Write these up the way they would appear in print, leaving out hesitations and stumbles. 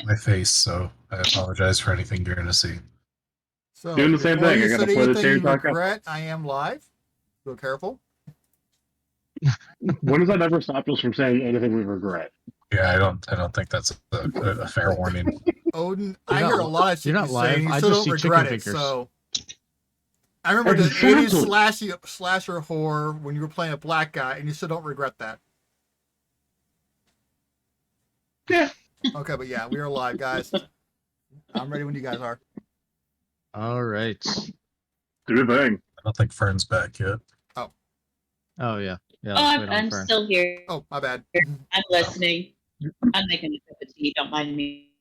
my face, so I apologize for anything you're going to see. So Doing the same before thing. you I gotta said play the anything chain you talk up. regret, I am live. So careful. When does that ever stop us from saying anything we regret? Yeah, I don't think that's a fair warning. Odin, You're I not hear a lot of you're shit you not say, live. and you I still just don't see regret chicken it. fingers. So I remember the Exactly. 80s slasher horror when you were playing a black guy, and you still don't regret that. Yeah. Okay, but yeah, we are live, guys. I'm ready when you guys are. All right. Do the thing. I don't think Fern's back yet. Oh yeah. Yeah. Oh, Let's wait on I'm Fern. still here. Oh, my bad. I'm listening. I'm making a cup of tea. Don't mind me.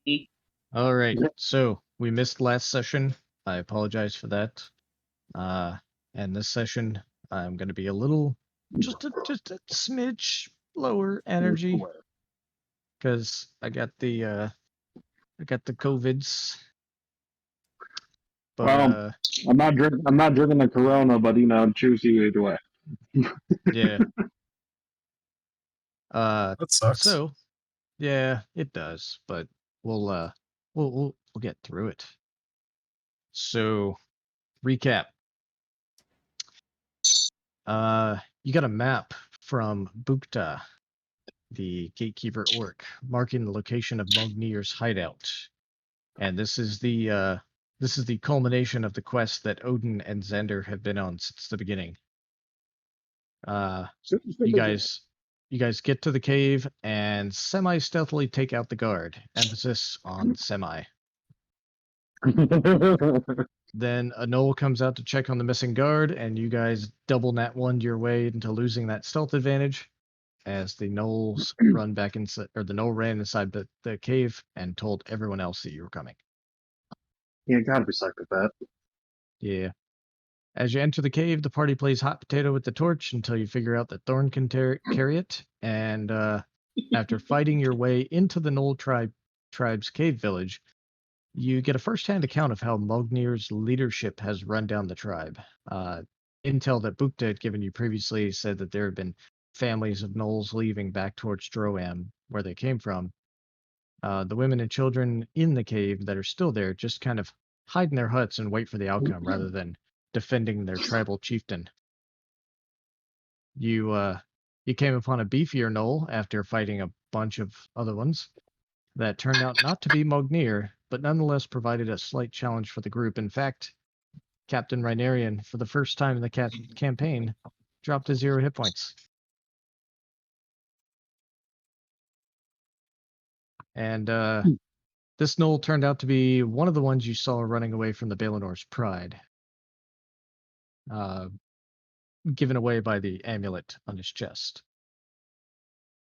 All right. Yep. So we missed last session. I apologize for that. And this session I'm going to be a little, just a smidge lower energy because I got the COVIDs. But Well, I'm not drinking the Corona, but choose you either way. yeah. That sucks. So yeah, it does, but we'll get through it. So recap. You got a map from Bukta, the gatekeeper orc, marking the location of Mognir's hideout. And this is the culmination of the quest that Odin and Xander have been on since the beginning. You guys get to the cave and semi-stealthily take out the guard. Emphasis on semi. Then a Gnoll comes out to check on the missing guard, and you guys double nat one your way into losing that stealth advantage as the Gnolls run back inside, or the Gnoll ran inside the cave and told everyone else that you were coming. Yeah, gotta be psychopath. Yeah. As you enter the cave, the party plays hot potato with the torch until you figure out that Thorn can carry it, and after fighting your way into the Gnoll tribe's cave village, you get a first-hand account of how Mognir's leadership has run down the tribe. Intel that Bukta had given you previously said that there had been families of Gnolls leaving back towards Droam, where they came from. The women and children in the cave that are still there just kind of hide in their huts and wait for the outcome rather than defending their tribal chieftain. You came upon a beefier Gnoll after fighting a bunch of other ones that turned out not to be Mognir, but nonetheless provided a slight challenge for the group. In fact, Captain Rhinarian, for the first time in the campaign, dropped to 0 hit points. And this Gnoll turned out to be one of the ones you saw running away from the Balenor's pride, given away by the amulet on his chest.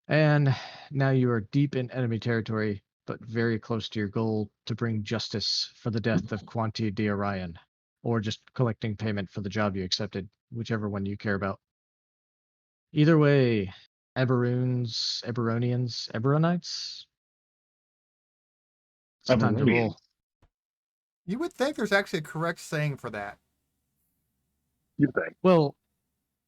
And now you are deep in enemy territory, but very close to your goal to bring justice for the death of Quanti de Orion, or just collecting payment for the job you accepted, whichever one you care about. Either way, Eberronians, Eberronites? It's time to roll. You would think there's actually a correct saying for that. You think? Well,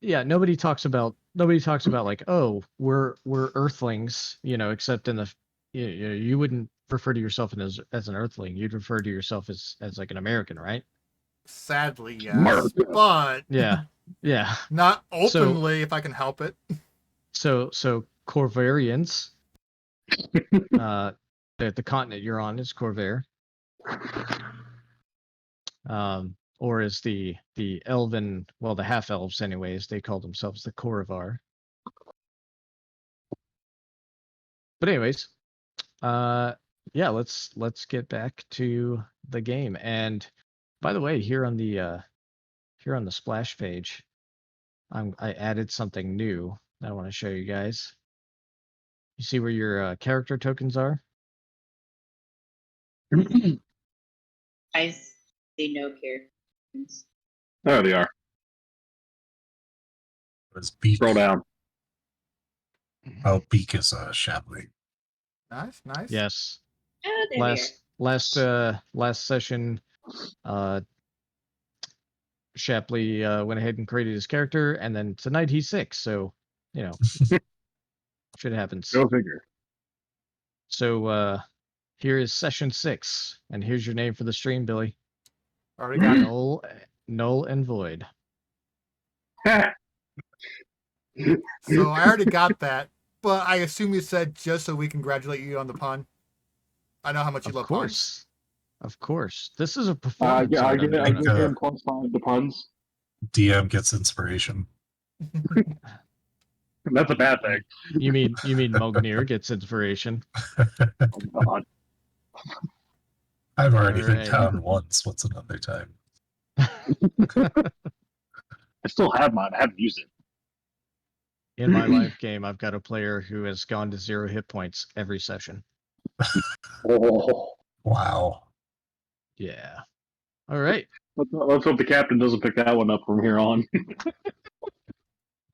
yeah, nobody talks about like, oh, we're Earthlings, except in the you wouldn't refer to yourself as an Earthling. You'd refer to yourself as like an American, right? Sadly, yes. America. But yeah. Not openly, if I can help it. So Corvarians, the continent you're on is Corvair. Or as the elven, well, the half elves anyways, they call themselves the Koravar. But anyways, yeah, let's get back to the game. And by the way, here on the splash page, I added something new that I want to show you guys. You see where your character tokens are? I see no characters. There they are. It's Beak. Scroll down. Oh, Beak is Shapley. Nice. Yes. Oh, there we Last session, Shapley went ahead and created his character, and then tonight he's sick, so shit happens. Go figure. So here is session 6, and here's your name for the stream, Billy. Already got it. Null and Void. So I already got that, but I assume you said just so we congratulate you on the pun. I know how much you love puns. Of course. This is a performance. I art I'm give doing. him +5 to puns. DM gets inspiration. That's a bad thing. You mean Mognir gets inspiration? Oh, God. I've already been Alright. down once. What's another time? I still have mine. I haven't used it. In my live game, I've got a player who has gone to 0 hit points every session. Oh. Wow. Yeah. All right. Let's hope the captain doesn't pick that one up from here on.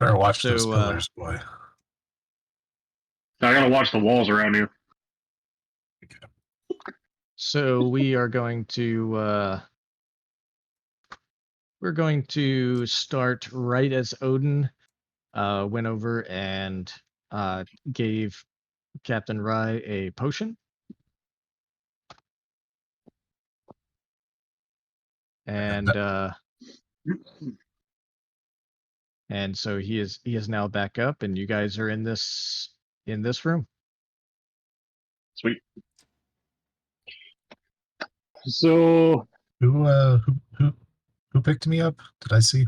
Better watch So, those pillars, boy. I gotta watch the walls around here. Okay. So we are going to we're going to start right as Odin went over and gave Captain Rai a potion. And and so he is now back up, and you guys are in this room. Sweet. So Who picked me up? Did I see?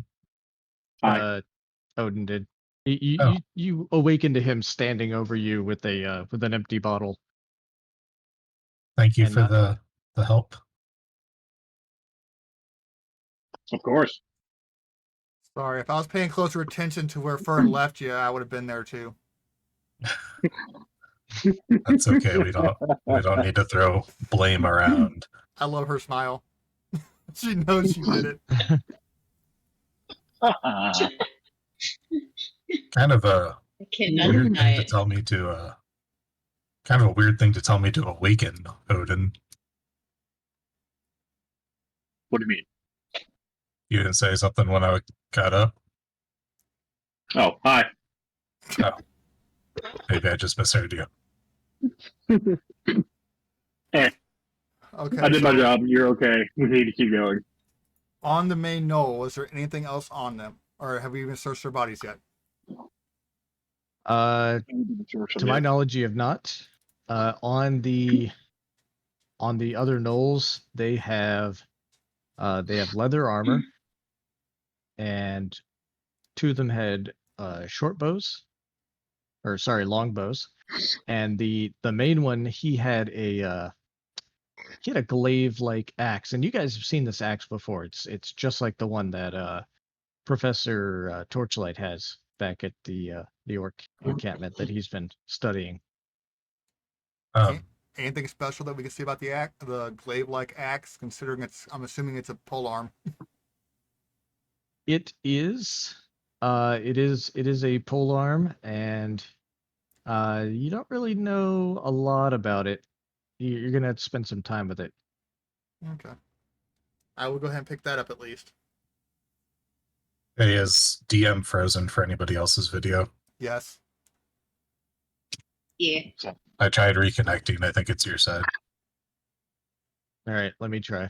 Odin did. You, Oh. you awakened to him standing over you with an empty bottle. Thank you And for not- the help. of course. Sorry, if I was paying closer attention to where Fern left you, I would have been there too. That's okay. We don't need to throw blame around. I love her smile. She knows she did it. Kind of a I cannot weird deny thing to it. tell me to kind of a weird thing to tell me to awaken, Odin. What do you mean? You didn't say something when I got up. Oh, hi. Maybe I just misheard you. Okay. I did my so job. You're okay. We need to keep going. On the main knoll, is there anything else on them? Or have we even searched their bodies yet? To my knowledge, you have not. On the other gnolls, they have leather armor, and 2 of them had short bows, or sorry, long bows, and the main one, he had a glaive-like axe, and you guys have seen this axe before. It's just like the one that Professor Torchlight has back at the orc encampment that he's been studying. Anything special that we can see about the glaive-like axe, considering I'm assuming it's a polearm. It is a polearm, and you don't really know a lot about it. You're gonna have to spend some time with it. Okay. I will go ahead and pick that up at least. Hey, is DM frozen for anybody else's video? Yes. Yeah. I tried reconnecting. I think it's your side. All right, let me try.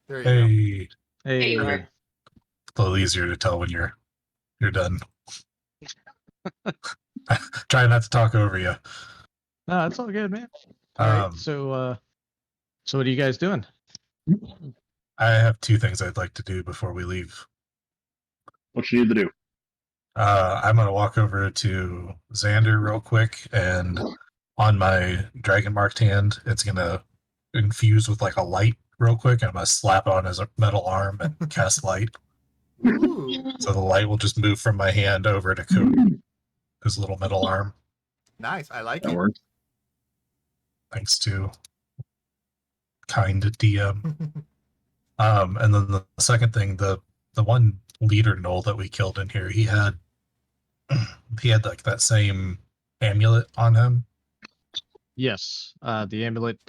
There you go. Hey, There you Hey, are. a little easier to tell when you're done. Try not to talk over you. no, it's all good, man. All right, Um, so what are you guys doing? I have 2 things I'd like to do before we leave. What you need to do? I'm gonna walk over to Xander real quick, and on my dragon marked hand, it's gonna infuse with like a light real quick. I'm gonna slap on his metal arm and cast light. Ooh, So the light will just move from my hand over to coat his little metal arm. nice. I like That it. works. Thanks to kind DM. And then the second thing, the one leader Gnoll that we killed in here, he had like that same amulet on him. Yes, the amulet,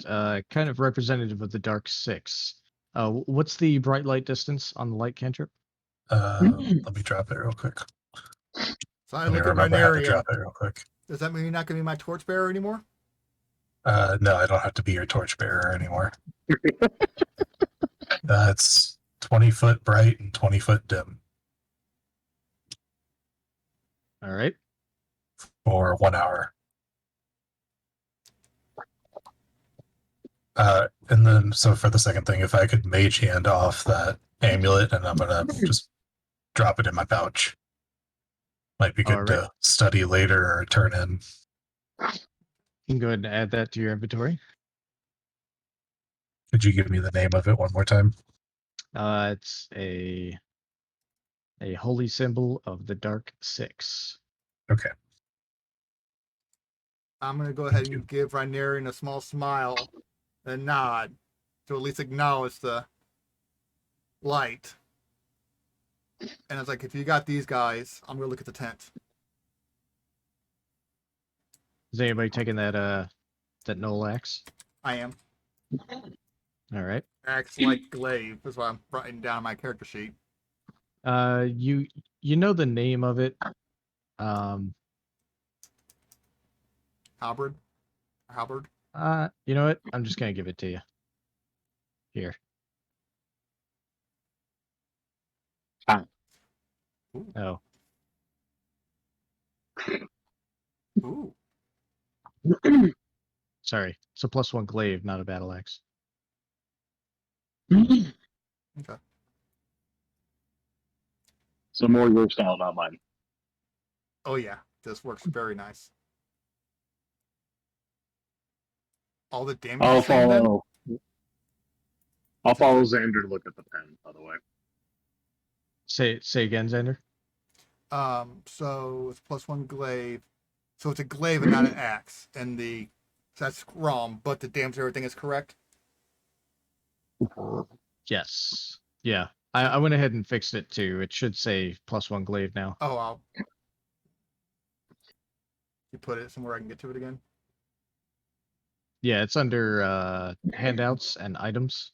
kind of representative of the Dark Six. What's the bright light distance on the light cantrip? Let me drop it real quick. So I Let me look at remember how to Renarian. drop it real quick. Does that mean you're not going to be my torchbearer anymore? No, I don't have to be your torchbearer anymore. It's 20 foot bright and 20 foot dim All right. for 1 hour. And then, so for the second thing, if I could mage hand off that amulet, and I'm gonna just drop it in my pouch. Might be good All right. to study later or turn in. You can go ahead and add that to your inventory. Could you give me the name of it one more time? It's a holy symbol of the Dark Six. Okay. I'm gonna go ahead and give Rhinarian a small smile and nod to at least acknowledge the light. And it's like, if you got these guys, I'm gonna look at the tent. Is anybody taking that Gnoll axe? I am. All right. Acts like glaive is what I'm writing down on my character sheet. You know the name of it. Halberd. Halberd. You know what? I'm just gonna give it to you. Here. Ooh. Oh. Ooh. Sorry. It's a +1 glaive, not a battle axe. Okay. So more your style, not mine. Oh yeah, this works very nice. All the damage. I'll you're saying then? follow. I'll follow Xander to look at the pen. By the way. Say again, Xander. So it's +1 glaive. So it's a glaive and not an axe. And so that's wrong, but the damage and everything is correct. Yes. Yeah. I went ahead and fixed it too. It should say +1 glaive now. Oh, you put it somewhere I can get to it again. Yeah, it's under handouts and items.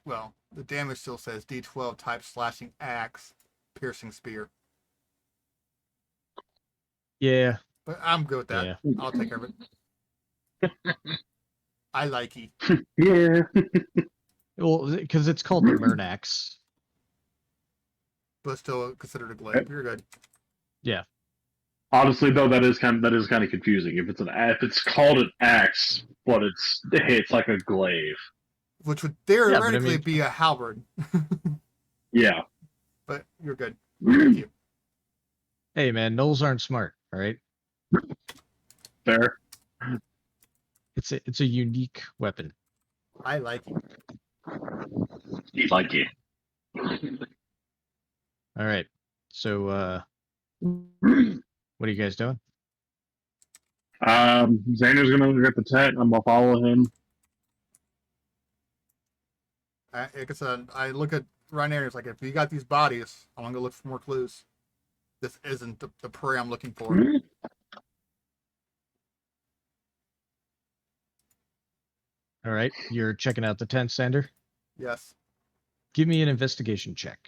Well, the damage still says D12 type slashing axe, piercing spear. Yeah. But I'm good with that. Yeah. I'll take care of it. I like it. Yeah. Well, because it's called the Murnax. But still considered a glaive. You're good. Yeah. Honestly, though, that is kind of confusing. If it's called an axe, but it's like a glaive. Which would theoretically I mean- be a halberd. Yeah. But you're good. Thank you. Hey man, gnolls aren't smart, all right? Fair. It's a unique weapon. I like it. You like it. All right. So what are you guys doing? Xander's gonna look at the tent. I'm gonna follow him. Like I said, I look at Rhinarian. It's like, if you got these bodies, I'm gonna go look for more clues. This isn't the prey I'm looking for. All right. You're checking out the tent, Sander. Yes. Give me an investigation check.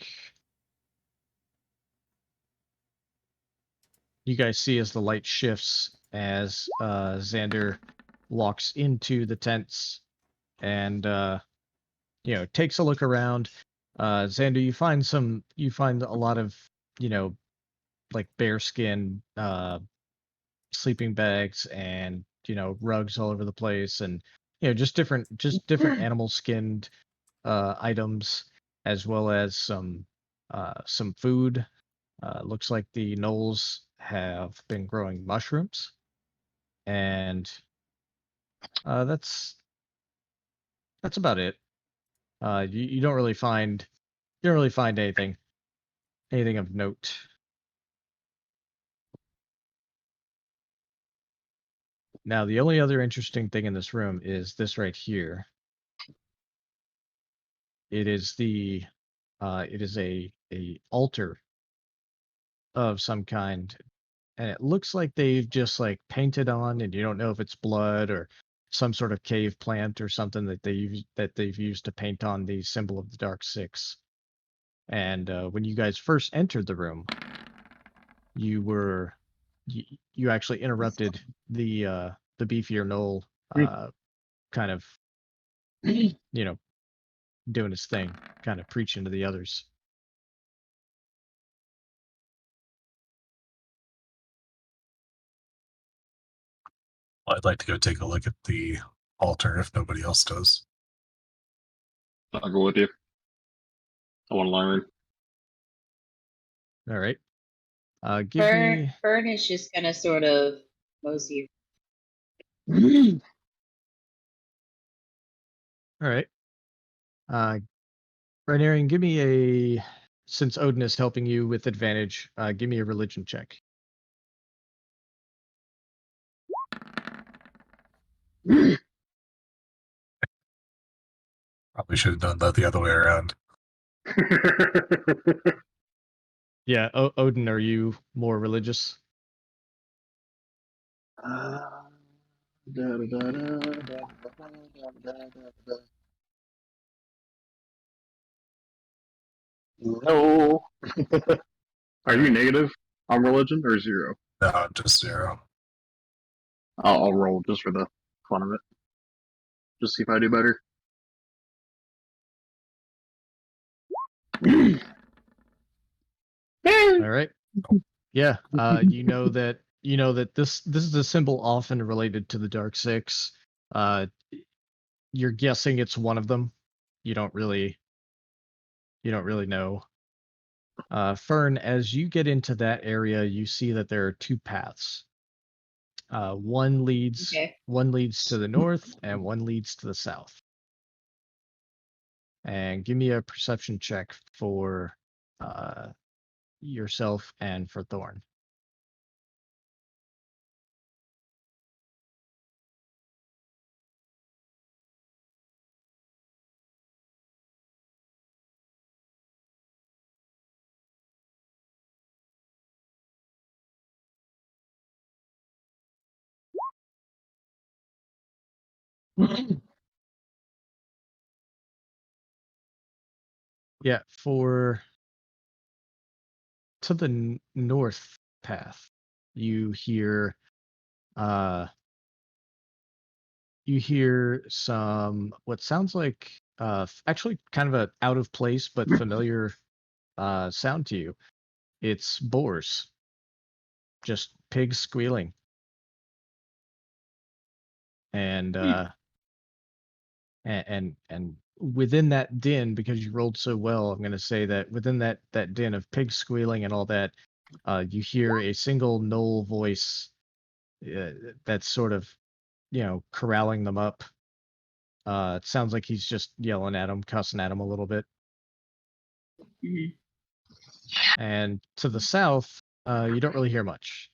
You guys see as the light shifts as Xander walks into the tents and takes a look around. Xander, you find a lot of, like bearskin sleeping bags and, rugs all over the place, and just different animal skinned items, as well as some food. Looks like the gnolls have been growing mushrooms, and that's about it. You don't really find anything of note. Now, the only other interesting thing in this room is this right here. It is a altar of some kind, and it looks like they've just like painted on, and you don't know if it's blood or some sort of cave plant or something that they've used to paint on the symbol of the Dark Six. And when you guys first entered the room, you were you actually interrupted the beefier Gnoll kind of doing his thing, kind of preaching to the others. I'd like to go take a look at the altar if nobody else does. I'll go with you. I want to learn. All right. Give me. Fern is just gonna sort of mosey. All right. Rhinarian, give me a. Since Odin is helping you with advantage, give me a religion check. Probably should have done that the other way around. Yeah, Odin, are you more religious? No. Are you negative on religion or 0? No, just 0. I'll roll just for the fun of it. Just see if I do better. All right. Yeah. You know that this is a symbol often related to the Dark Six. You're guessing it's one of them. You don't really know. Fern, as you get into that area, you see that there are 2 paths. One leads to the north and one leads to the south. And give me a perception check for yourself and for Thorn. Yeah, for to the north path, you hear some what sounds like actually kind of a out of place but familiar sound to you. It's boars, just pigs squealing, and and within that din, because you rolled so well, I'm going to say that within that din of pigs squealing and all that, you hear a single Gnoll voice that's sort of corralling them up. It sounds like he's just yelling at them, cussing at them a little bit. Mhm. And to the south, you don't really hear much.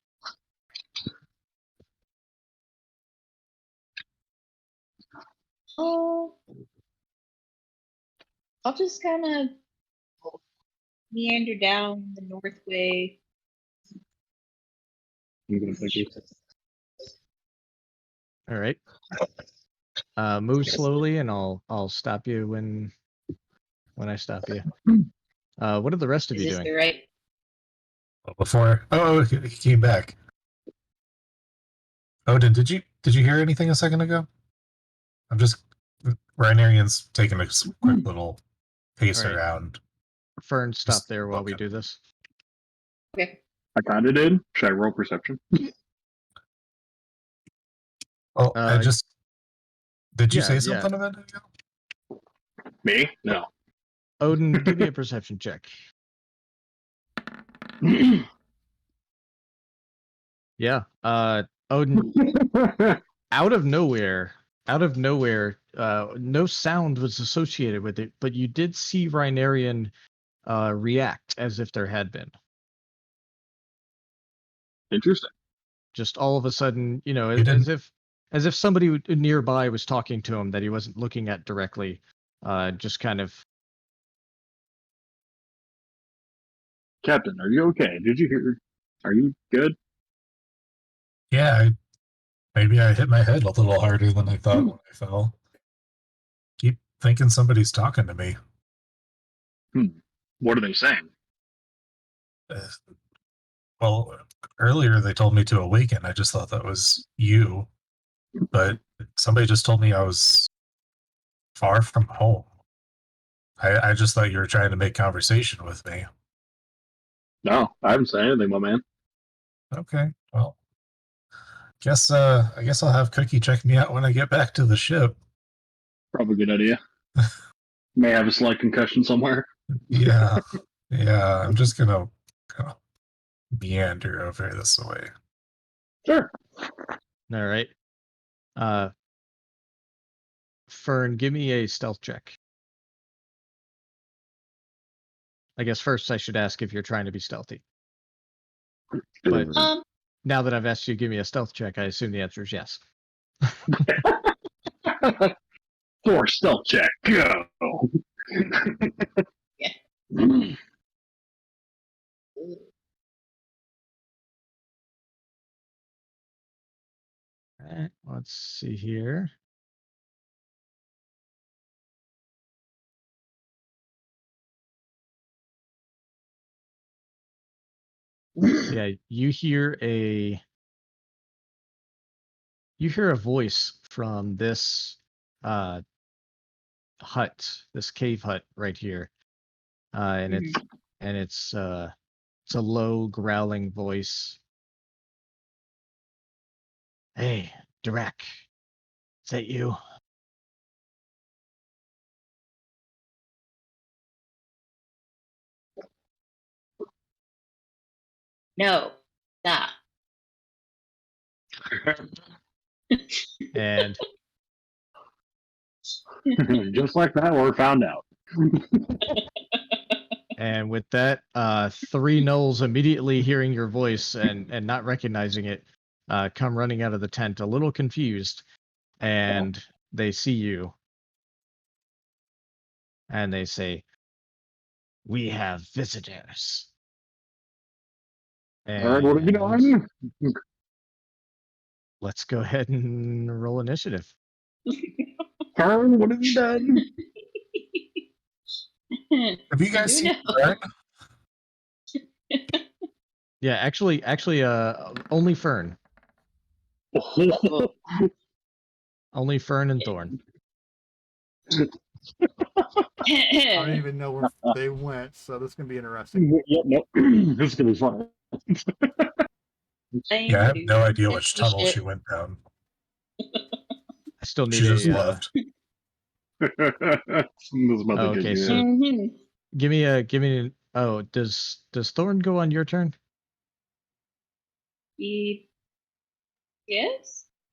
Oh, I'll just kind of meander down the north way. All right. Move slowly, and I'll stop you when I stop you. What are the rest of Is you this doing? the right? He came back. Odin, did you hear anything a second ago? I'm just Rhinarian's taking a quick little pace All right. around. Fern, stop Just there while we looking. do this. Okay. I kind of did. Should I roll perception? Oh, I just did you yeah, say yeah. something a minute ago? Me? No. Odin, give me a perception check. Yeah. Odin, out of nowhere, no sound was associated with it, but you did see Rhinarian react as if there had been. Interesting. Just all of a sudden, You as didn't- as if somebody nearby was talking to him that he wasn't looking at directly. Just kind of. Captain, are you okay? Did you hear? Are you good? Yeah, maybe I hit my head a little harder than I thought when I fell. Keep thinking somebody's talking to me. What are they saying? Well, earlier they told me to awaken. I just thought that was you, but somebody just told me I was far from home. I just thought you were trying to make conversation with me. No, I haven't said anything, my man. Okay, well, I guess I'll have Cookie check me out when I get back to the ship. Probably a good idea. May have a slight concussion somewhere. Yeah, yeah. I'm just gonna meander over this way. Sure. All right. Fern, give me a stealth check. I guess first I should ask if you're trying to be stealthy. But now that I've asked you to give me a stealth check, I assume the answer is yes. For stealth check, go. Yeah. All right, let's see here. Yeah, you hear a voice from this hut, this cave hut right here. And it's a low growling voice. Hey, Direk, is that you? No, stop. And Just like that, we're found out. and with that, three gnolls immediately hearing your voice and not recognizing it, come running out of the tent, a little confused, and they see you, and they say, "We have visitors." Alright, what have you And done? let's go ahead and roll initiative. Fern, what have you done? Have you guys seen know. Fern? Yeah, actually, only Fern, only Fern and Thorn. I don't even know where they went, so this is gonna be interesting. Yep, nope. This is gonna be fun. Yeah, I have no idea which tunnel she went down. I still She need just a. left. This is about Oh, to okay, get so good. give me an. Oh, does Thorn go on your turn? Yes?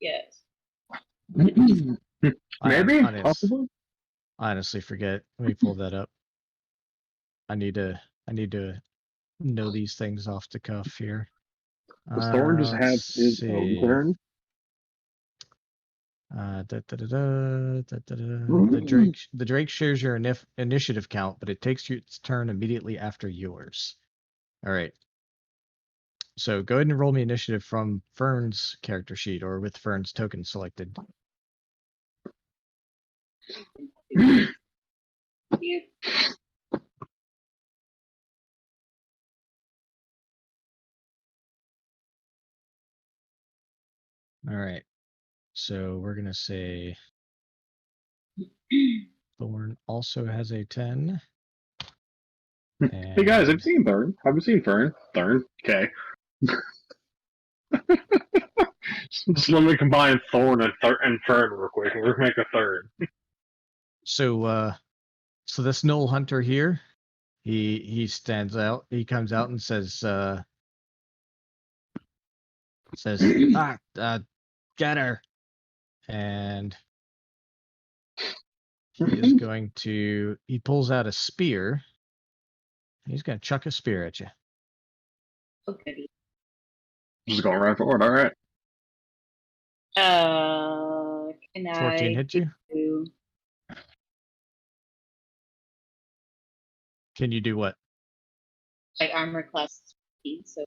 Yes. Maybe, I possibly. honestly forget. Let me pull that up. I need to know these things off the cuff here. Does Thorn just Let's have his own see. turn? The Drake shares your initiative count, but it takes its turn immediately after yours. All right. So go ahead and roll me initiative from Fern's character sheet or with Fern's token selected. You. All right. So we're gonna say Thorn also has a 10. Hey guys, have you And seen Thorn? Have you seen Fern? Thorn? Okay. Just let me combine Thorn and Fern real quick. We're gonna make a third. so this Null Hunter here, he stands out. He comes out and says get her. And he is going to, he pulls out a spear. He's going to chuck a spear at you. Oh, goody. Just going right forward. All right. Can 14 I hit you? do Can you do what? my armor class 15, so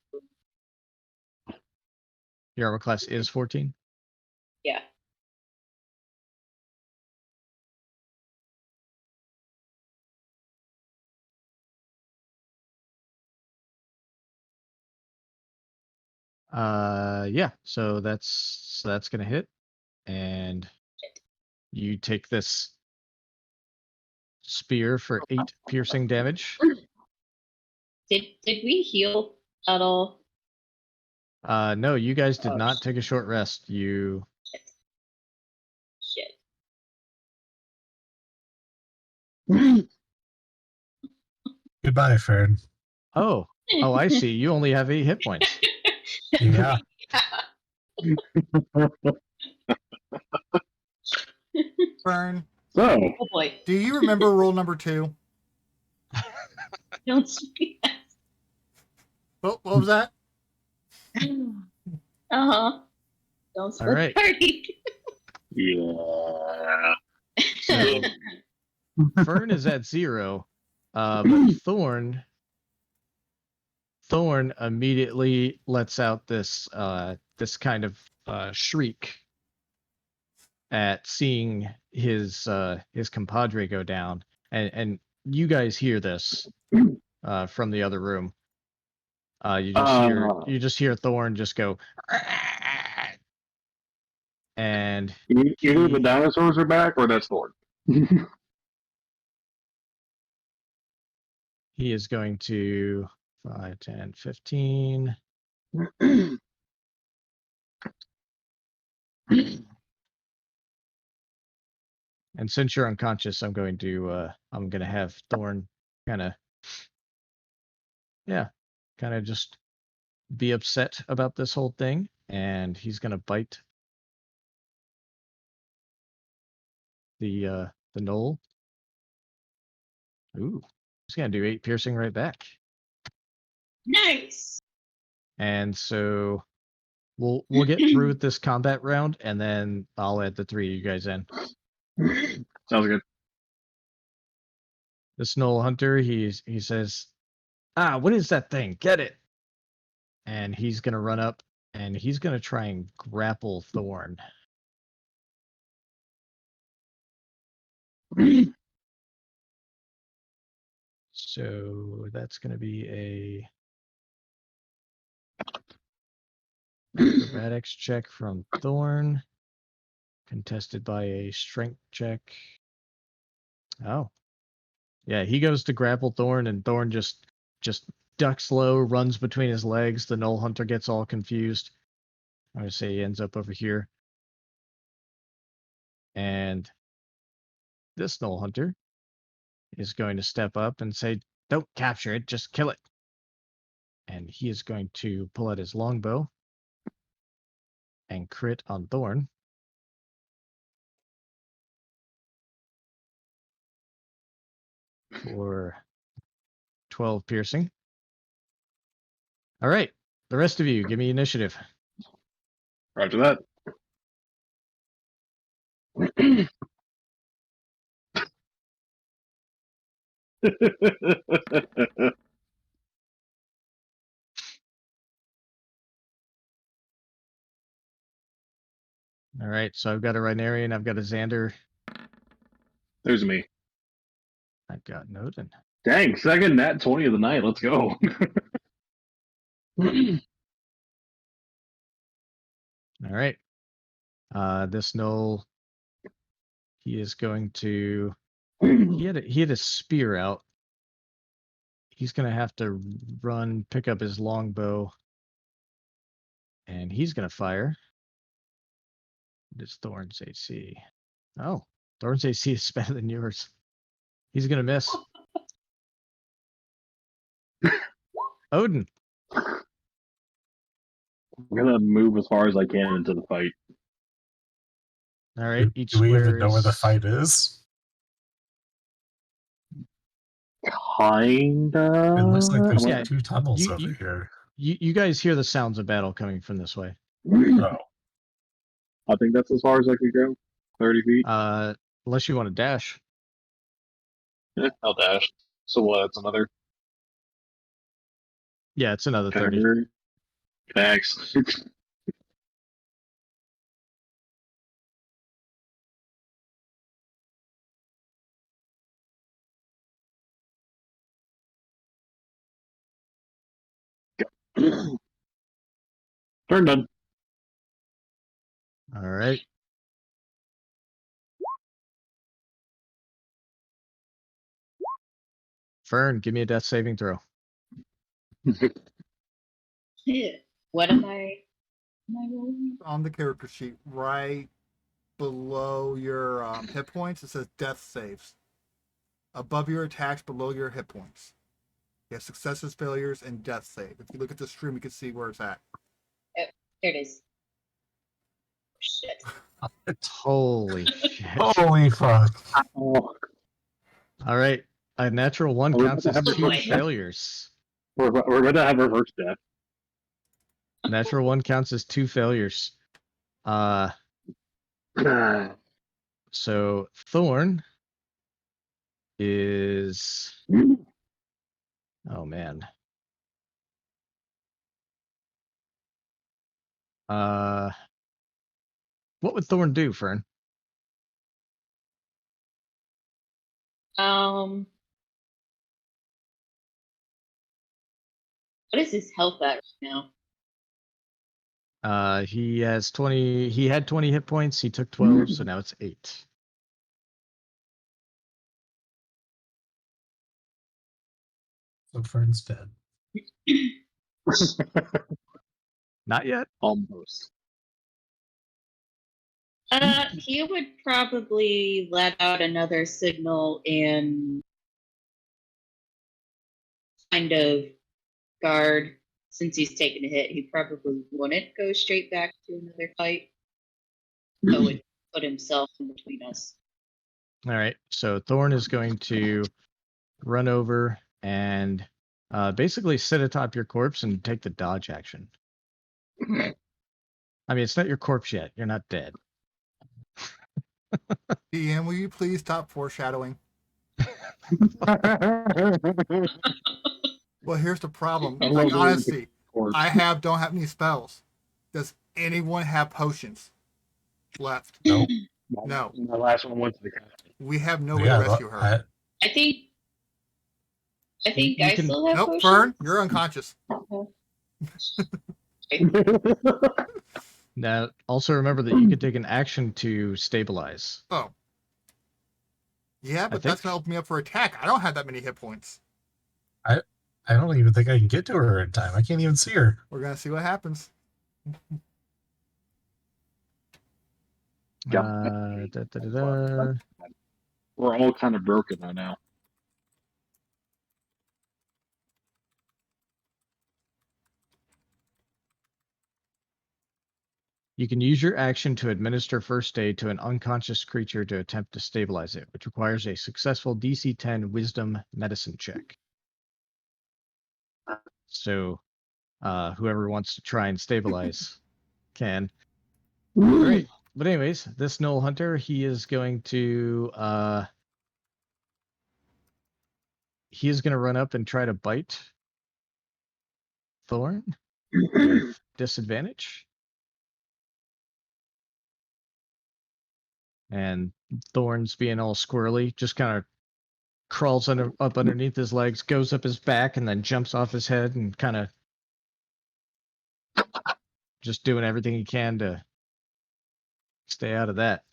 Your armor class is 14? yeah. Yeah. So that's gonna hit, and you take this spear for 8 piercing damage. Did we heal at all? No, you guys did Oh, not take a short rest. You Shit. Goodbye, Fern. oh I see. You only have 8 hit points. Yeah. Fern, So, Oh boy. do you remember rule number 2? Don't speak. What was that? Uh-huh. Don't All split right. party. yeah. So Fern is at 0, but Thorn immediately lets out this this kind of shriek at seeing his compadre go down, and you guys hear this from the other room. You just hear Thorn just go, and Either the dinosaurs are back or that's Thor. he is going to 5, 10, 15. And since you're unconscious, I'm going to have Thorn kind of just be upset about this whole thing, and he's gonna bite the Gnoll. Ooh, he's gonna do 8 piercing right back. Nice. And so we'll get through with this combat round, and then I'll add the 3 of you guys in. Sounds good. This Null Hunter, he says, what is that thing? Get it! And he's gonna run up, and he's gonna try and grapple Thorn. So that's gonna be a acrobatics check from Thorn, contested by a strength check. Oh, yeah, he goes to grapple Thorn, and Thorn just ducks low, runs between his legs. The Null Hunter gets all confused. I would say he ends up over here. And this Null Hunter is going to step up and say, "Don't capture it, just kill it." And he is going to pull out his longbow and crit on Thorn. For 12 piercing. All right, the rest of you, give me initiative. Roger that. All right, so I've got a Rhinarian, I've got a Xander, There's me. I've got Noden. Dang, second nat 20 of the night. Let's go. All right. This Gnoll, he is going to. He had a spear out. He's gonna have to run, pick up his longbow, and he's gonna fire. What is Thorn's AC? Oh, Thorn's AC is better than yours. He's gonna miss. Odin. I'm gonna move as far as I can into the fight. All right, each Do we square even know where the is- fight is? Kinda. It looks like there's Yeah, 2 tunnels you- over you- here. You guys hear the sounds of battle coming from this way. Oh, I think that's as far as I could go. 30 feet. Unless you want to dash. Yeah, I'll dash. So what? That's another Yeah, it's another 30. 30. Thanks. Turn done. All right. Fern, give me a death saving throw. What am I rolling? On the character sheet, right below your hit points, it says death saves. Above your attacks, below your hit points. You have successes, failures, and death save. If you look at the stream, you can see where it's at. There it is. Shit. Holy shit. Holy fuck. Oh, All right. A natural 1 We're counts about as to have 2 reverse death. failures. we're going to have reverse death. Natural 1 counts as 2 failures. So Thorn is... Oh, man. What would Thorn do, Fern? What is his health at right now? He has 20. He had 20 hit points. He took 12, so now it's 8. So Fern's dead. Not yet. Almost. He would probably let out another signal and kind of guard. Since he's taken a hit, he probably wouldn't go straight back to another fight. So would put himself in between us. All right. So Thorn is going to run over and basically sit atop your corpse and take the dodge action. I mean, it's not your corpse yet. You're not dead. DM, will you please stop foreshadowing? Well, here's the problem. I Like, love honestly, Corpse. I don't have any spells. Does anyone have potions left? Nope. No. The last one went to the captain. We have no way Yeah, to rescue her. I think You I can- still have Nope, potions. Fern, you're unconscious. Now, also remember that you can take an action to stabilize. Oh. Yeah, but think- that's going to open me up for attack. I don't have that many hit points. I don't even think I can get to her in time. I can't even see her. We're going to see what happens. Da. We're all kind of broken by now. You can use your action to administer first aid to an unconscious creature to attempt to stabilize it, which requires a successful DC 10 Wisdom Medicine check. So, whoever wants to try and stabilize can. All right. But anyways, this Null Hunter, he is going to run up and try to bite Thorn with disadvantage. And Thorn's being all squirrely, just kind of crawls up underneath his legs, goes up his back, and then jumps off his head and kind of just doing everything he can to stay out of that.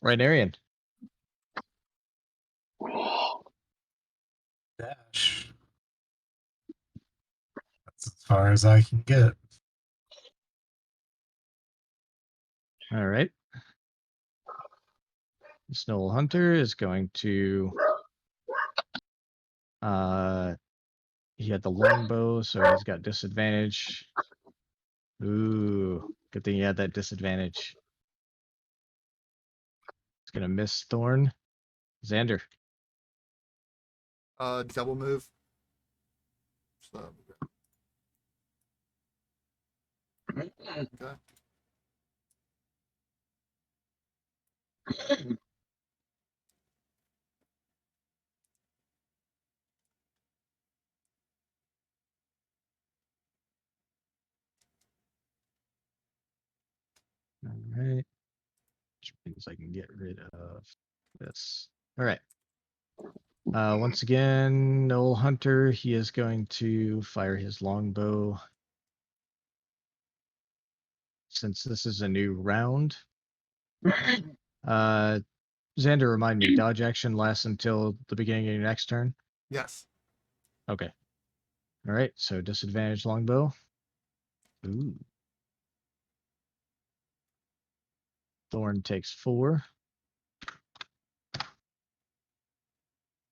Right, Arian? Dash. That's as far as I can get. All right. This Null Hunter is going to he had the longbow, so he's got disadvantage. Ooh, good thing he had that disadvantage. He's gonna miss Thorn. Xander. Double move. So, okay. All right. Which means I can get rid of this. All right. Once again, Null Hunter, he is going to fire his longbow since this is a new round. Xander, remind me, dodge action lasts until the beginning of your next turn? Yes. Okay. All right, so disadvantage longbow. Ooh. Thorn takes 4.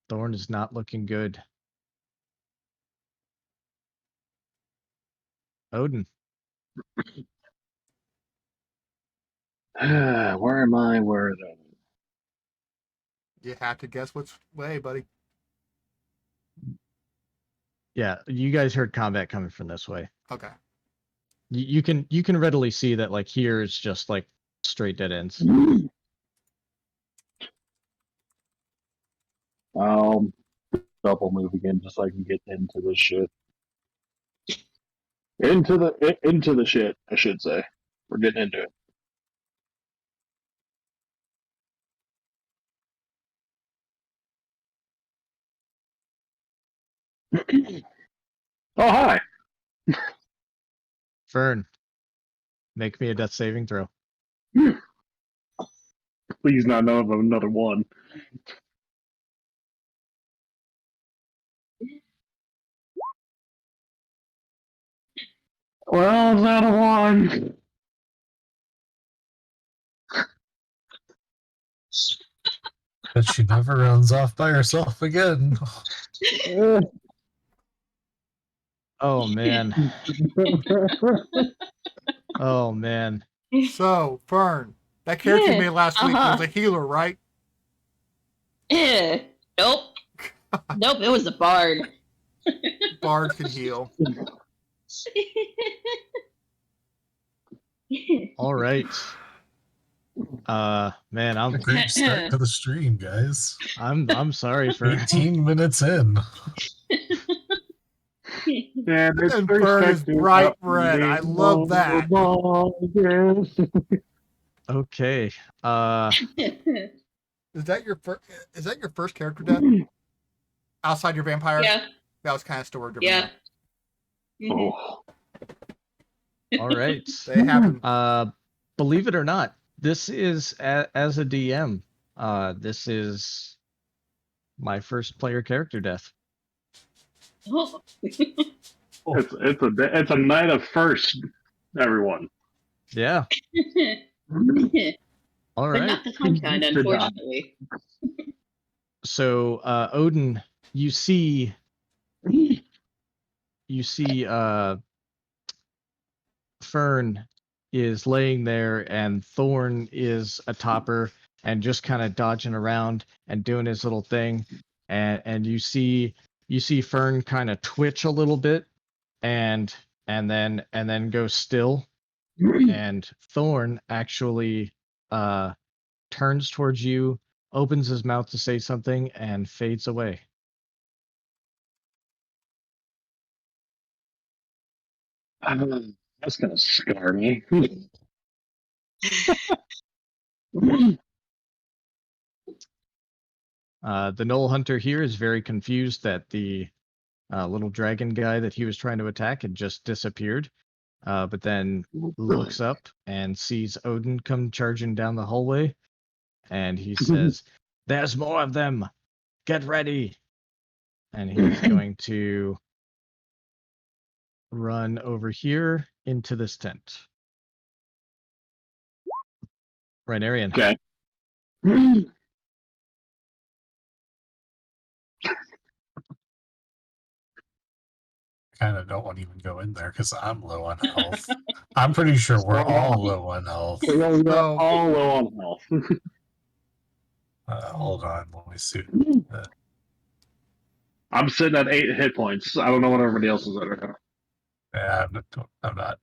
Thorn is not looking good. Odin. Where am I? Where is it? You have to guess which way, buddy. Yeah, you guys heard combat coming from this way. Okay. You can readily see that like here is just like straight dead ends. Double move again just so I can get into this shit. Into the shit, I should say. We're getting into it. Oh, hi. Fern, make me a death saving throw. Please not know of another one. Well, it's not a one. But she never runs off by herself again. Oh man. Oh man. So, Fern, that character you made last week Uh-huh. was a healer, right? Nope. Nope, it was a bard. Bards can heal. All right. Man, Great start to the stream, guys. I'm sorry for 18 minutes in. Yeah, And Fern is bright red. I love that. Okay. Is that your first character death? Outside your vampire? Yeah. That was kind of stored. Yeah. Oh. All right. They happen. Believe it or not, this is as a DM. This is my first player character death. Oh. It's a night of first, everyone. Yeah. All But right. not the fun kind, unfortunately. So, Odin, you see Fern is laying there and Thorn is atop her and just kind of dodging around and doing his little thing, and you see Fern kind of twitch a little bit and then go still, and Thorn actually turns towards you, opens his mouth to say something, and fades away. That's gonna scar me. The Null Hunter here is very confused that the little dragon guy that he was trying to attack had just disappeared, but then looks up and sees Odin come charging down the hallway, and he says, "There's more of them! Get ready!" And he's going to run over here into this tent. Rainarian. Okay. I kind of don't want to even go in there because I'm low on health. I'm pretty sure we're all low on health. We're all low on health. Hold on, let me see. I'm sitting at 8 hit points. I don't know what everybody else is at right now. Yeah, I'm not.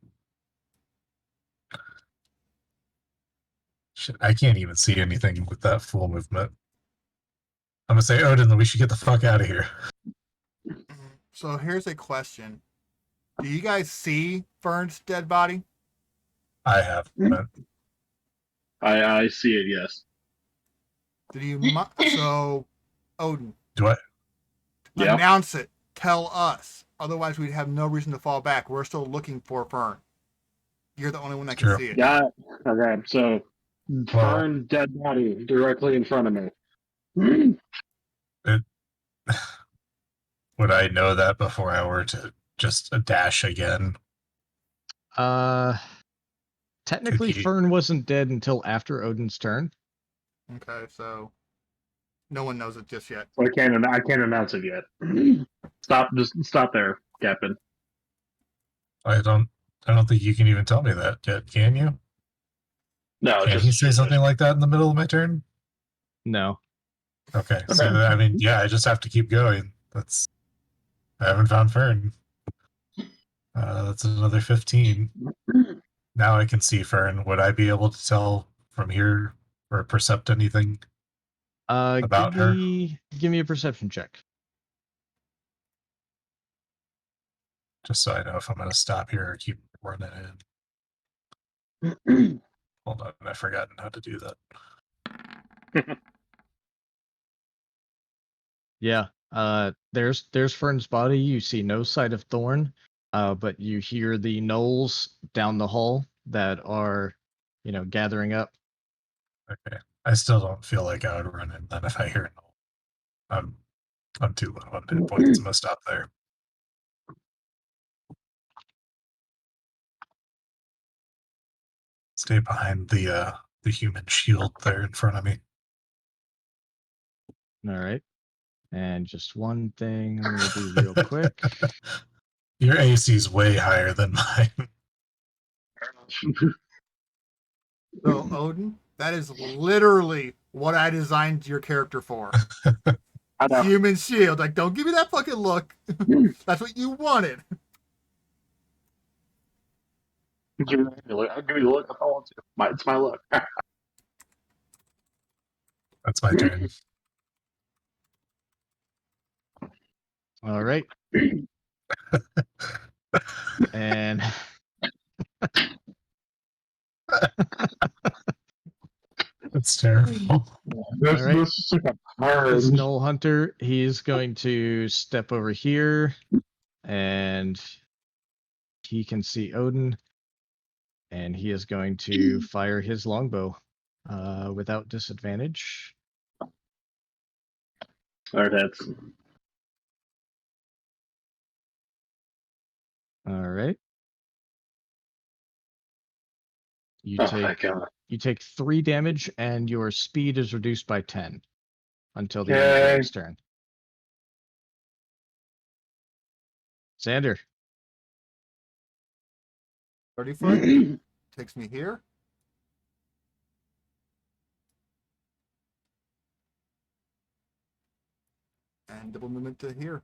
Shit, I can't even see anything with that full movement. I'm gonna say, Odin, we should get the fuck out of here. So here's a question. Do you guys see Fern's dead body? I have. I see it, yes. Did you? So, Odin, Do I? Yeah. announce it. Tell us. Otherwise, we'd have no reason to fall back. We're still looking for Fern. You're the only one that can True. see it. Yeah. Okay. So, Fern, dead body directly in front of me. Would I know that before I were to just dash again? Technically, he- Fern wasn't dead until after Odin's turn. Okay, so no one knows it just yet. So I can't announce it yet. Just stop there, Captain. I don't think you can even tell me that yet, can you? No, Can he say something like that in the middle of my turn? No. Okay, so I mean, yeah, I just have to keep going. I haven't found Fern. That's another 15. Now I can see Fern. Would I be able to tell from here or percept anything about her? Give me a perception check. Just so I know if I'm going to stop here or keep running in. Hold on, I've forgotten how to do that. Yeah. There's Fern's body. You see no sight of Thorn, but you hear the gnolls down the hall that are, gathering up. Okay. I still don't feel like I would run in then if I hear no. I'm too low on hit points. I'm gonna stop there. Stay behind the human shield there in front of me. All right. And just one thing I'm gonna do real quick. Your AC is way higher than mine. So, Odin, that is literally what I designed your character for. I know. Human shield. Like, don't give me that fucking look. That's what you wanted. Give me the look. I'll give you the look if I want to. It's my look. That's my turn. All right. And That's terrible. This, All right. this is like a this purge. Null Hunter, he's going to step over here, and he can see Odin, and he is going to fire his longbow without disadvantage. Alright, that's All right. oh my god. You take 3 damage, and your speed is reduced by 10 until the end of Okay. the next turn. Xander. 30 foot. Takes me here. And double movement to here.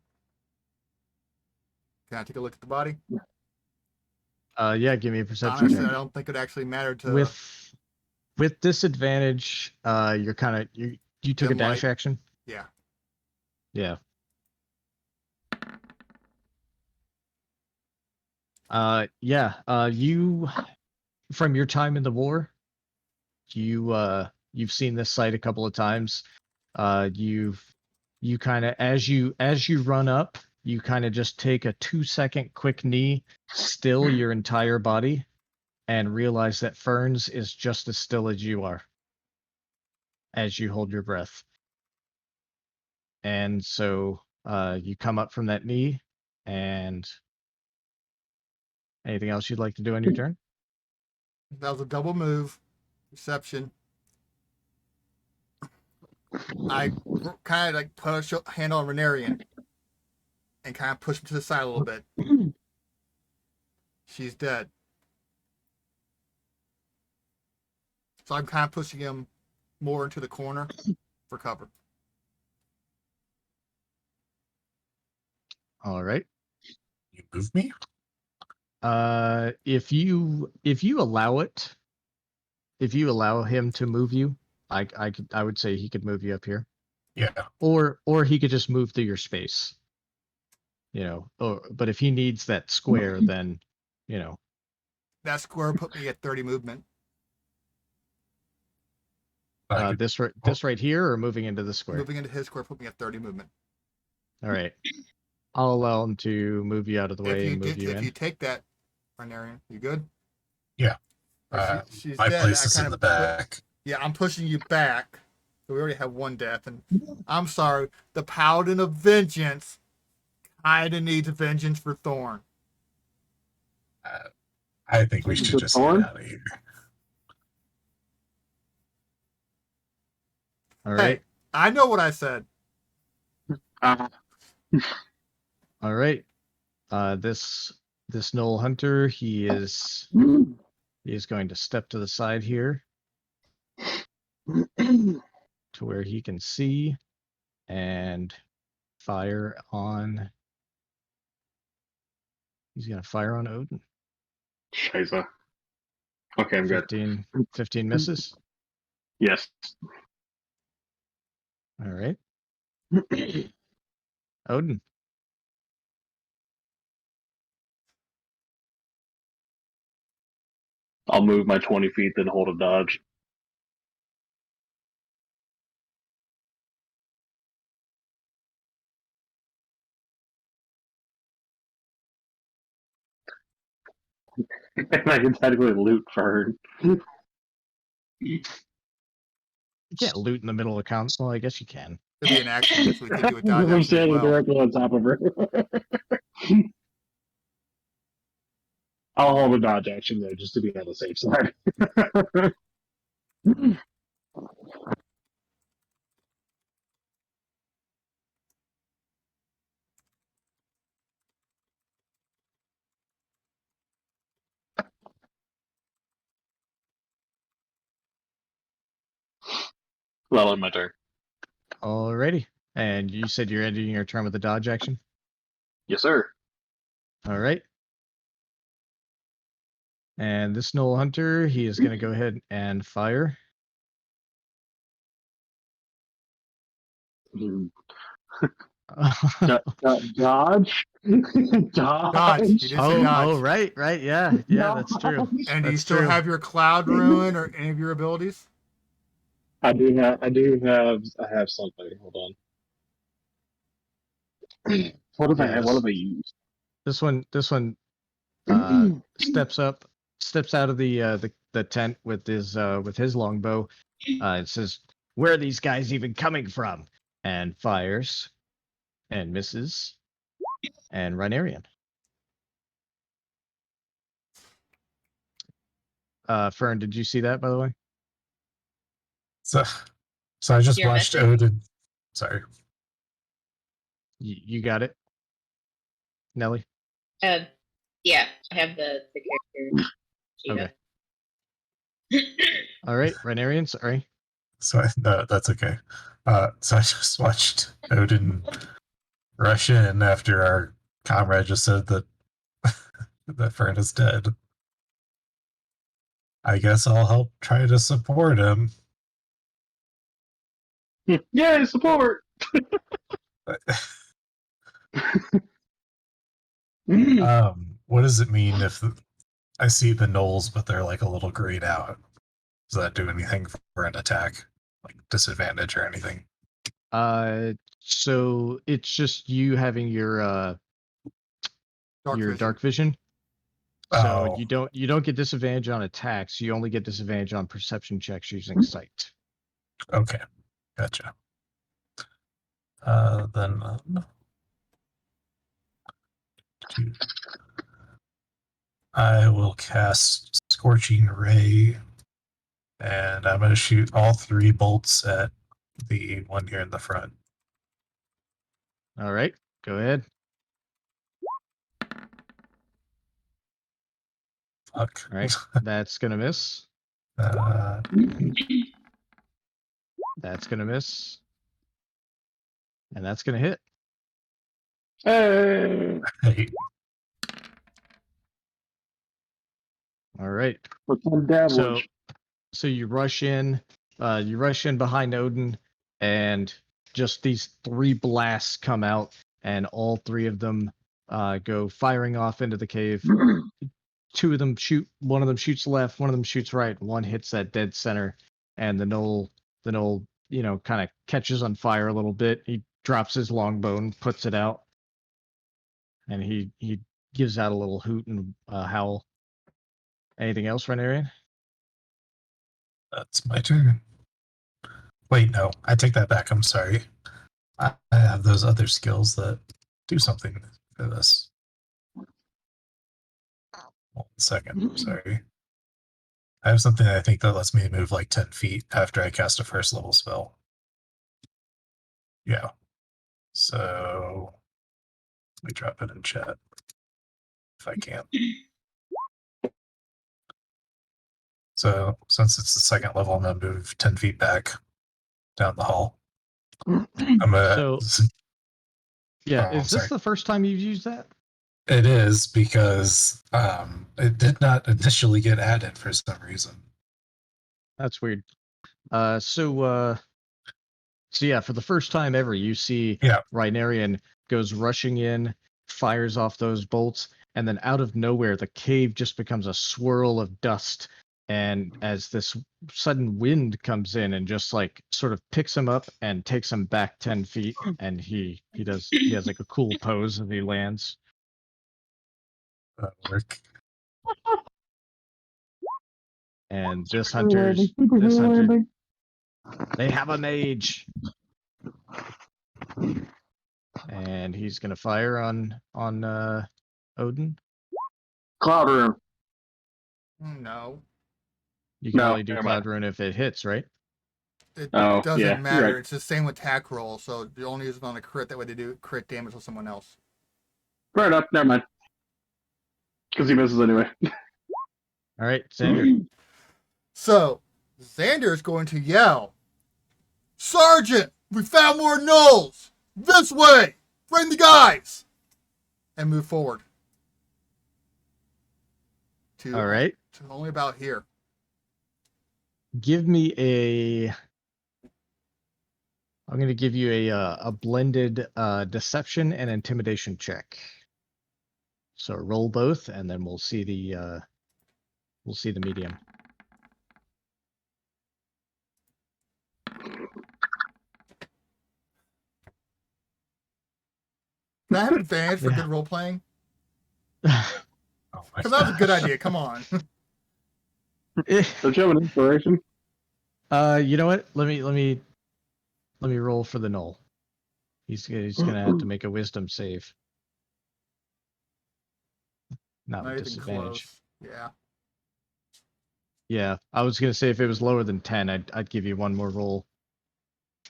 Can I take a look at the body? Yeah, give me a perception Honestly, I check. don't think it actually mattered to With disadvantage, you're kind of you took a Dim dash light. action. Yeah. Yeah. You from your time in the war, you've seen this site a couple of times. You kind of as you run up, you kind of just take a 2-second quick knee, still your entire body, and realize that Ferns is just as still as you are as you hold your breath. And so you come up from that knee, and anything else you'd like to do on your turn? That was a double move. Reception. I kind of like put a hand on Renarian and kind of push him to the side a little bit. She's dead. So I'm kind of pushing him more into the corner for cover. All right. You move me? If you allow it, if you allow him to move you, I would say he could move you up here, Yeah. or he could just move through your space. But if he needs that square, then That square put me at 30 movement. this right here, or moving into the square. Moving into his square put me at 30 movement. All right. I'll allow him to move you out of the way and move you If in. you take that, Renarian, you good? But she's My dead. place is in the back. Yeah, I'm pushing you back. So we already have one death. And I'm sorry, the Paladin of Vengeance kinda needs vengeance for Thorn. I think we should The just Thorn? get out of here. All right. Hey, I know what I said. Uh, All right. This Null Hunter, he is going to step to the side here to where he can see and fire on. He's gonna fire on Odin. Scheiße. Okay, I'm good. 15 misses. Yes. All right. Odin. I'll move my 20 feet, then hold a dodge. And I can technically loot for her. You can't loot in the middle of the council. I guess you can. It'd be an action, so we could do a dodge I'm action as standing well. directly on top of her. I'll hold a dodge action though, just to be on the safe side. Well, on my turn. Alrighty. And you said you're ending your turn with the dodge action? Yes, sir. All right. And this Null Hunter, he is going to go ahead and fire. Dodge? Dodge. He did say dodge. Oh, right, yeah, that's true. And do you That's still true. have your Cloud Ruin or any of your abilities? I have something. Hold on. What have I Yes. what have I used? This one steps out of the tent with his longbow. It says, "Where are these guys even coming from?" And fires, and misses, and Rhinarian. Fern, did you see that, by the way? So I just Your watched message? Odin. Sorry. You got it, Nelly? Yeah, I have the character sheet Okay. up. All right, Rhinarian, sorry. So no, that's okay. So I just watched Odin rush in after our comrade just said that that Fern is dead. I guess I'll help try to support him. Yay, support! What does it mean if I see the gnolls, but they're like a little grayed out? Does that do anything for an attack, like disadvantage or anything? So it's just you having your dark vision. So Oh. you don't get disadvantage on attacks. You only get disadvantage on perception checks using sight. Okay, gotcha. Then I will cast Scorching Ray, and I'm going to shoot all 3 bolts at the one here in the front. All right, go ahead. Fuck. All right, that's gonna miss. That's gonna miss. And that's gonna hit. Hey! Hey, All right. Pretend damage. So you rush in behind Odin, and just these 3 blasts come out, and all 3 of them go firing off into the cave. 2 of them shoot. One of them shoots left. One of them shoots right. One hits that dead center, and the Gnoll, kind of catches on fire a little bit. He drops his longbow and puts it out, and he gives out a little hoot and howl. Anything else, Rhaenyra? That's my turn. Wait, no, I take that back. I'm sorry. I have those other skills that do something for this. 1 second, sorry. I have something I think that lets me move like 10 feet after I cast a first level spell. Yeah. So let me drop it in chat if I can. So since it's the second level, I'm gonna move 10 feet back down the hall. I'm gonna Yeah, Oh, is this the first time you've used that? It is because it did not initially get added for some reason. That's weird. So yeah, for the first time ever, you see Rhinarian goes rushing in, fires off those bolts, and then out of nowhere, the cave just becomes a swirl of dust. And as this sudden wind comes in and just like sort of picks him up and takes him back 10 feet, and he has like a cool pose as he lands. That'll work. And this hunter, they have a mage, and he's gonna fire on Odin. Cloud Room. No, You can No, only do never Cloud mind. Rune if it hits, right? it Oh, doesn't yeah, you're matter. right. It's the same with attack roll, so you only use it on a crit. That way they do crit damage with someone else. Fair enough. Never mind. Because he misses anyway. All right, Xander. So Xander is going to yell, "Sergeant, we found more gnolls! This way! Bring the guys!" And move forward. All right. To only about here. Give me a. I'm going to give you a blended deception and intimidation check. So roll both, and then we'll see the medium. Can I have advantage for Yeah. good role playing? Oh my Because that was a good gosh. idea. Come on. Don't you have an inspiration? You know what? Let me roll for the Gnoll. He's gonna have to make a wisdom save. Not Not with even disadvantage. close. Yeah. Yeah, I was gonna say if it was lower than 10, I'd give you one more roll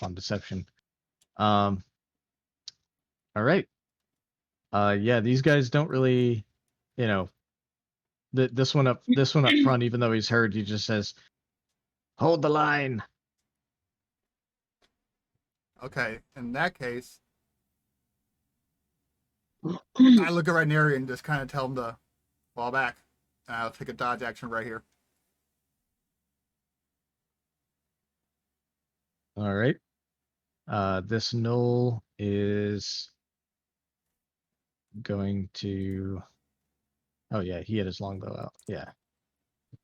on deception. All right. Yeah, these guys don't really, you know, this one up front. Even though he's hurt, he just says, "Hold the line." Okay. In that case, I look at Rhaenyra and just kind of tell him to fall back. And I'll take a dodge action right here. All right. This Gnoll is going to. Oh yeah, he had his longbow out. Yeah.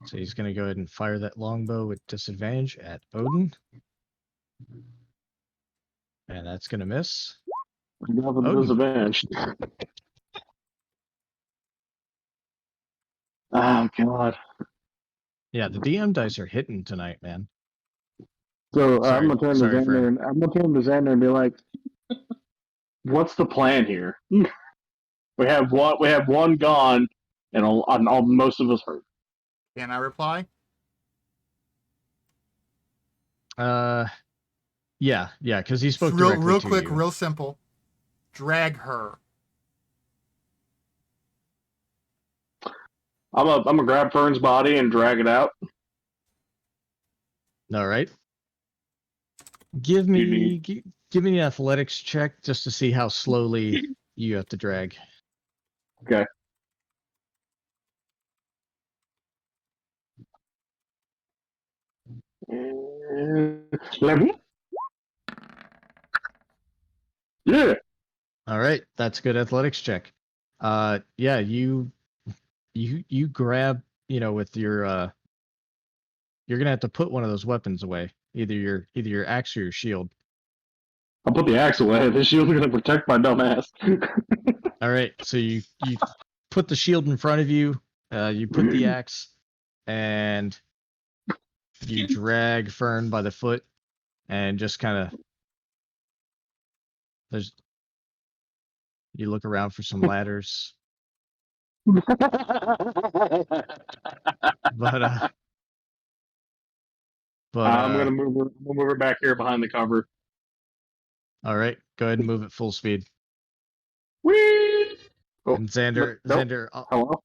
So he's gonna go ahead and fire that longbow with disadvantage at Odin. And that's gonna miss. You have a Odin. disadvantage. Oh god. Yeah, the DM dice are hitting tonight, man. So Sorry- I'm gonna turn to sorry, Xander Fred. and I'm gonna turn to Xander and be like, "What's the plan here? We have one gone, and all most of us hurt." Can I reply? Yeah, because he spoke It's real directly to quick, you. real simple. Drag her. I'm gonna grab Fern's body and drag it out. All right. Give me an athletics check just to see how slowly you have to drag. Okay. Level? Yeah. All right, that's a good athletics check. Yeah, you grab, with your you're gonna have to put one of those weapons away, either your axe or your shield. I'll put the axe away. The shield's gonna protect my dumb ass. All right, so you put the shield in front of you. You put the axe and you drag Fern by the foot and just kind of you look around for some ladders, but I'm gonna move her back here behind the cover. all right, go ahead and move at full speed. Whee! Oh, And Xander, nope. Xander, Hello?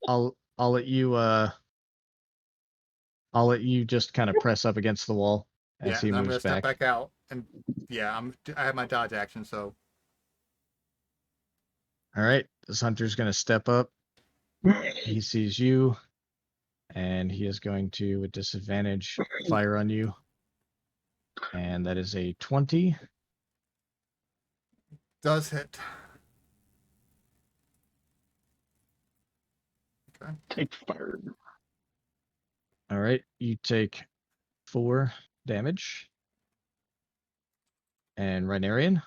I'll let you just kind of press up against the wall as Yeah, he and I'm moves gonna step back. back out, and yeah, I have my dodge action, so All right, this hunter's gonna step up. He sees you, and he is going to, with disadvantage, fire on you. And that is a 20. does hit. Okay. Take fire. All right, you take 4 damage. And Rhinarian?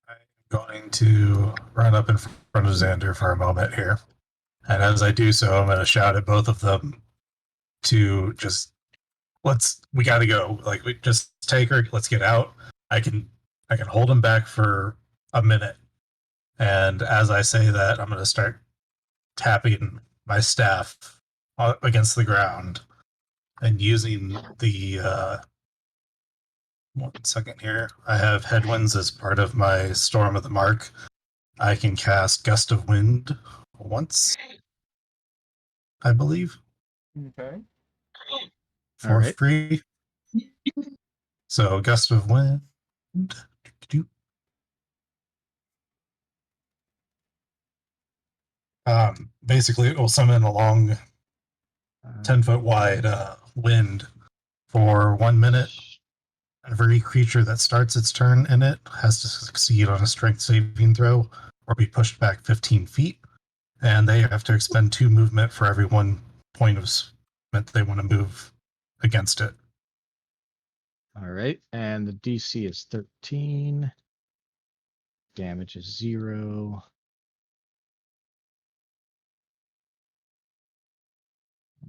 I'm going to run up in front of Xander for a moment here. And as I do so, I'm going to shout at both of them to just, we got to go. Like, we just take her, let's get out. I can hold him back for a minute. And as I say that, I'm going to start tapping my staff against the ground and using the 1 second here. I have headwinds as part of my Storm of the Mark. I can cast Gust of Wind once, I believe, Okay. for Alright. free. So Gust of Wind. Basically, it will summon a long 10-foot wide wind for 1 minute. Every creature that starts its turn in it has to succeed on a strength saving throw or be pushed back 15 feet. And they have to expend 2 movement for every 1 point of movement they want to move against it. Alright, and the DC is 13. Damage is 0.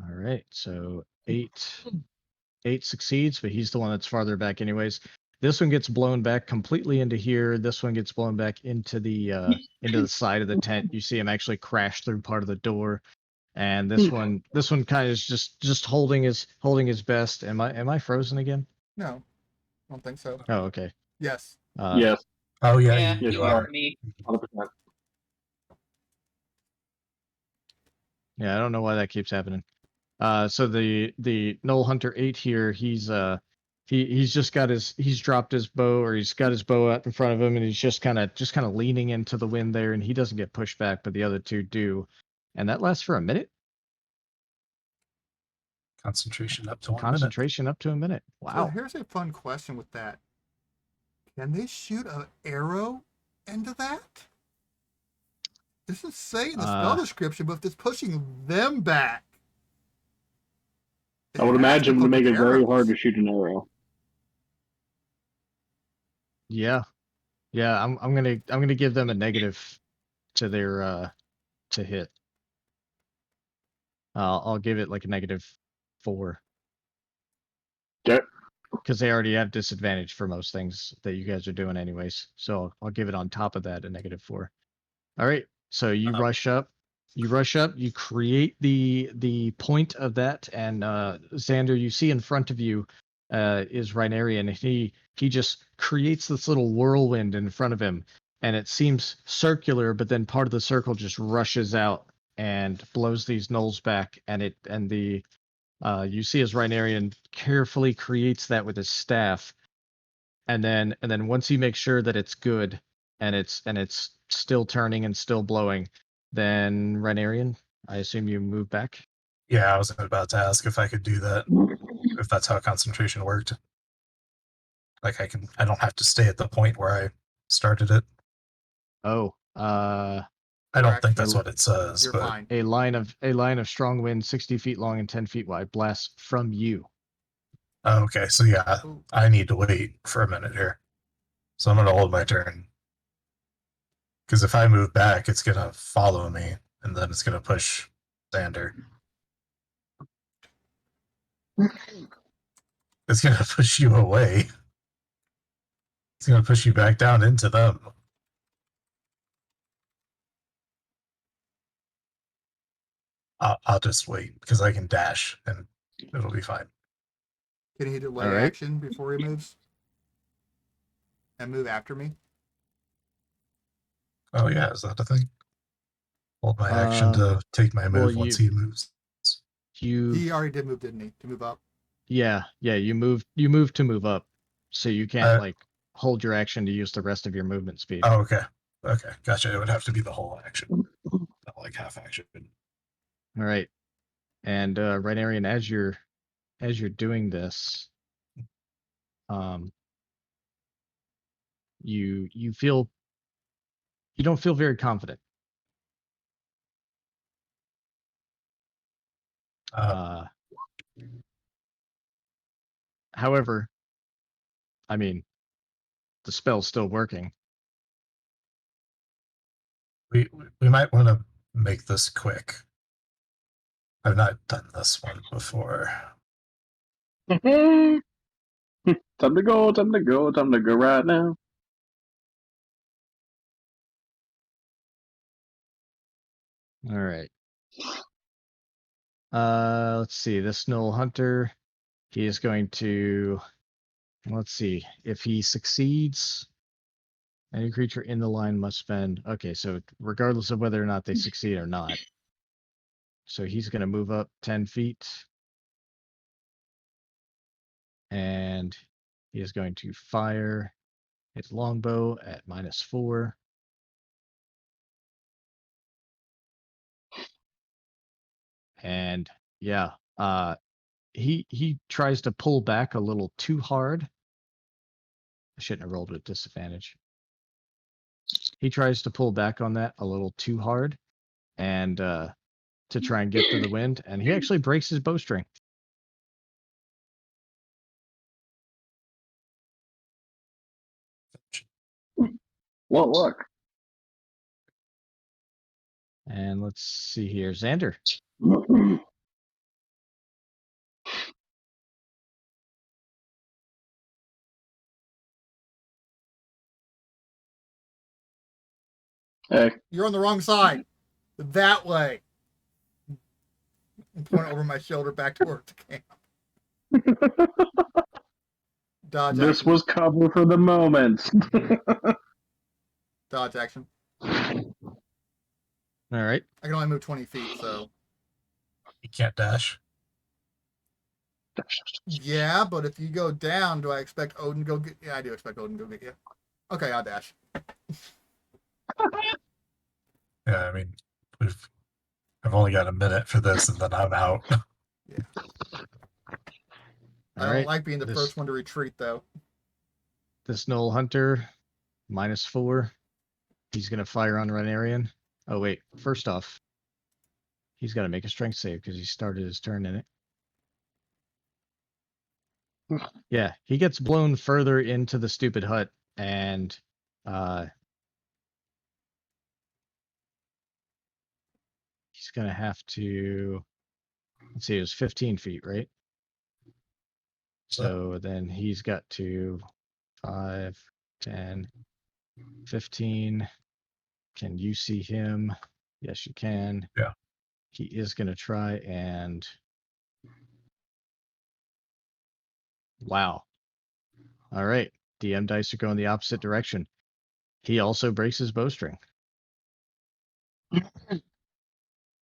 Alright, so 8 succeeds, but he's the one that's farther back anyways. This one gets blown back completely into here. This one gets blown back into the side of the tent. You see him actually crash through part of the door. And this one kind of is just holding his best. Am I frozen again? No, I don't think so. Oh, okay. Yes. Yes. Oh, yeah, Yeah, yes, you you are. are me. 100%. Yeah, I don't know why that keeps happening. So the Null Hunter 8 here, he's dropped his bow, or he's got his bow out in front of him, and he's just kind of leaning into the wind there, and he doesn't get pushed back, but the other two do, and that lasts for a minute. Concentration up to 1 minute. Concentration up to a minute. So Wow. here's a fun question with that. Can they shoot an arrow into that? This doesn't say in the spell description, but if it's pushing them back. I would it has imagine to make it very arrows. hard to shoot an arrow. Yeah. I'm gonna give them a negative to their to hit. I'll give it like a -4. Okay. Because they already have disadvantage for most things that you guys are doing anyways. So I'll give it on top of that a -4. All right. So you rush up. You create the point of that, and Xander, you see in front of you is Rhinarian. He just creates this little whirlwind in front of him, and it seems circular, but then part of the circle just rushes out and blows these gnolls back, you see as Rhinarian carefully creates that with his staff, and then once he makes sure that it's good and it's still turning and still blowing, then Rhinarian, I assume you move back. Yeah, I was about to ask if I could do that, if that's how concentration worked. Like I don't have to stay at the point where I started it. Oh, I don't Correct. think that's what it says, You're but fine. a line of strong wind 60 feet long and 10 feet wide blasts from you. okay. So yeah, Ooh. I need to wait for a minute here. So I'm going to hold my turn. Because if I move back, it's going to follow me, and then it's going to push Xander. It's going to push you away. It's going to push you back down into them. I'll just wait because I can dash and it'll be fine. Can he delay All right. action before he moves? And move after me? Oh yeah, is that a thing? Hold my action to take my move well, once he moves. He already did move, didn't he? To move up. Yeah, you moved to move up. So you can't like hold your action to use the rest of your movement speed. Oh, okay. Okay, gotcha. It would have to be the whole action, not like half action. All right. And Rhinarian, as you're doing this, you don't feel very confident. However, I mean, the spell's still working. We might want to make this quick. I've not done this one before. Time to go right now. All right. Let's see. This Null Hunter, he is going to, let's see, if he succeeds, any creature in the line must spend. Okay, so regardless of whether or not they succeed or not. So he's going to move up 10 feet. And he is going to fire his longbow at -4. And yeah, he tries to pull back a little too hard. I shouldn't have rolled with disadvantage. He tries to pull back on that a little too hard, and to try and get to the wind, and he actually breaks his bowstring. Well, look. And let's see here, Xander. Hey. You're on the wrong side. That way. I'm pointing over my shoulder back toward the camp. Dodge This action. was cover for the moment. Dodge action. All right. I can only move 20 feet, so. You can't dash. Yeah, but if you go down, do I expect Odin to go get? Yeah, I do expect Odin to go get you. Okay, I'll dash. Yeah, I mean, I've only got a minute for this, and then I'm out. Yeah. I All don't right. like being the first one to retreat, though. This Null Hunter, -4. He's going to fire on Rhinarian. Oh, wait. First off, he's got to make a strength save because he started his turn in it. Yeah, he gets blown further into the stupid hut, and he's going to have to, let's see, it was 15 feet, right? So then he's got to 5, 10, 15. Can you see him? Yes, you can. Yeah. He is going to try and... Wow. All right. DM dice are going the opposite direction. He also breaks his bowstring.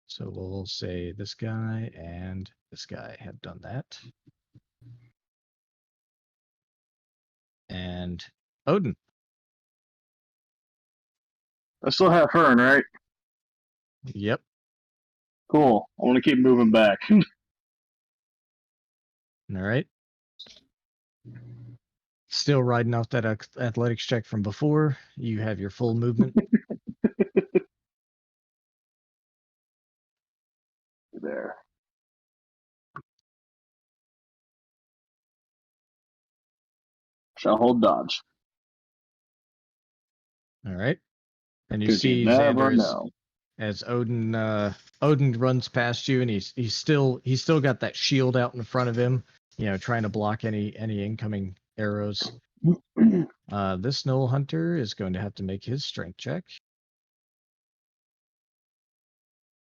So we'll say this guy and this guy have done that. And Odin. I still have Fern, right? Yep. Cool. I want to keep moving back. All right. Still riding off that athletics check from before. You have your full movement. There. Shall hold dodge. All right. And you 'Cause see you never Xander is know. as Odin runs past you, and he's still got that shield out in front of him, trying to block any incoming arrows. This Null Hunter is going to have to make his strength check.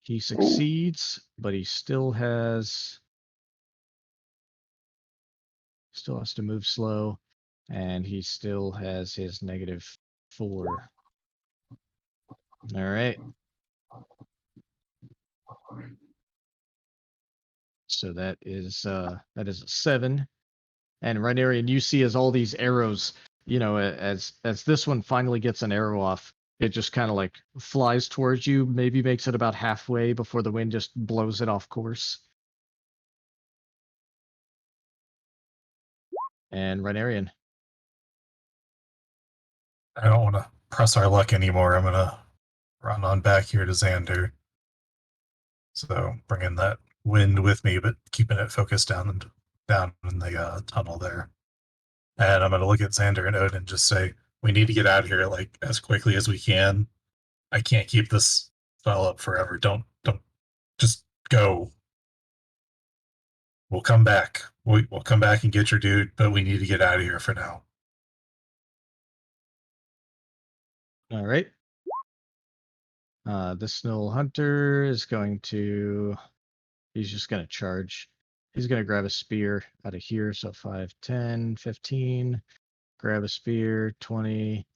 He succeeds, but he still has to move slow, and he still has his -4. All right. So that is a 7. And Rhinarian, you see as all these arrows, as this one finally gets an arrow off, it just kind of like flies towards you, maybe makes it about halfway before the wind just blows it off course. And Rhinarian. I don't want to press our luck anymore. I'm gonna run on back here to Xander. So bringing that wind with me, but keeping it focused down in the tunnel there. And I'm gonna look at Xander and Odin and just say, we need to get out of here like as quickly as we can. I can't keep this spell up forever. Don't just go. We'll come back. We'll come back and get your dude, but we need to get out of here for now. All right. This Null Hunter is going to. He's just going to charge. He's going to grab a spear out of here. So 5, 10, 15. Grab a spear, 20,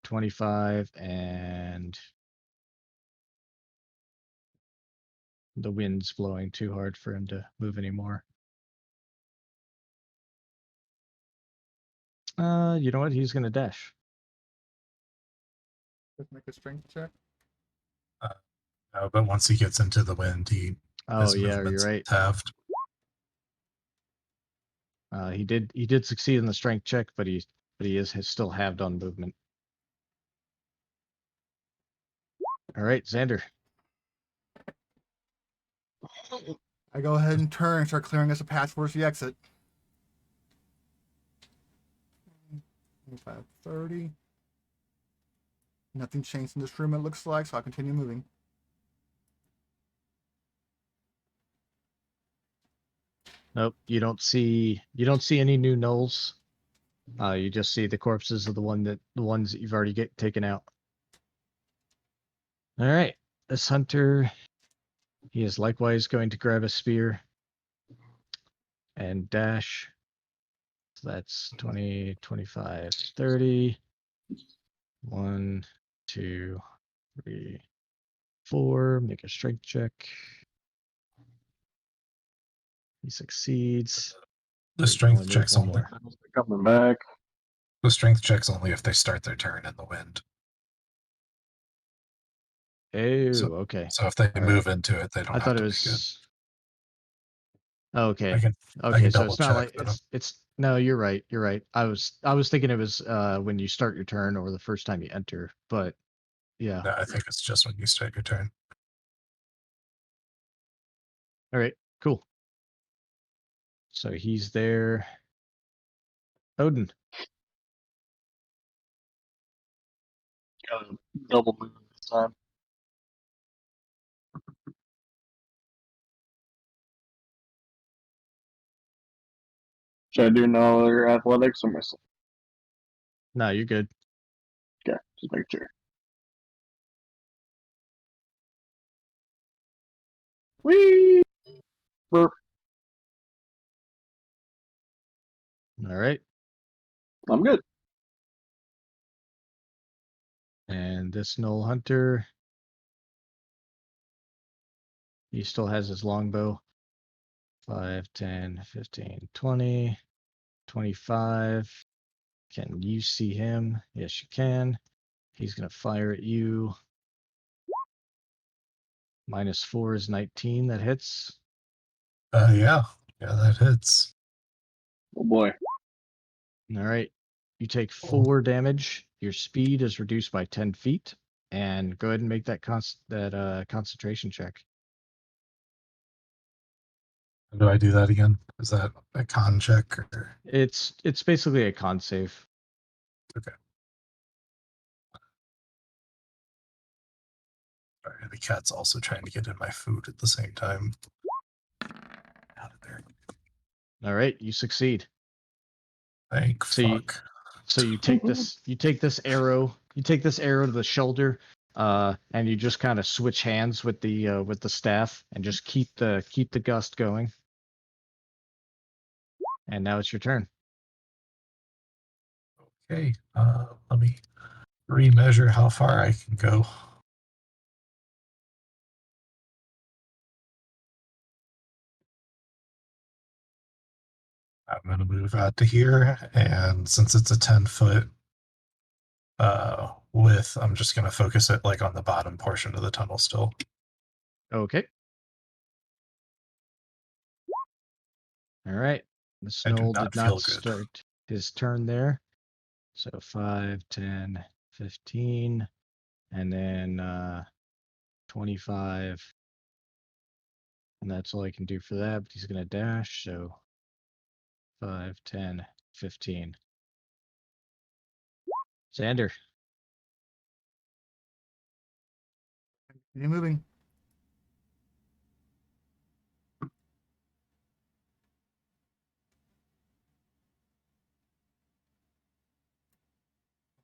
25, and the wind's blowing too hard for him to move anymore. You know what? He's going to dash. Let's make a strength check. But once he gets into the wind, Oh yeah, you're right. Halved. He did succeed in the strength check, but he is still halved on movement. All right, Xander. I go ahead and turn and start clearing us a path towards the exit. 25, 30. Nothing changed in this room, it looks like, so I'll continue moving. Nope, you don't see any new gnolls. You just see the corpses of the ones that you've already taken out. All right, this hunter, he is likewise going to grab a spear and dash. So that's 20, 25, 30. 1, 2, 3, 4. Make a strength check. He succeeds. The strength Only check's one only. more. Coming back. The strength check's only if they start their turn in the wind. Oh, okay. So if they All move into it, they don't I have thought to it make it. was. Okay. I can Okay, so double it's not check, like but it's no, you're right. You're right. I was thinking it was when you start your turn or the first time you enter, but yeah. no, I think it's just when you start your turn. All right, cool. So he's there. Odin. Got a double move this time. Should I do another athletics or myself? No, you're good. Okay, just make sure. Whee! Burp. All right. I'm good. And this Null Hunter, he still has his longbow. 5, 10, 15, 20, 25. Can you see him? Yes, you can. He's going to fire at you. -4 is 19. That hits. Yeah, that hits. Oh boy. All right. You take 4 damage. Your speed is reduced by 10 feet. And go ahead and make that concentration check. How do I do that again? Is that a con check or? It's basically a con save. Okay. Sorry, the cat's also trying to get in my food at the same time. Out of there. All right, you succeed. Thank So you- fuck. So you take this arrow to the shoulder, and you just kind of switch hands with the staff and just keep the gust going. And now it's your turn. Okay, let me remeasure how far I can go. I'm going to move out to here, and since it's a 10-foot width, I'm just going to focus it like on the bottom portion of the tunnel still. Okay. All right. The I do Snoll not did feel not good. start his turn there. So 5, 10, 15, and then 25. And that's all I can do for that, but he's going to dash, so 5, 10, 15. Xander. Continue moving.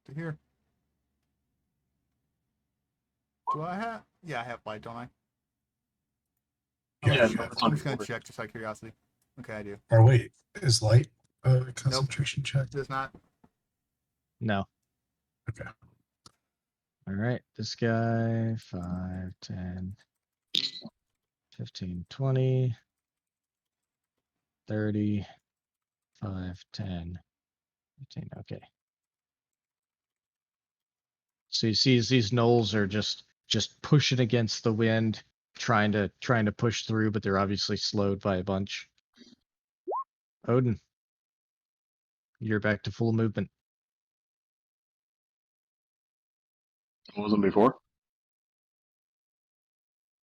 To here. Do I have? Yeah, I have light, don't I? Yeah, Yeah, you no, have it's I'm on just gonna your check just out of curiosity. Okay, I do. Or wait, is light a concentration check? Does not. No. Okay. All right. This guy, 5, 10, 15, 20, 30, 5, 10, 15. Okay. So you see as these gnolls are just pushing against the wind, trying to push through, but they're obviously slowed by a bunch. Odin, you're back to full movement. It wasn't before.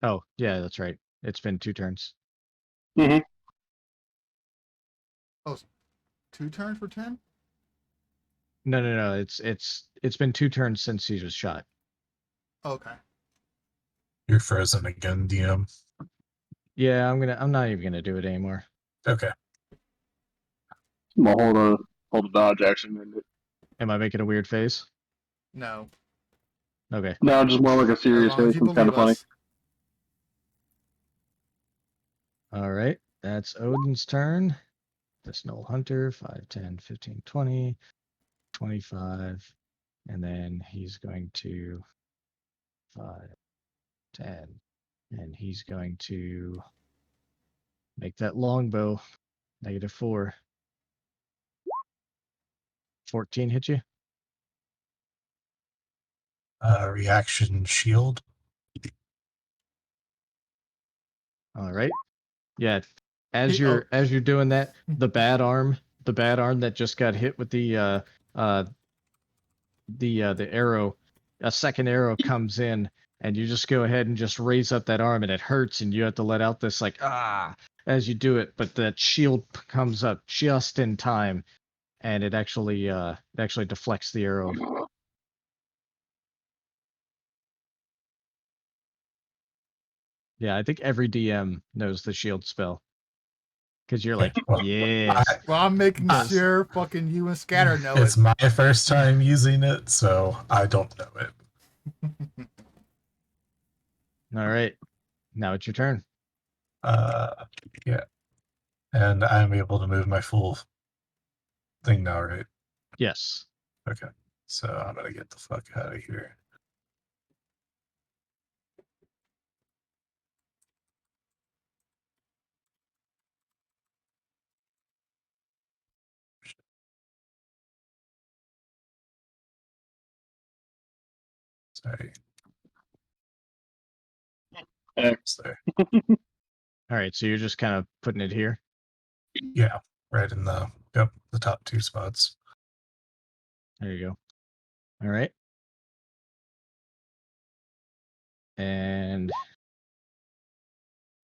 Oh, yeah, that's right. It's been 2 turns. Mm-hmm. 2 turns for 10? No. It's been 2 turns since he was shot. Okay. You're frozen again, DM. Yeah, I'm not even gonna do it anymore. Okay. I'm gonna hold a dodge action. And Am I making a weird face? No. Okay. no, just more like a As serious long as face. you It's kind believe of funny. us. All right. That's Odin's turn. That's Null Hunter, 5, 10, 15, 20, 25. And then he's going to 5, 10. And he's going to make that longbow. -4. 14 hit you? Reaction shield. All right. Yeah. As He- oh. you're doing that, the bad arm that just got hit with the arrow, a second arrow comes in, and you just go ahead and just raise up that arm, and it hurts, and you have to let out this like as you do it, but that shield comes up just in time, and it actually deflects the arrow. Yeah, I think every DM knows the shield spell. Because you're like, Well, yes. Well, I'm making Yes. sure fucking you and Scatter know It's it. my first time using it, so I don't know it. All right. Now it's your turn. Yeah. And I'm able to move my full thing now, right? Yes. Okay. So I'm gonna get the fuck out of here. Sorry. It's there. All right. So you're just kind of putting it here. Yeah, right in the top 2 spots. There you go. All right. And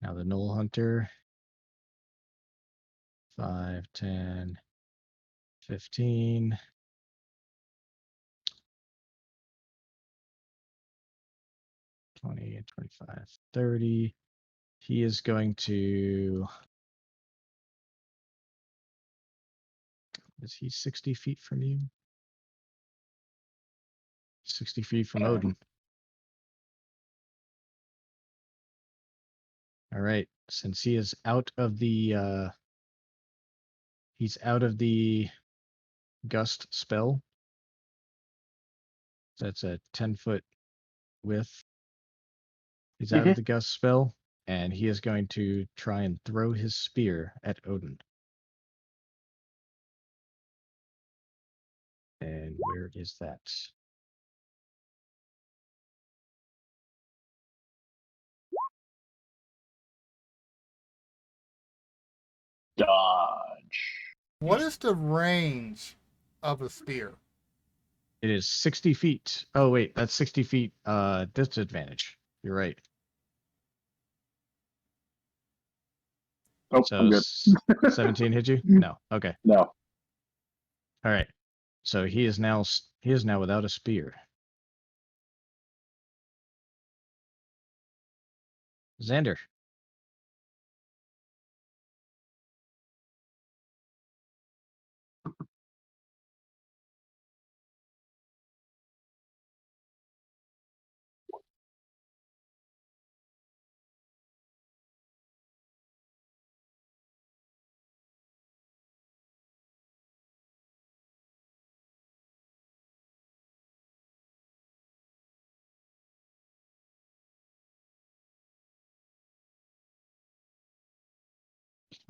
now the Null Hunter. 5, 10, 15. 20, 25, 30. He is going to. Is he 60 feet from you? 60 feet from Odin. All right. Since he is out of the he's out of the gust spell. That's a 10-foot width. He's out of the gust spell, and he is going to try and throw his spear at Odin. And where is that? Dodge. What is the range of a spear? It is 60 feet. Oh, wait, that's 60 feet disadvantage. You're right. Oh, So I'm good. 17 hit you? No. Okay. No. All right. So he is now without a spear. Xander.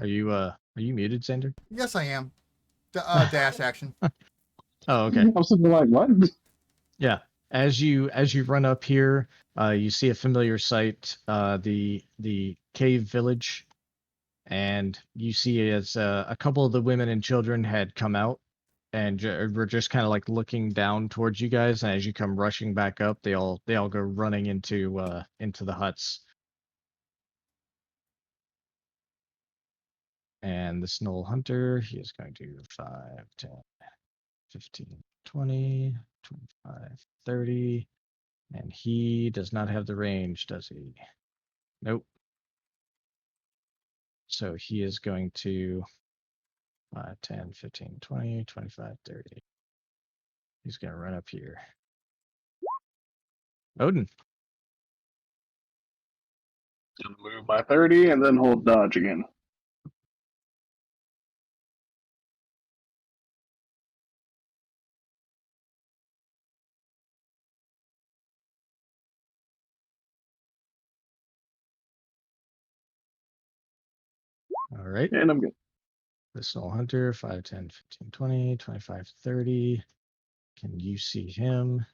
Are you muted, Xander? Yes, I am. Dash action. Oh, okay. I was thinking like, what? Yeah. As you run up here, you see a familiar sight, the cave village, and you see as a couple of the women and children had come out and were just kind of like looking down towards you guys. And as you come rushing back up, they all go running into the huts. And this Null Hunter, he is going to 5, 10, 15, 20, 25, 30. And he does not have the range, does he? Nope. So he is going to 5, 10, 15, 20, 25, 30. He's going to run up here. Odin. Gonna move by 30 and then hold dodge again. All right. And I'm good. The Soul Hunter, 5, 10, 15, 20, 25, 30. Can you see him?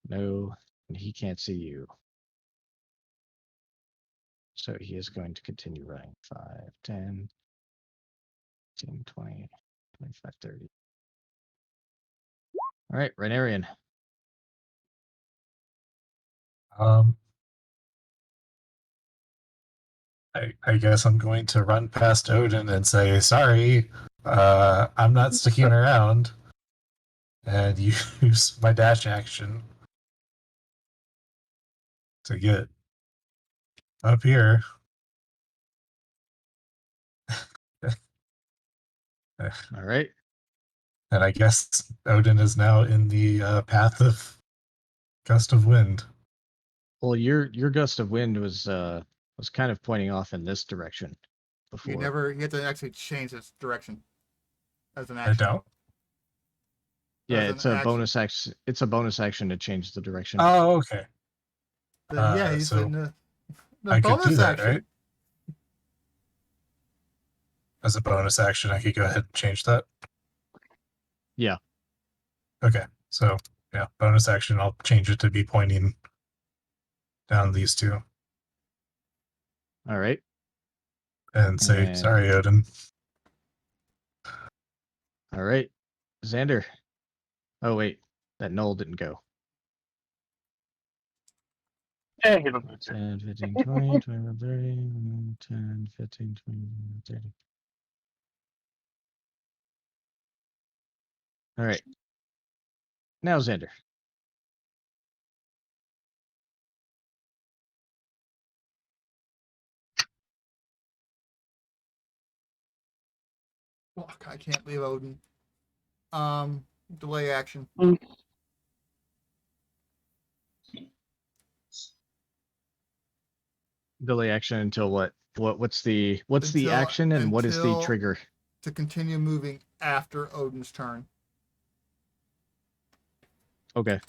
No. And he can't see you. So he is going to continue running. 5, 10, 15, 20, 25, 30. All right, Rainarian. Um, I guess I'm going to run past Odin and say, sorry, I'm not sticking around, and use my dash action to get up here. All right. And I guess Odin is now in the path of gust of wind. Well, your gust of wind was kind of pointing off in this direction before. You have to actually change its direction as an I action. don't. Yeah, As it's an a action. bonus action. It's a bonus action to change the direction. Oh, okay. Then yeah, he's so in the I could bonus do that, action. right? As a bonus action, I could go ahead and change that. Yeah. Okay, so yeah, bonus action, I'll change it to be pointing down these two All right. and say, And- sorry, Odin. All right. Xander. Oh, wait. That Null didn't go. Hey, he doesn't 10, 15, 20, 21, 30, 10, 15, 20, 30. All right. Now, Xander. Fuck, I can't leave Odin. Delay action. Delay action until what? What's the Until- action and what is the until- trigger? To continue moving after Odin's turn. Okay.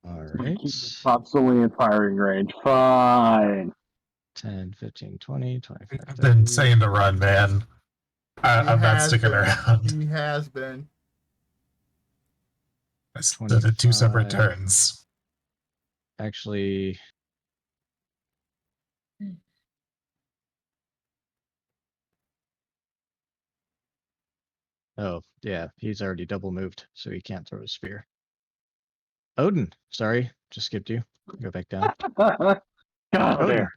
All right. Constantly in firing range. Fine. 10, 15, 20, 25, I've 30. been saying to run, man. I'm not has sticking been. around. He has been. I said it 2 separate 25. turns. Actually, oh, yeah, he's already double moved, so he can't throw a spear. Odin, sorry, just skipped you. Go back down. God Odin. there.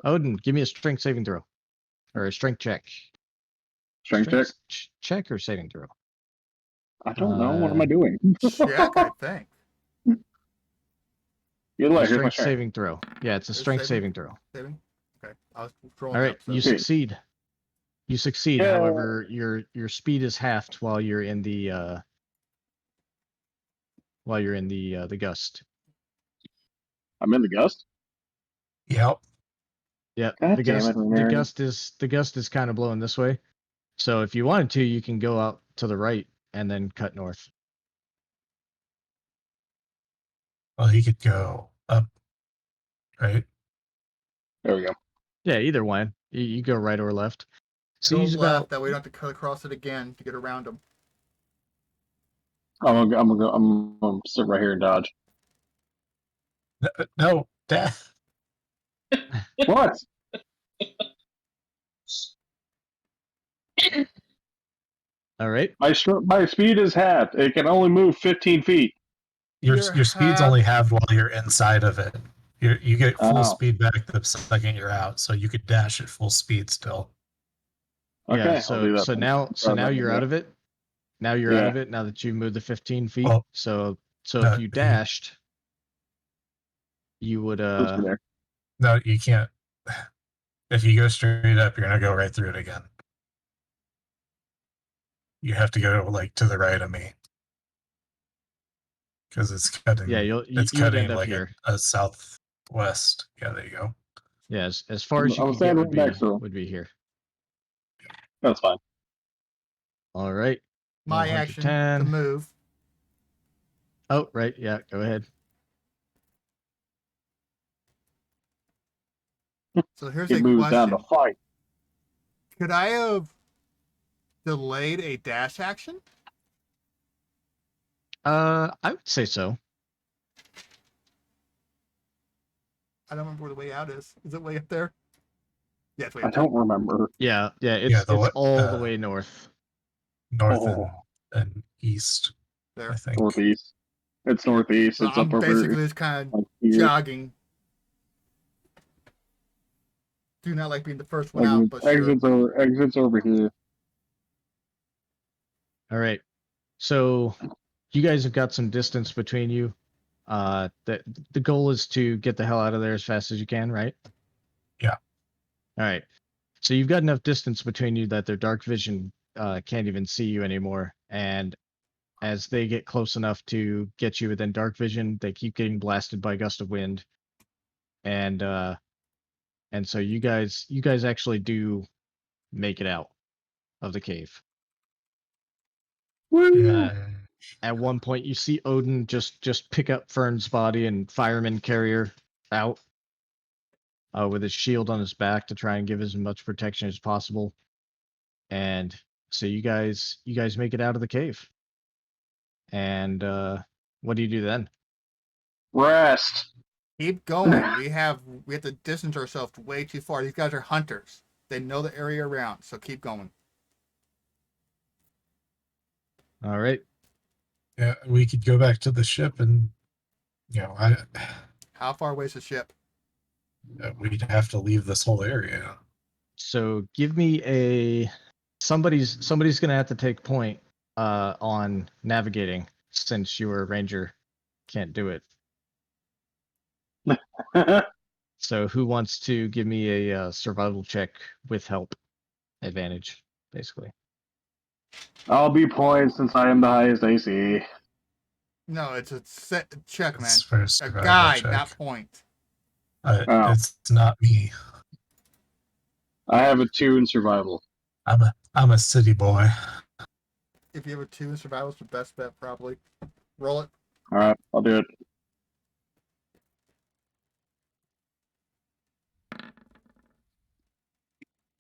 Odin, give me a strength saving throw. Or a strength check. Strength check? Check or saving throw? I don't know. What am I doing? Check, I think. You're A like, here's my strength strength. saving throw. Yeah, it's a It's strength saving? saving throw. Saving? Okay. I was rolling All right, up, so. you succeed. You succeed. Yeah. However, your speed is halved while you're in the gust. I'm in the gust? Yep. Yeah, God the damn gust it, the Mary. gust is kind of blowing this way. So if you wanted to, you can go out to the right and then cut north. Well, he could go up, right? There we go. Yeah, either one. You go right or left. So Go use left, about that way we don't have to cut across it again to get around him. I'm gonna sit right here and dodge. No, death. What? all right. My speed is halved. It can only move 15 feet. Your You're speed's half- only halved while you're inside of it. You get full Oh. speed back the second you're out, so you could dash at full speed still. Okay, Yeah, I'll do that. so then. now Rather you're than out of it. Now you're out Yeah. of it. Now that you moved the 15 feet. Well, so no, if you dashed, you would Who's in there? No, you can't. If you go straight up, you're gonna go right through it again. You have to go like to the right of me because it's cutting. yeah, you would cutting end up like here. a southwest. Yeah, there you go. Yeah, as far as you I'm could get standing would right next to him. be here. That's fine. All right. My 110. action to move. Oh, right. Yeah, go ahead. So here's He a moves down question. to fight. Could I have delayed a dash action? I would say so. I don't remember where the way out is. Is it way up there? Yeah, it's way I up there. don't remember. Yeah, it's Yeah, it's all the way north. North Oh. and east, There. I think. Northeast. It's northeast. So It's I'm up over basically just kind of like here. jogging. Do not like being the first one out, but sure. Exits over here. All right. So you guys have got some distance between you. The goal is to get the hell out of there as fast as you can, right? Yeah. All right. So you've got enough distance between you that their dark vision can't even see you anymore. And as they get close enough to get you within dark vision, they keep getting blasted by a gust of wind. And so you guys actually do make it out of the cave. Yeah. At one point, you see Odin just pick up Fern's body and fireman carrier out with his shield on his back to try and give as much protection as possible. And so you guys make it out of the cave. And what do you do then? Rest. Keep going. We have to distance ourselves way too far. These guys are hunters. They know the area around, so keep going. All right. Yeah, we could go back to the ship and, How far away is the ship? we'd have to leave this whole area. So give me somebody's gonna have to take point on navigating since you were a ranger. Can't do it. So who wants to give me a survival check with help advantage, basically? I'll be points since I am the highest AC. No, it's a set check, man. It's for A survival guide, check. not point. Oh. It's not me. I have a 2 in survival. I'm a city boy. If you have a 2 in survival, it's the best bet, probably. Roll it. All right, I'll do it.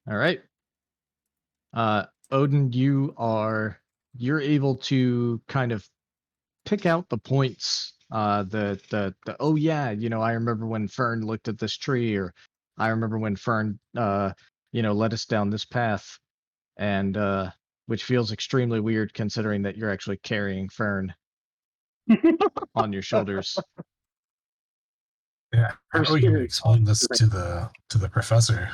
All right. Odin, you're able to kind of pick out the points. The oh yeah, I remember when Fern looked at this tree, or I remember when Fern led us down this path, and which feels extremely weird considering that you're actually carrying Fern on your shoulders. Yeah. How Her are we going to spirit. explain this to the professor?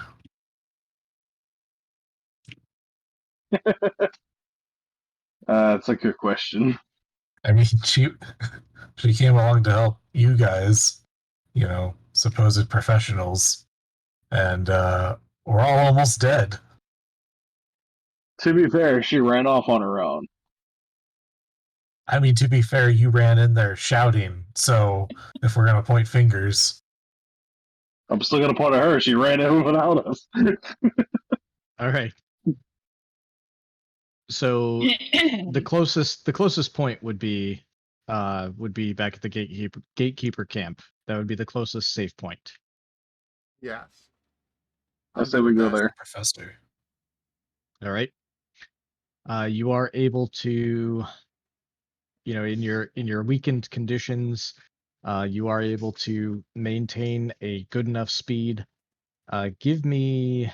That's a good question. I mean, she came along to help you guys, supposed professionals, and we're all almost dead. To be fair, she ran off on her own. I mean, to be fair, you ran in there shouting, so if we're going to point fingers, I'm still gonna point at her. She ran in without us. All right. So the closest point would be back at the gatekeeper camp. That would be the closest safe point. Yes. I say we go there. professor. All right. You are able to, in your weakened conditions, you are able to maintain a good enough speed. Give me.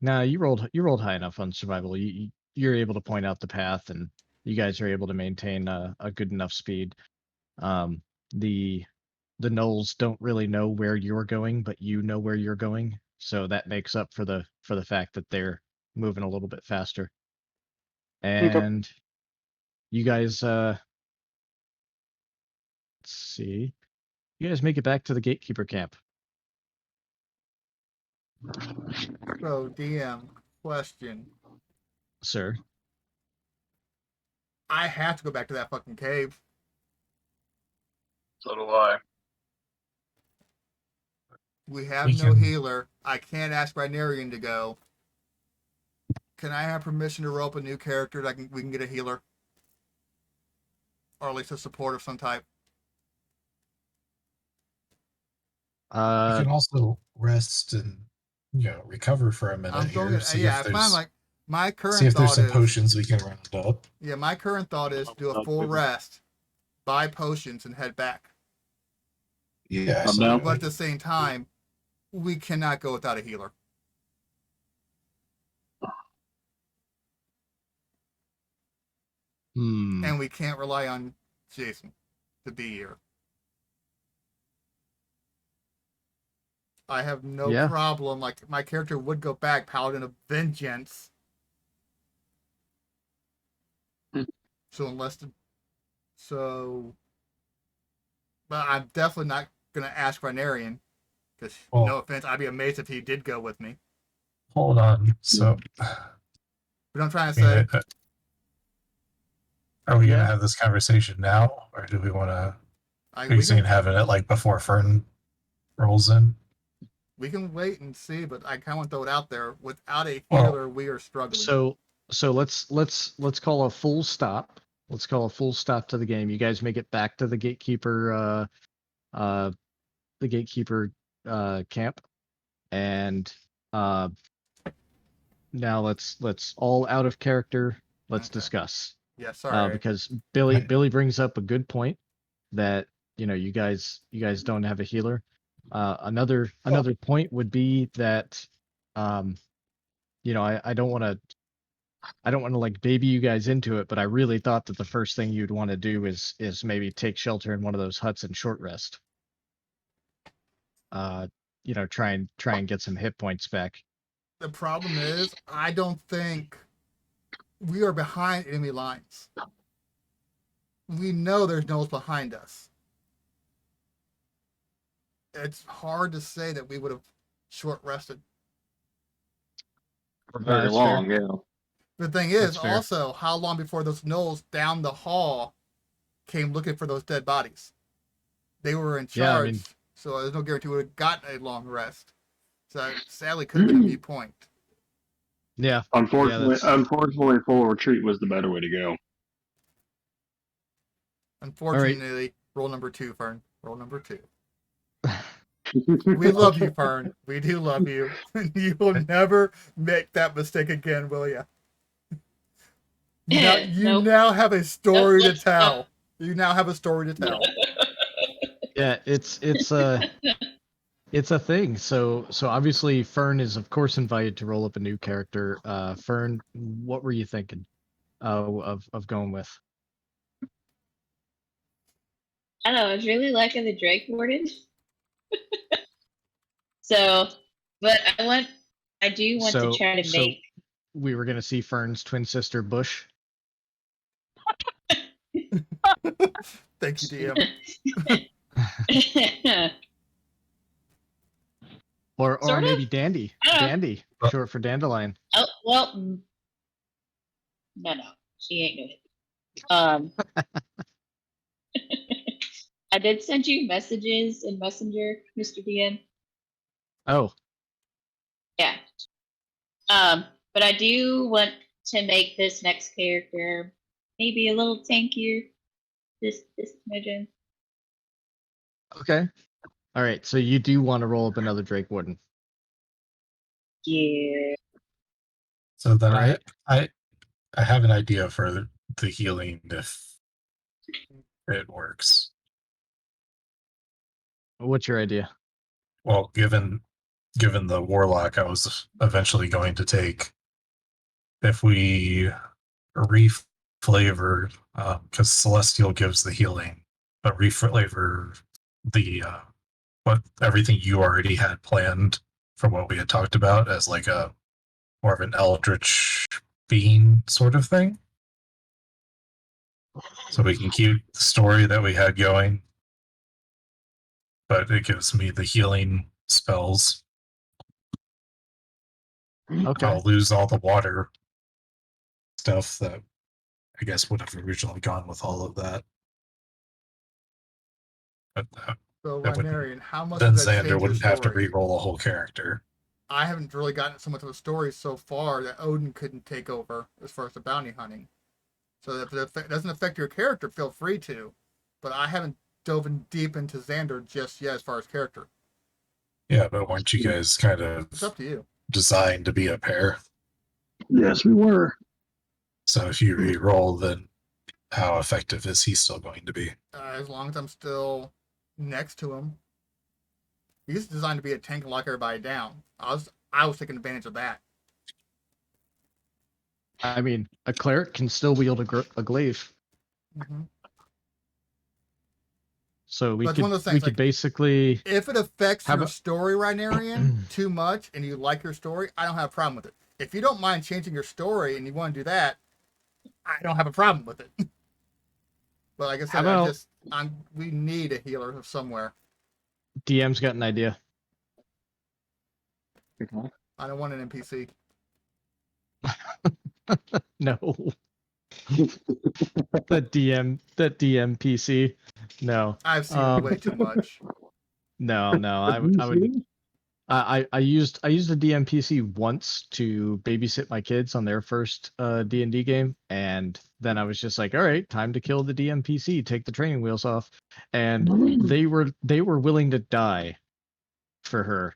Nah, you rolled high enough on survival. You're able to point out the path, and you guys are able to maintain a good enough speed. The gnolls don't really know where you're going, but you know where you're going, so that makes up for the fact that they're moving a little bit faster. And you guys, let's see, you guys make it back to the gatekeeper camp. So, DM, question. Sir. I have to go back to that fucking cave. So do I. We have We no can- healer. I can't ask Rhinarian to go. Can I have permission to roll up a new character that we can get a healer? Or at least a support of some type? You can also rest and recover for a minute I'm here. throwing it. See Yeah, if I find there's like my current see if there's thought some is potions we can round up. yeah, my current thought is do a full rest, buy potions, and head back. Yeah, I'm down. But at the same time, we cannot go without a healer. And we can't rely on Jason to be here. I have no problem. Like, my character would go back, Paladin of Vengeance. But I'm definitely not going to ask Rhinarian. Because, no offense, I'd be amazed if he did go with me. Hold on. So, But I'm trying to say, are we going to have this conversation now, or do we want to? Are you saying having it like before Fern rolls in? We can wait and see, but I kind of want to throw it out there. Without a healer, we are struggling. So let's call a full stop. Let's call a full stop to the game. You guys make it back to the gatekeeper camp, and now let's all out of character. Let's discuss. Yeah, sorry. Because Billy brings up a good point that you guys don't have a healer. Another point would be that I don't want to like baby you guys into it, but I really thought that the first thing you'd want to do is maybe take shelter in one of those huts and short rest. Try and get some hit points back. The problem is, I don't think we are behind enemy lines. We know there's gnolls behind us. it's hard to say that we would have short rested. For very that's long, fair. yeah. The thing is, That's fair. also, how long before those gnolls down the hall came looking for those dead bodies? They were in charge, Yeah, I mean- so there's no guarantee we would have gotten a long rest. So that sadly could have been a viewpoint. Yeah. Unfortunately, that's- unfortunately, full retreat was the better way to go. Unfortunately, rule number 2, Fern. Rule number 2. We love you, Fern. We do love you. You will never make that mistake again, will you? You Nope. now have a story to let's tell. not. You now have a story to tell. Yeah, it's a thing. So obviously Fern is of course invited to roll up a new character. Fern, what were you thinking of going with? I don't know. I was really liking the Drake Warden. So, but I do want to try to make. We were gonna see Fern's twin sister Bush. Thank you, DM. Or Sort of. maybe Dandy. I don't know. Dandy, short for Dandelion. Oh well, no, she ain't no hit. I did send you messages in Messenger, Mr. DM. Oh, Yeah. But I do want to make this next character maybe a little tankier. This smidgen. okay. All right, so you do want to roll up another Drake Warden. Yeah. So then Alright. I have an idea for the healing if it works. What's your idea? Well, given the warlock I was eventually going to take, if we reflavor, because Celestial gives the healing, but reflavor the what everything you already had planned from what we had talked about as like a more of an eldritch being sort of thing. So we can keep the story that we had going, but it gives me the healing spells. Okay. I'll lose all the water stuff that I guess would have originally gone with all of that. But So, That wouldn't- Rhinarian, how much then does that Xander change your wouldn't have to story? re-roll a whole character. I haven't really gotten so much of a story so far that Odin couldn't take over as far as the bounty hunting. So if it doesn't affect your character, feel free to. But I haven't dove in deep into Xander just yet as far as character. Yeah, but weren't you guys kind It's of up to you. designed to be a pair? Yes, we were. So if you re-roll, then how effective is he still going to be? As long as I'm still next to him. He's designed to be a tank and lock everybody down. I was taking advantage of that. I mean, a cleric can still wield a glaive. Mm-hmm. So we But it's could one of those things, like- basically If it affects How your about- story, Rhinarian, too much, and you like your story, I don't have a problem with it. If you don't mind changing your story and you want to do that, I don't have a problem with it. But like I said, How about- we need a healer of somewhere. DM's got an idea. I don't want an NPC. No. the DM PC. No. I've seen way too much. No, I would I used a DM PC once to babysit my kids on their first D&D game, and then I was just like, all right, time to kill the DM PC, take the training wheels off. And they were willing to die for her.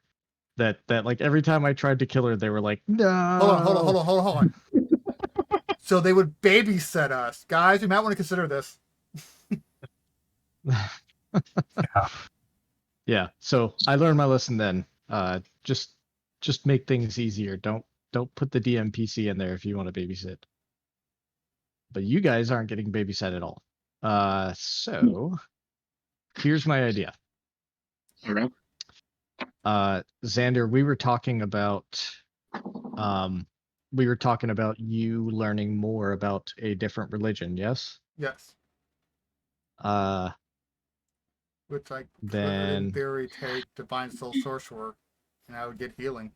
That like every time I tried to kill her, they were like, no. Hold on. So they would babysit us. Guys, you might want to consider this. Yeah, so I learned my lesson then. Just make things easier. Don't put the DM PC in there if you want to babysit. But you guys aren't getting babysat at all. So here's my idea. Okay. Xander, we were talking about you learning more about a different religion, yes? Yes. Which I could, in then theory, take Divine Soul Sorcerer, and I would get healing.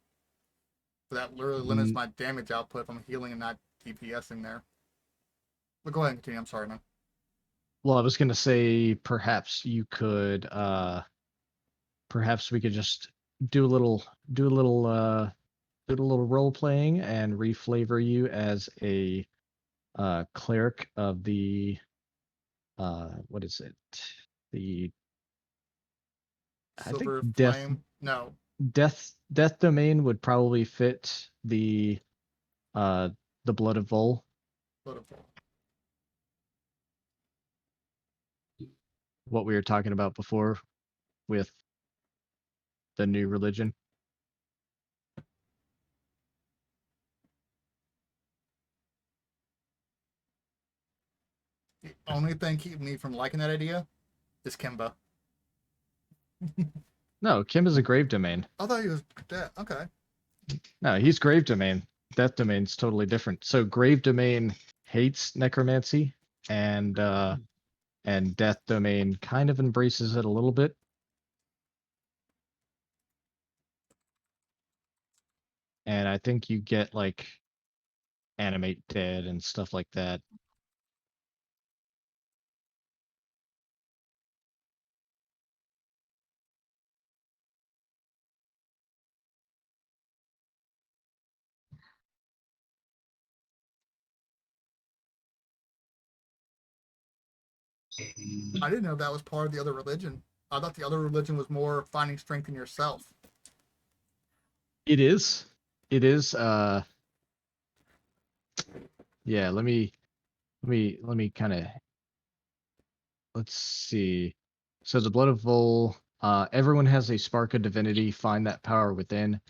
So that literally limits my damage output if I'm healing and not DPSing there. But go ahead and continue. I'm sorry, man. well, I was gonna say perhaps you could perhaps we could just do a little role playing and reflavor you as a cleric of the what is it? The I think Silver death Flame? No. death domain would probably fit the blood of Vol. Beautiful. What we were talking about before with the new religion. The only thing keeping me from liking that idea is Kimba. No, Kim is a grave domain. I thought he was dead. Okay. No, he's grave domain. Death domain's totally different. So grave domain hates necromancy, and death domain kind of embraces it a little bit. And I think you get like animate dead and stuff like that. I didn't know that was part of the other religion. I thought the other religion was more finding strength in yourself. It is. It is. Yeah. Let me kind of. Let's see. So the blood of Vol. Everyone has a spark of divinity. Find that power within.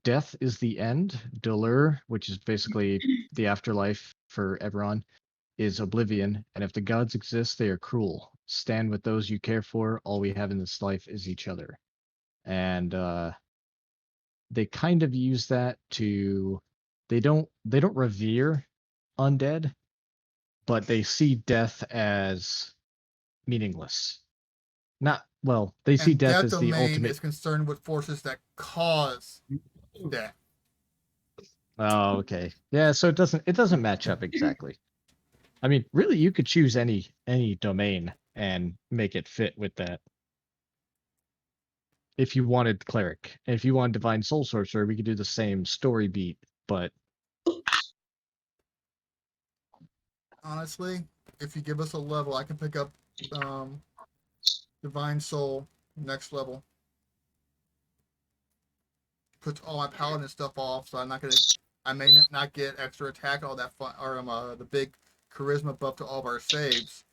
Death is the end. Dolur, which is basically the afterlife for Eberron, is oblivion. And if the gods exist, they are cruel. Stand with those you care for. All we have in this life is each other. And they kind of use that to. They don't revere undead, but they see death as meaningless. Not well. They see And death that as the domain ultimate. is concerned with forces that cause death. Oh, okay. Yeah, so it doesn't match up exactly. I mean, really, you could choose any domain and make it fit with that. If you wanted cleric, and if you wanted divine soul sorcerer, we could do the same story beat, but Honestly, if you give us a level, I can pick up Divine Soul next level. Puts all my paladin stuff off, so I may not get extra attack, all that fun, or the big charisma buff to all of our saves.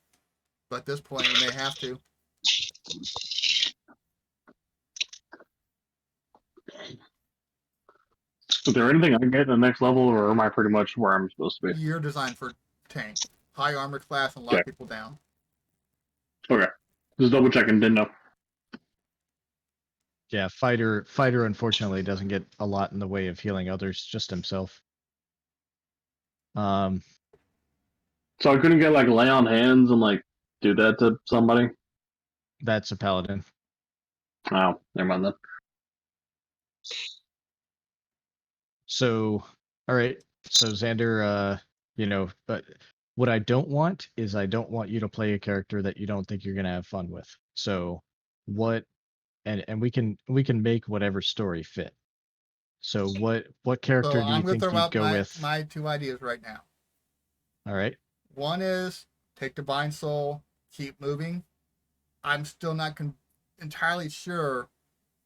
But at this point, you may have to. Is there anything I can get in the next level, or am I pretty much where I'm supposed to be? You're designed for tank, high armor class, and lock Okay. people down. Okay. Just double checking, didn't know. yeah, fighter unfortunately doesn't get a lot in the way of healing others, just himself. So I couldn't get like lay on hands and like do that to somebody? That's a paladin. Oh, never mind then. So, all right. So Xander, but what I don't want is I don't want you to play a character that you don't think you're gonna have fun with. So, what, and we can make whatever story fit. So, what character So do you I'm going think to throw you'd out go with? my two ideas right now. All right. One is take Divine Soul, keep moving. I'm still not entirely sure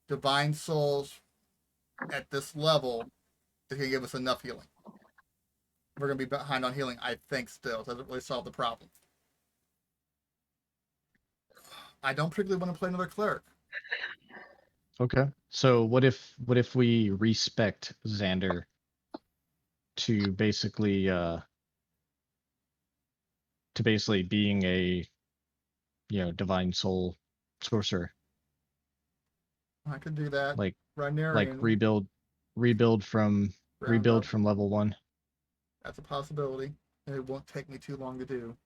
Divine Souls at this level is going to give us enough healing. We're going to be behind on healing, I think, still. It doesn't really solve the problem. I don't particularly want to play another cleric. Okay. So what if we respect Xander to basically being a divine soul sorcerer, I could do that. like Rhinarian, rebuild from round up. level 1. That's a possibility, and it won't take me too long to do.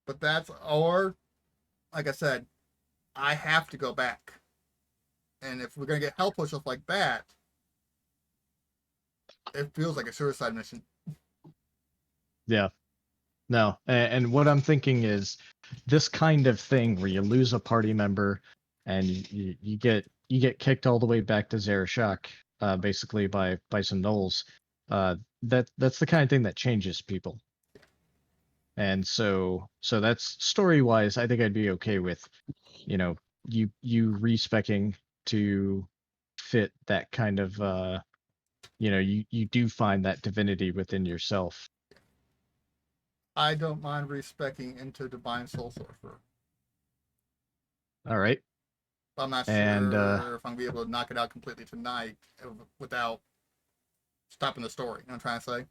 But that's, or, like I said, I have to go back. And if we're going to get hell push-ups like that, it feels like a suicide mission. Yeah. No. And what I'm thinking is this kind of thing where you lose a party member and you get kicked all the way back to Zarashak, basically by some gnolls. That's the kind of thing that changes people. And so that's story-wise, I think I'd be okay with, you respecing to fit that kind of you do find that divinity within yourself. I don't mind respecing into Divine Soul Sorcerer. All right. I'm not And, sure if I'm going to be able to knock it out completely tonight without stopping the story. You know what I'm trying to say?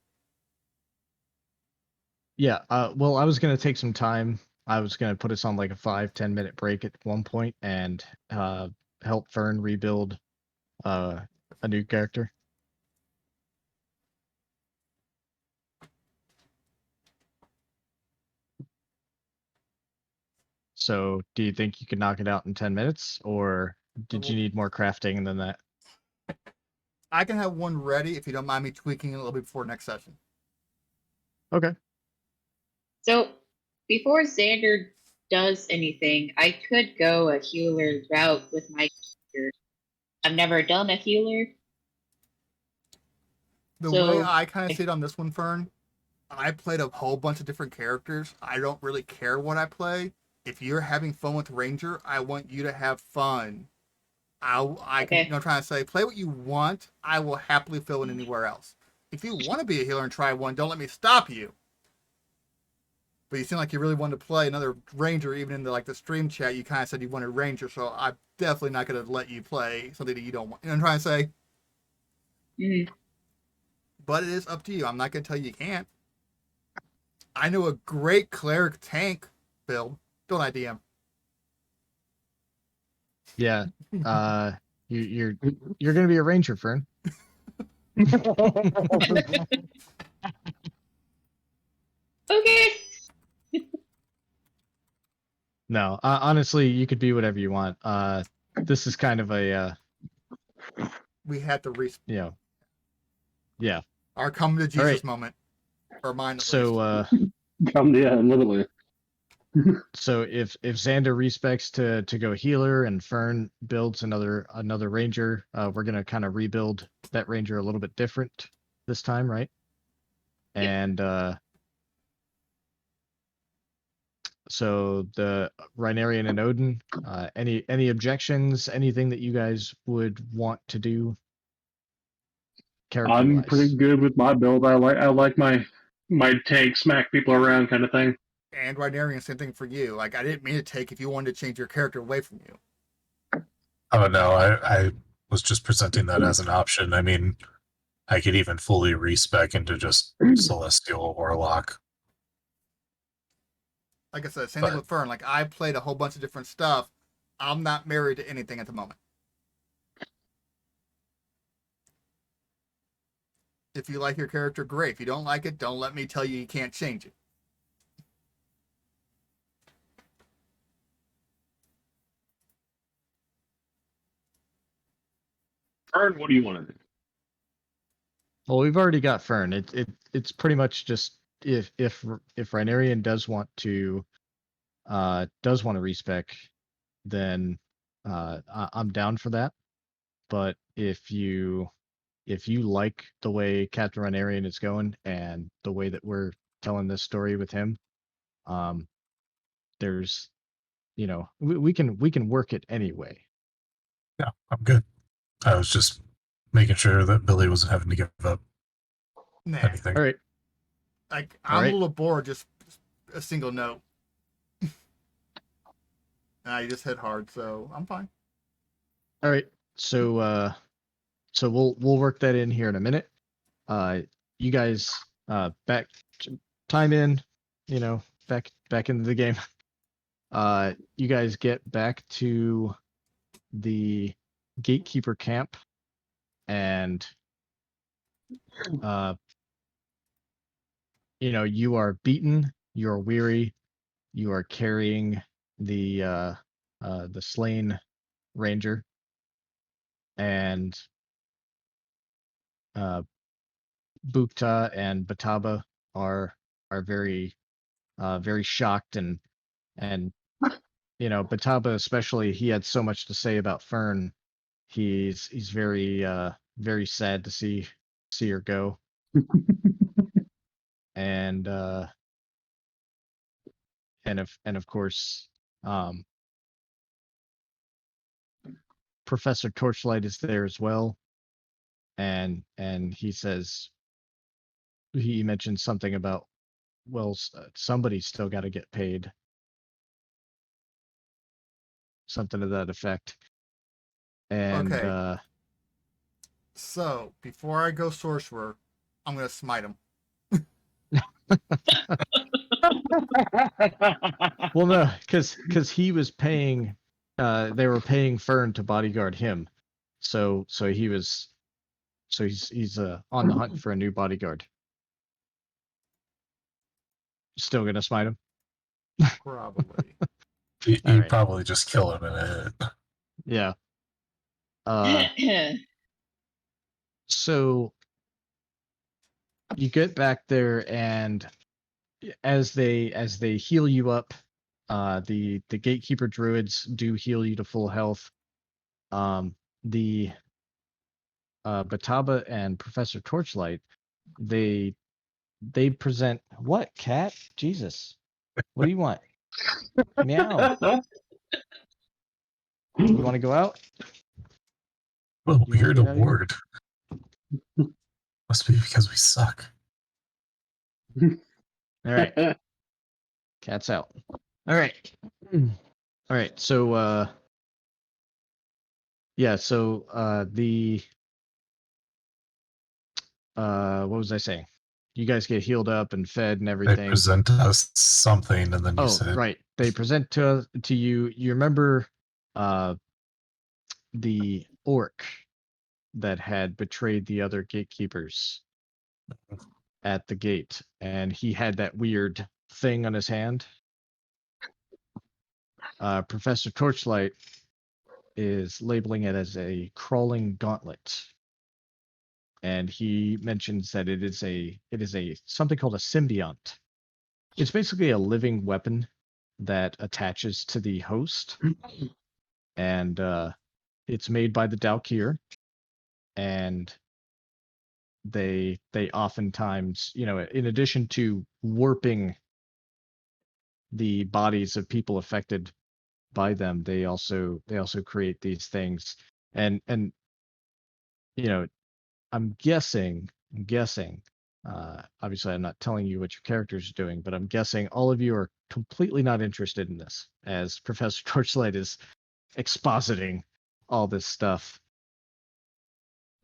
Yeah, well, I was gonna take some time. I was gonna put us on like a 5-10 minute break at one point and help Fern rebuild a new character. So, do you think you could knock it out in 10 minutes, or did you need more crafting than that? I can have one ready if you don't mind me tweaking it a little bit before next session. Okay. So before Xander does anything, I could go a healer route with my character. I've never done a healer. The So- way I kind of see it on this one, Fern, I played a whole bunch of different characters. I don't really care what I play. If you're having fun with Ranger, I want you to have fun. I can, Okay. you know, trying to say, play what you want. I will happily fill in anywhere else. If you want to be a healer and try one, don't let me stop you. But you seem like you really wanted to play another Ranger, even in the stream chat. You kind of said you wanted Ranger, so I'm definitely not going to let you play something that you don't want. You know what I'm trying to say? Mhm. But it is up to you. I'm not going to tell you can't. I know a great cleric tank build. Don't I, DM? Yeah. You're gonna be a ranger, Fern. Okay. No, honestly, you could be whatever you want. This is kind of a We had to yeah. our come to Jesus right. moment. Or mine at least. So literally. so if Xander respects to go healer and Fern builds another ranger, we're gonna kind of rebuild that ranger a little bit different this time, right? Yep. And so the Rhinarian and Odin, any objections, anything that you guys would want to do? I'm pretty good with my build. I like my tank smack people around kind of thing. And Rhinarian, same thing for you. Like, I didn't mean to take if you wanted to change your character away from you. Oh no, I was just presenting that as an option. I mean, I could even fully respec into just Celestial Warlock. Like I said, same thing with Fern. Like, I played a whole bunch of different stuff. I'm not married to anything at the moment. If you like your character, great. If you don't like it, don't let me tell you can't change it. Fern, what do you want to do? Well, we've already got Fern. It's pretty much just if Rhinarian does want to respec, then I'm down for that. But if you like the way Captain Rhinarian is going and the way that we're telling this story with him, there's we can work it anyway. Yeah, I'm good. I was just making sure that Billy wasn't having to give up Nah. anything. All right. Like, All I'm right. a little bored, just a single note. You just hit hard, so I'm fine. All right. So we'll work that in here in a minute. You guys back time in, back into the game. You guys get back to the gatekeeper camp and you are beaten, you're weary, you are carrying the slain ranger, and Bukta and Bataba are very very shocked, and Bataba especially, he had so much to say about Fern. He's very very sad to see her go. and of course, Professor Torchlight is there as well, and he says, he mentions something about, well, somebody's still got to get paid, something to that effect. And Okay. So, before I go sorcerer, I'm going to smite him. well, no, because he was paying, they were paying Fern to bodyguard him, so he's on the hunt for a new bodyguard. Still gonna smite him? Probably. You Alright. probably just kill him in a hit. Yeah. So you get back there, and as they heal you up, the gatekeeper druids do heal you to full health. The Bataba and Professor Torchlight, they present what, cat? Jesus. What do you want? Meow. You want to go out? Well, You wanna weird get out of here? award. Must be because we suck. All right. Cat's out. All right. All right. So yeah, so the what was I saying? You guys get healed up and fed and They everything. present us something, and then you Oh, said, right. They present to you. You remember the orc that had betrayed the other gatekeepers at the gate, and he had that weird thing on his hand. Professor Torchlight is labeling it as a crawling gauntlet, and he mentions that it is a something called a symbiont. It's basically a living weapon that attaches to the host, and it's made by the Dalkir, and they oftentimes, in addition to warping the bodies of people affected by them, they also create these things, and I'm guessing, obviously I'm not telling you what your characters are doing, but I'm guessing all of you are completely not interested in this, as Professor Torchlight is expositing all this stuff.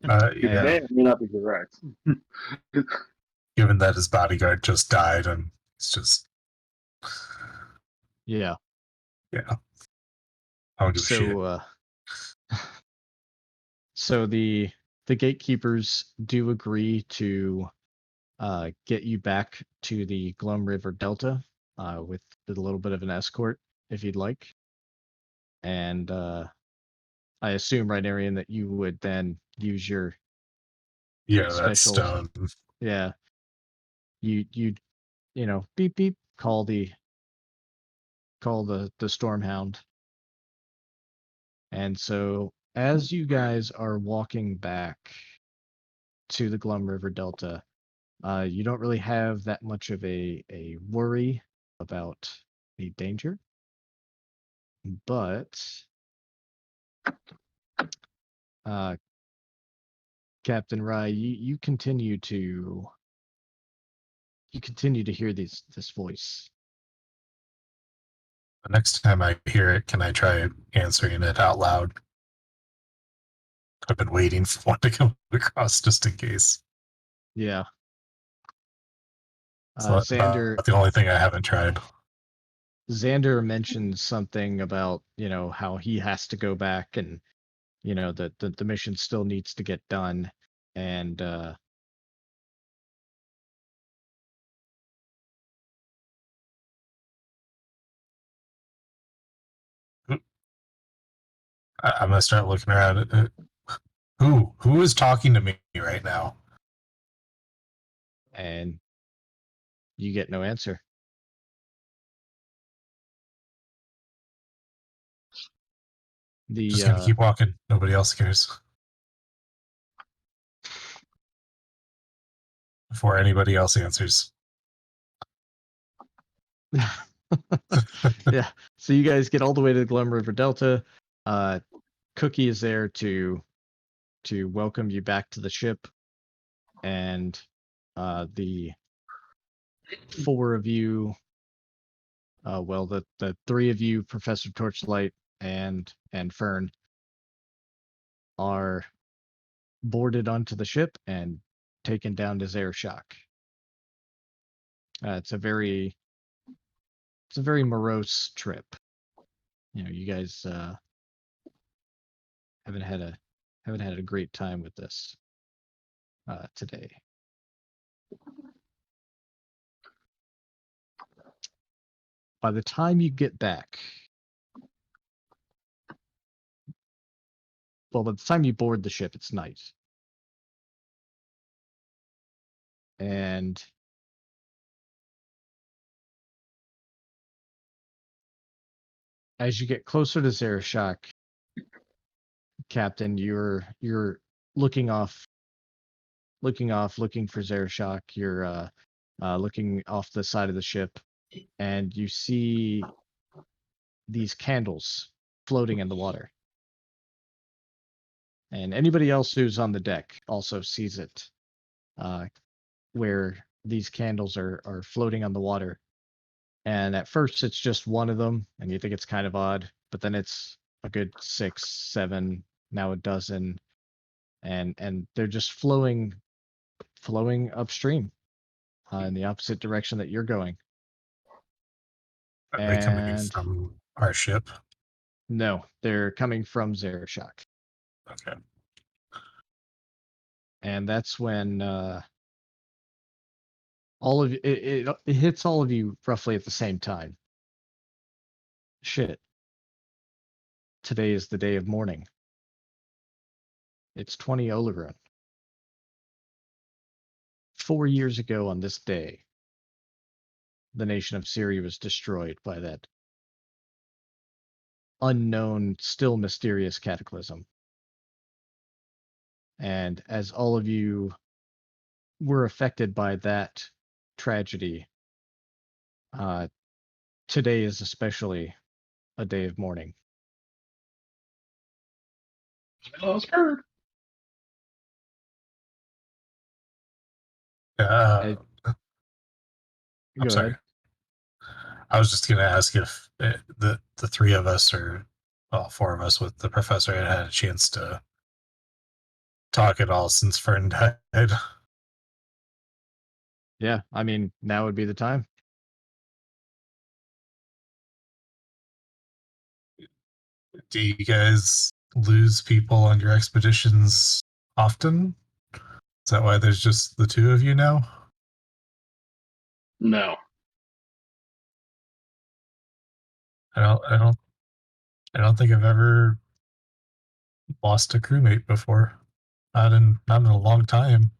You yeah, may or may not be correct. given that his bodyguard just died, and it's just, Yeah. yeah. I don't give a shit. So the gatekeepers do agree to get you back to the Glum River Delta with a little bit of an escort, if you'd like. And I assume, right, Arian, that you would then use your Yeah, that's special. stone. Yeah. You beep beep, call the Stormhound. And so as you guys are walking back to the Glum River Delta, you don't really have that much of a worry about the danger, but Captain Rye, you continue to hear this voice. The next time I hear it, can I try answering it out loud? I've been waiting for one to come across just in case. Yeah. So that's Xander, the only thing I haven't tried. Xander mentions something about, how he has to go back, and that the mission still needs to get done, and I'm gonna start looking around. Who is talking to me right now? And you get no answer. Just gonna The keep walking. Nobody else cares. Before anybody else answers. yeah. So you guys get all the way to the Glum River Delta. Cookie is there to welcome you back to the ship, and the four of you, well, the three of you, Professor Torchlight and Fern, are boarded onto the ship and taken down to Zareshok. It's a very morose trip. You know, you guys haven't had a great time with this today. By the time you get back, well, by the time you board the ship, it's night. And as you get closer to Zareshok, Captain, you're looking looking for Zareshok. You're looking off the side of the ship, and you see these candles floating in the water. And anybody else who's on the deck also sees it, where these candles are floating on the water. And at first it's just one of them, and you think it's kind of odd, but then it's a good 6, 7, now a dozen, and they're just flowing upstream in the opposite direction that you're going. Are they coming And from our ship? no, they're coming from Zareshok. Okay. And that's when all of it hits all of you roughly at the same time. Shit. Today is the day of mourning. It's 20 Oleron. 4 years ago on this day, the nation of Syria was destroyed by that unknown, still mysterious cataclysm. And as all of you were affected by that tragedy, today is especially a day of mourning. Oh, it's Kurt. I'm Go sorry. ahead. I was just gonna ask if the three of us, or well, four of us with the professor, had a chance to talk at all since Fern died. Yeah, I mean, now would be the time. Do you guys lose people on your expeditions often? Is that why there's just the two of you now? No. I don't think I've ever lost a crewmate before. Not in a long time.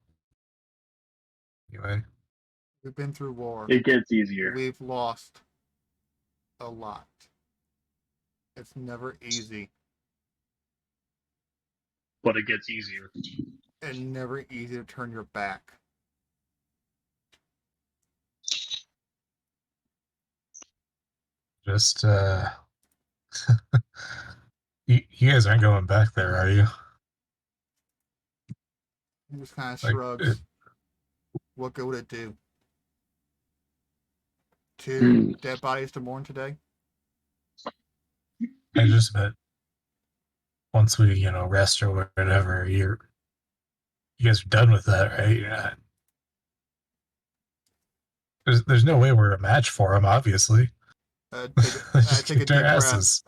Anyway, We've been through war. It gets easier. We've lost a lot. It's never easy, But it gets easier. and never easy to turn your back. just you guys aren't going back there, are you? He just kind of Like, shrugs. What good would it do? 2 dead bodies to mourn today? I just meant once we, rest or whatever, you guys are done with that, right? You're not, there's no way we're a match for them, obviously. Just Take a kicked our deep breath. asses.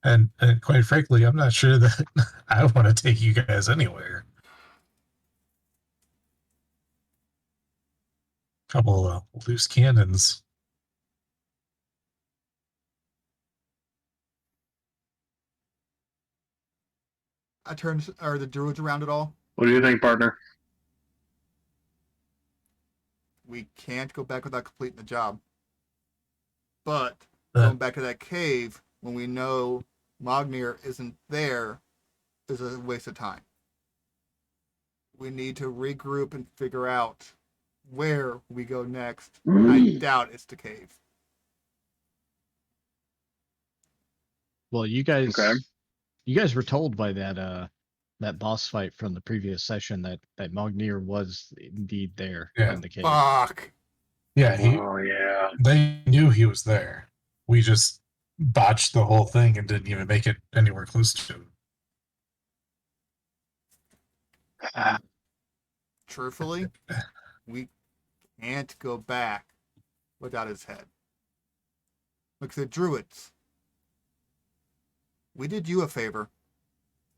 And quite frankly, I'm not sure that I want to take you guys anywhere. Couple of loose cannons. I turn the druids around at all? What do you think, partner? We can't go back without completing the job. But Uh, going back to that cave when we know Magnir isn't there is a waste of time. We need to regroup and figure out where we go next. I doubt it's the cave. Well, you guys, Okay. you guys were told by that boss fight from the previous session that Magnir was indeed there Yeah. in the cave. Fuck. Yeah, Oh yeah. they knew he was there. We just botched the whole thing and didn't even make it anywhere close to him. Truthfully, we can't go back without his head. Look, the druids. We did you a favor.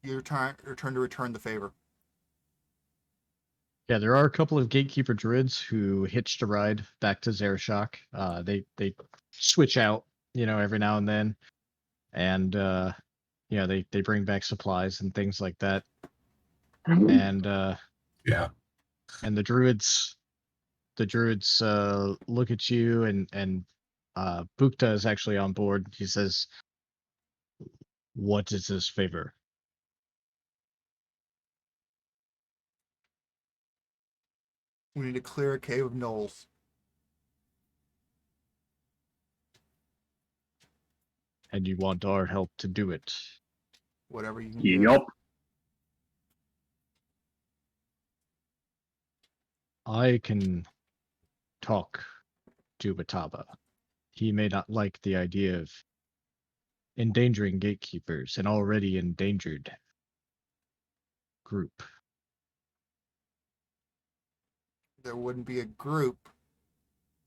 Your turn to return the favor. Yeah, there are a couple of gatekeeper druids who hitched a ride back to Zarashok. They switch out, every now and then, and they bring back supplies and things like that. And Yeah. and the druids look at you, and Bukta is actually on board. He says, "What is this favor?" We need to clear a cave of gnolls. And you want our help to do it. Whatever you can do. Yup. I can talk to Bataba. He may not like the idea of endangering gatekeepers, an already endangered group. There wouldn't be a group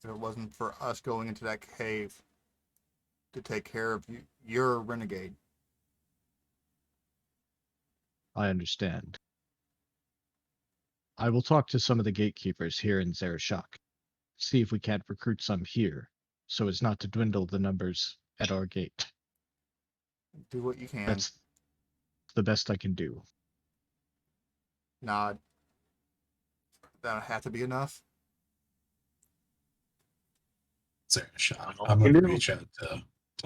if it wasn't for us going into that cave to take care of your renegade. I understand. I will talk to some of the gatekeepers here in Zarashok. See if we can't recruit some here, so as not to dwindle the numbers at our gate. Do what you can. That's the best I can do. Nod. That'll have to be enough. Sarah shot. Well, I'm going you to know- reach out to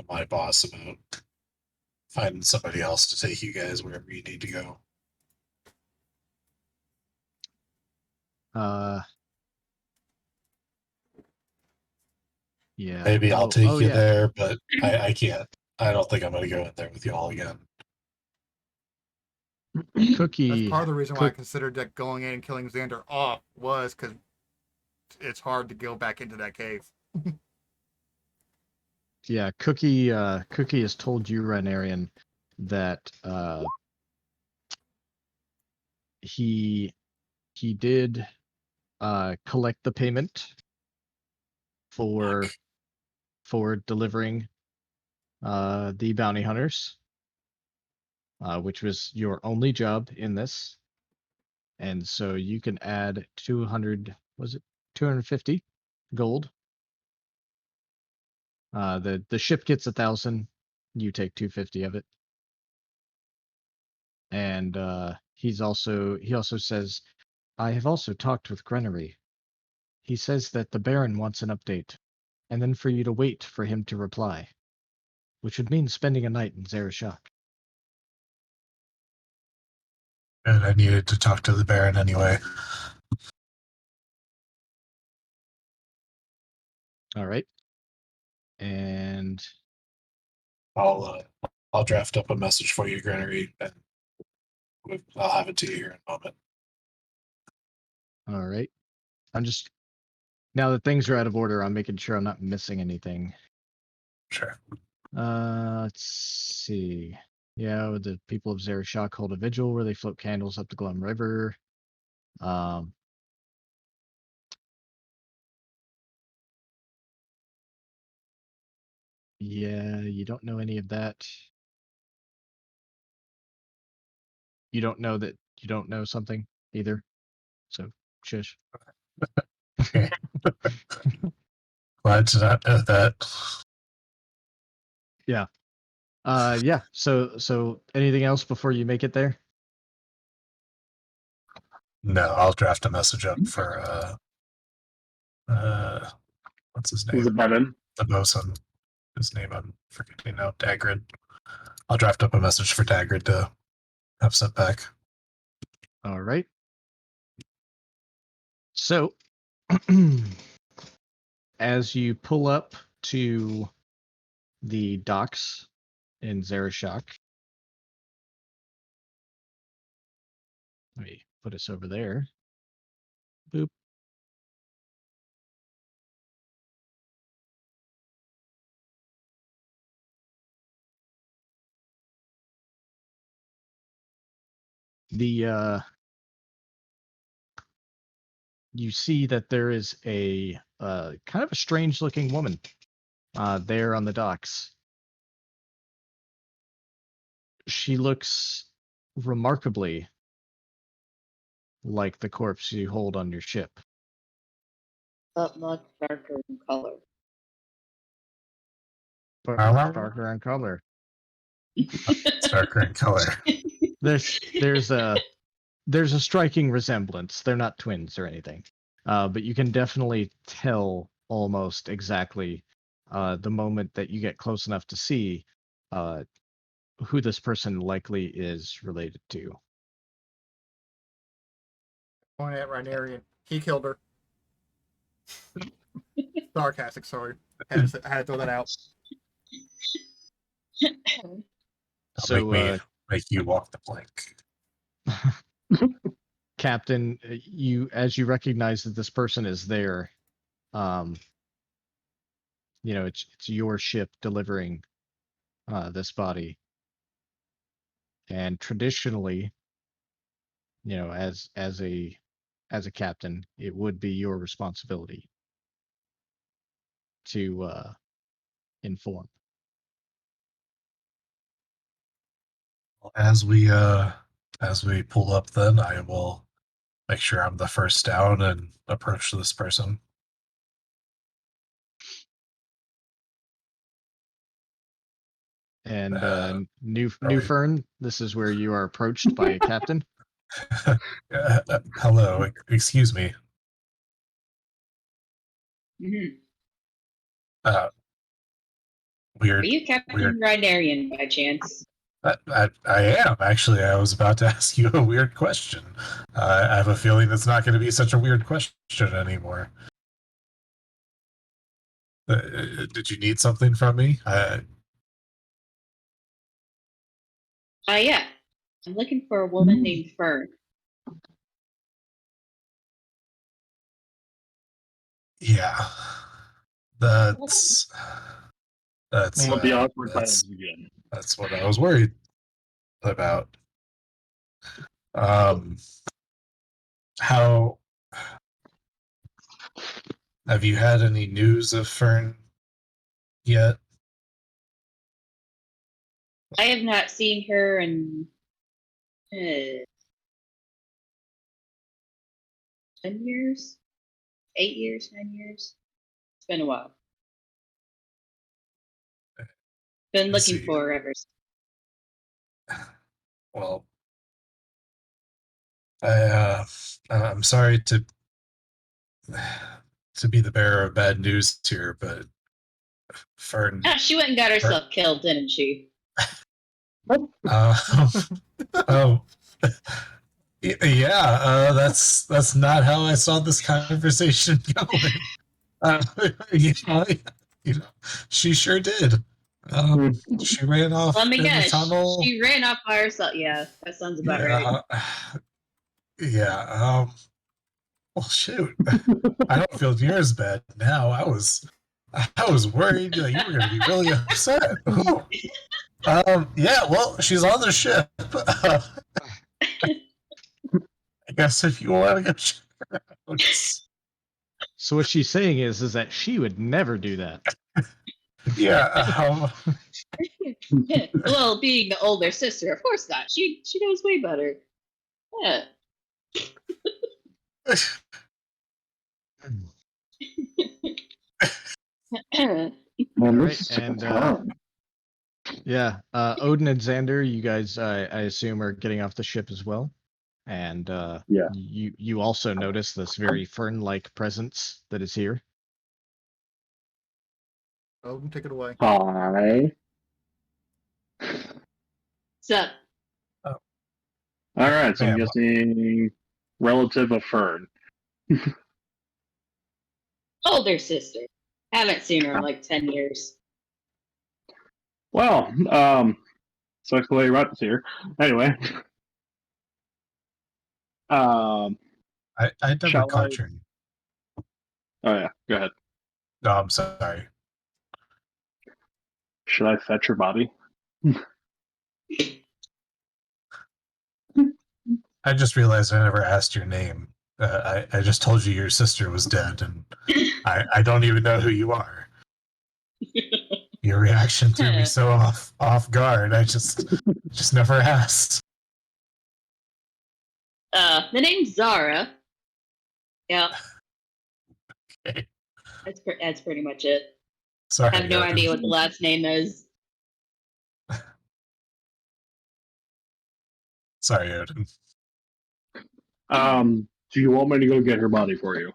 my boss about finding somebody else to take you guys wherever you need to go. Yeah. Maybe I'll take you yeah. there, but I can't. I don't think I'm going to go in there with you all again. Cookie. That's part of the reason why I considered that going in and killing Xander off was because it's hard to go back into that cave. Yeah, Cookie has told you, Rhinarian, that he did collect the payment for delivering the bounty hunters, which was your only job in this. And so you can add 250 gold. The ship gets 1,000. You take 250 of it. And he also says, I have also talked with Grenery. He says that the Baron wants an update, and then for you to wait for him to reply, which would mean spending a night in Zarashok. And I needed to talk to the Baron anyway. All right. And I'll draft up a message for you, Granary, and I'll have it to you here in a moment. all right. I'm just, now that things are out of order, I'm making sure I'm not missing anything. Sure. Let's see. Yeah, the people of Zarashok hold a vigil where they float candles up the Glum River. Yeah, you don't know any of that. You don't know that you don't know something either. So, shush. Okay. Glad to not know that. Yeah. Yeah. So anything else before you make it there? No, I'll draft a message up for what's his Is name? it Bevan? The bosun. His name I'm forgetting now. Dagrid. I'll draft up a message for Dagrid to have sent back. All right. So, as you pull up to the docks in Zarashok, let me put us over there. Boop. The you see that there is a kind of a strange looking woman there on the docks. She looks remarkably like the corpse you hold on your ship. But much darker in color. But much darker in color. It's darker in color. There's a striking resemblance. They're not twins or anything, but you can definitely tell almost exactly the moment that you get close enough to see who this person likely is related to. Point at Rhinarian. He killed her. Sarcastic, sorry. I had to throw that out. Don't make you walk the plank. Captain, as you recognize that this person is there, it's your ship delivering this body, and traditionally, as a captain, it would be your responsibility to inform. As we pull up, then I will make sure I'm the first down and approach this person. And New Fern, this is where you are approached by a captain. Hello, excuse me. Mhm. Weird. Are you Captain Rhinarian by chance? I am, actually. I was about to ask you a weird question. I have a feeling it's not going to be such a weird question anymore. Did you need something from me? Yeah. I'm looking for a woman named Fern. Yeah. That's What the awkward times again. That's what I was worried about. How have you had any news of Fern yet? I have not seen her in 10 years, 8 years, 9 years. It's been a while. Been looking for her ever since. Well, I'm sorry to be the bearer of bad news here, but Fern. She went and got herself killed, didn't she? Oh, yeah. That's not how I saw this conversation going. She sure did. She ran off Let me in guess. the tunnel. She ran off by herself. Yeah, that sounds about right. Yeah. Well, shoot. I don't feel near as bad now. I was worried that you were going to be really upset. Yeah. Well, she's on the ship. I guess if you want to go check her out. So what she's saying is that she would never do that. Yeah. Well, being the older sister, of course not. She knows way better. Yeah. Man, All this is right, and fun. Odin and Xander, you guys, I assume, are getting off the ship as well. And Yeah. you also notice this very fern-like presence that is here. Odin, take it away. Hi. So, All right, so I'm Bam. guessing relative of Fern. older sister. Haven't seen her in like 10 years. Well, sucks the way you wrote this here. Anyway, I never Shall caught I- your name. oh yeah, go ahead. No, I'm sorry. Should I fetch your body? I just realized I never asked your name. I just told you your sister was dead, and I don't even know who you are. Your reaction threw me so off guard. I just never asked. The name's Zara. Yeah, Okay. that's pretty much it. Sorry, I have no Odin. idea what the last name is. Sorry, Odin. Do you want me to go get her body for you?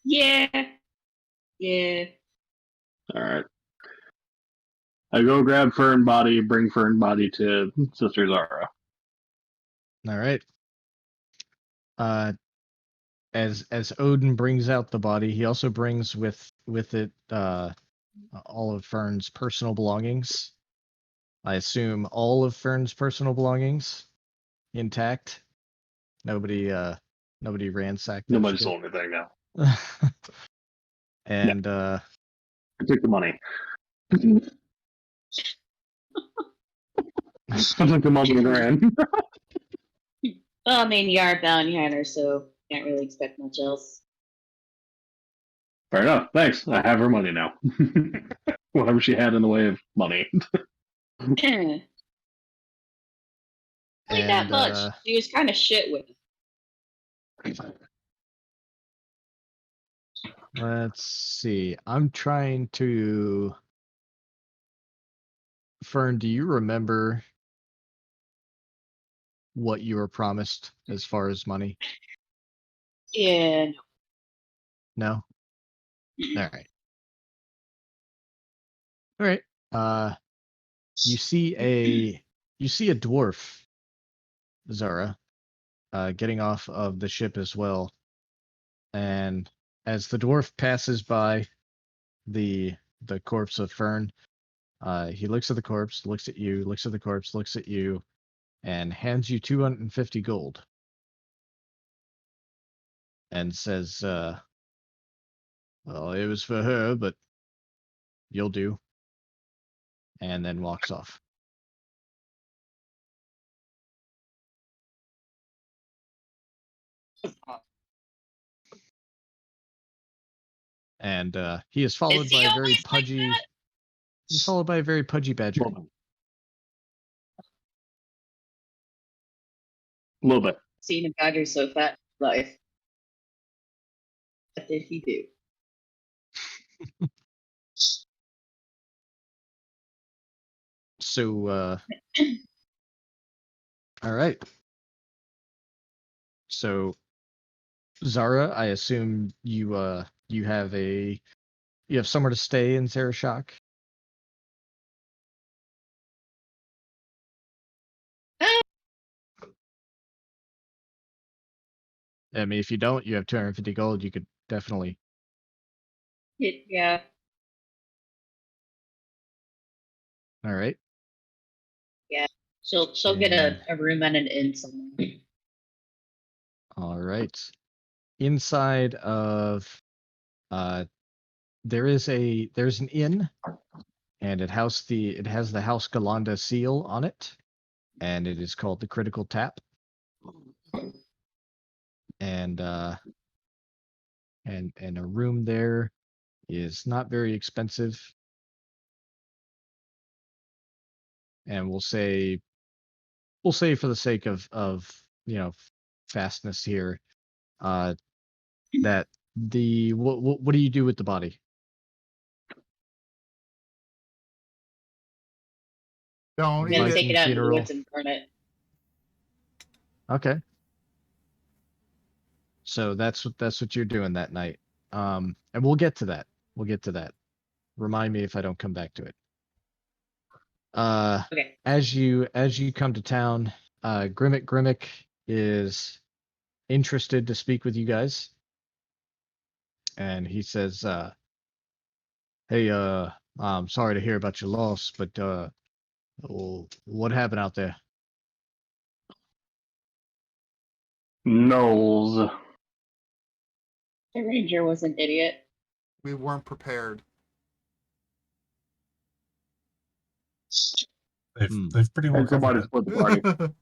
Yeah. Yeah. All right. I go grab Fern body, bring Fern body to Sister Zara. All right. As Odin brings out the body, he also brings with it all of Fern's personal belongings. I assume all of Fern's personal belongings intact. Nobody ransacked. that Nobody shit. sold anything now. And I took the money. I took the money and ran. Well, I mean, you are a bounty hunter, so can't really expect much else. Fair enough. Thanks. I have her money now. Whatever she had in the way of money. Ain't that And, much. She was kind of shit with it. let's see. I'm trying to. Fern, do you remember what you were promised as far as money? Yeah. No? Alright. Alright. You see a dwarf, Zara, getting off of the ship as well. And as the dwarf passes by the corpse of Fern, he looks at the corpse, looks at you, looks at the corpse, looks at you, and hands you 250 gold. And says, well, it was for her, but you'll do. And then walks off. And he is followed Is by he a very always like pudgy. that? He's followed by a very pudgy badger. A little bit. Seen a badger so fat in life. What did he do? So, all right. So, Zara, I assume you have somewhere to stay in Zarashok. I mean, if you don't, you have 250 gold. You could definitely. Yeah. All right. She'll get a room at an inn somewhere. All right. Inside of, there's an inn, and it has the House Galanda seal on it, and it is called the Critical Tap. And a room there is not very expensive. And we'll say for the sake of fastness here, that what do you do with the body? Don't I'm eat gonna it. take it out in the Funeral. woods and burn it. Okay. So that's what you're doing that night. And we'll get to that. We'll get to that. Remind me if I don't come back to it. Okay. As you come to town, Grimmick is interested to speak with you guys. And he says, hey, I'm sorry to hear about your loss, but what happened out there? Gnolls. The ranger was an idiot. We weren't prepared. They've pretty well And somebody covered it. split the party.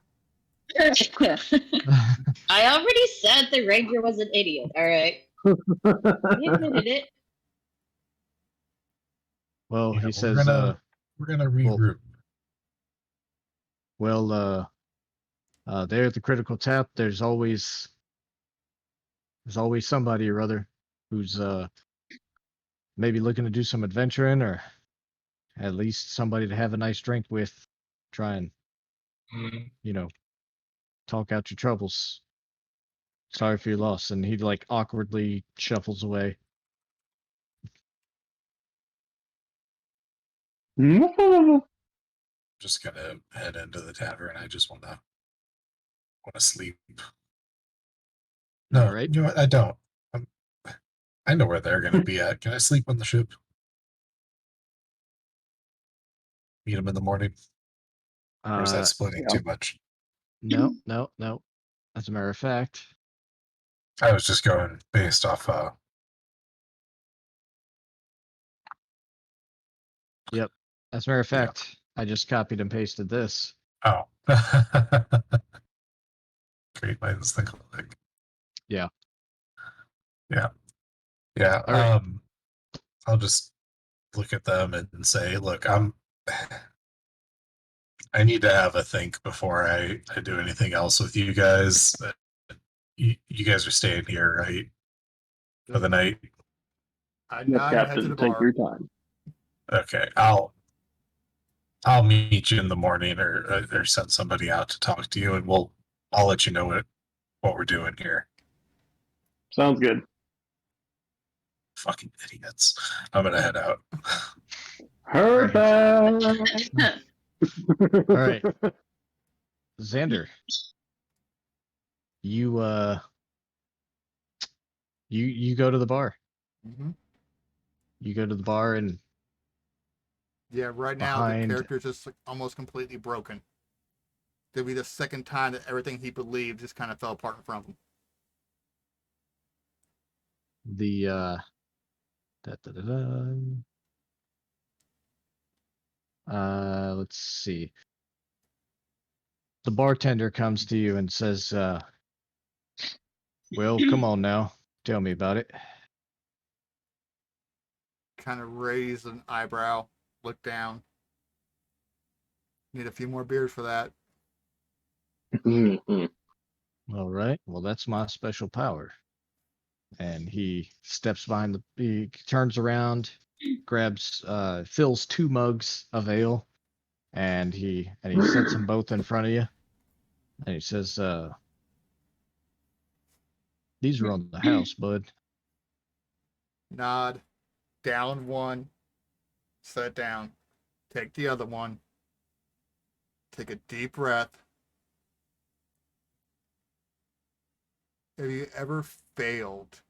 I already said the ranger was an idiot. All right, he admitted it. Well, Yeah, he we're says, we're gonna regroup. there at the critical tap, there's always somebody or other who's maybe looking to do some adventuring, or at least somebody to have a nice drink with, try and talk out your troubles. Sorry for your loss. And he like awkwardly shuffles away. Just gonna head into the tavern. I just wanna sleep. No, Right. you know what? I don't. I know where they're gonna be at. Can I sleep on the ship? Meet them in the morning. Or is that splitting yeah. too much? No. As a matter of fact, I was just going based off. yep. As a matter of fact, I just copied and pasted this. Oh. Great minds think alike. Yeah. Yeah. All right. I'll just look at them and say, look, I need to have a think before I do anything else with you guys. You guys are staying here, right? For the night? I Yes, nod and head to Captain, the take bar. your time. Okay, I'll meet you in the morning or send somebody out to talk to you, and I'll let you know what we're doing here. Sounds good. Fucking idiots. I'm gonna head out. Her back. All right. Xander, you you go to the bar. Mm-hmm. You go to the bar, and Yeah, right now Behind- the character's just like, almost completely broken. It'll be the second time that everything he believed just kind of fell apart in front of him. the let's see. The bartender comes to you and says, well, come on now. Tell me about it. Kind of raise an eyebrow, look down. Need a few more beers for that. Mhm. All right. Well, that's my special power. And he steps behind he turns around, grabs, fills 2 mugs of ale, and he sets them both in front of you. And he says, these are on the house, bud. Nod, down one, set it down, take the other one, take a deep breath. Have you ever failed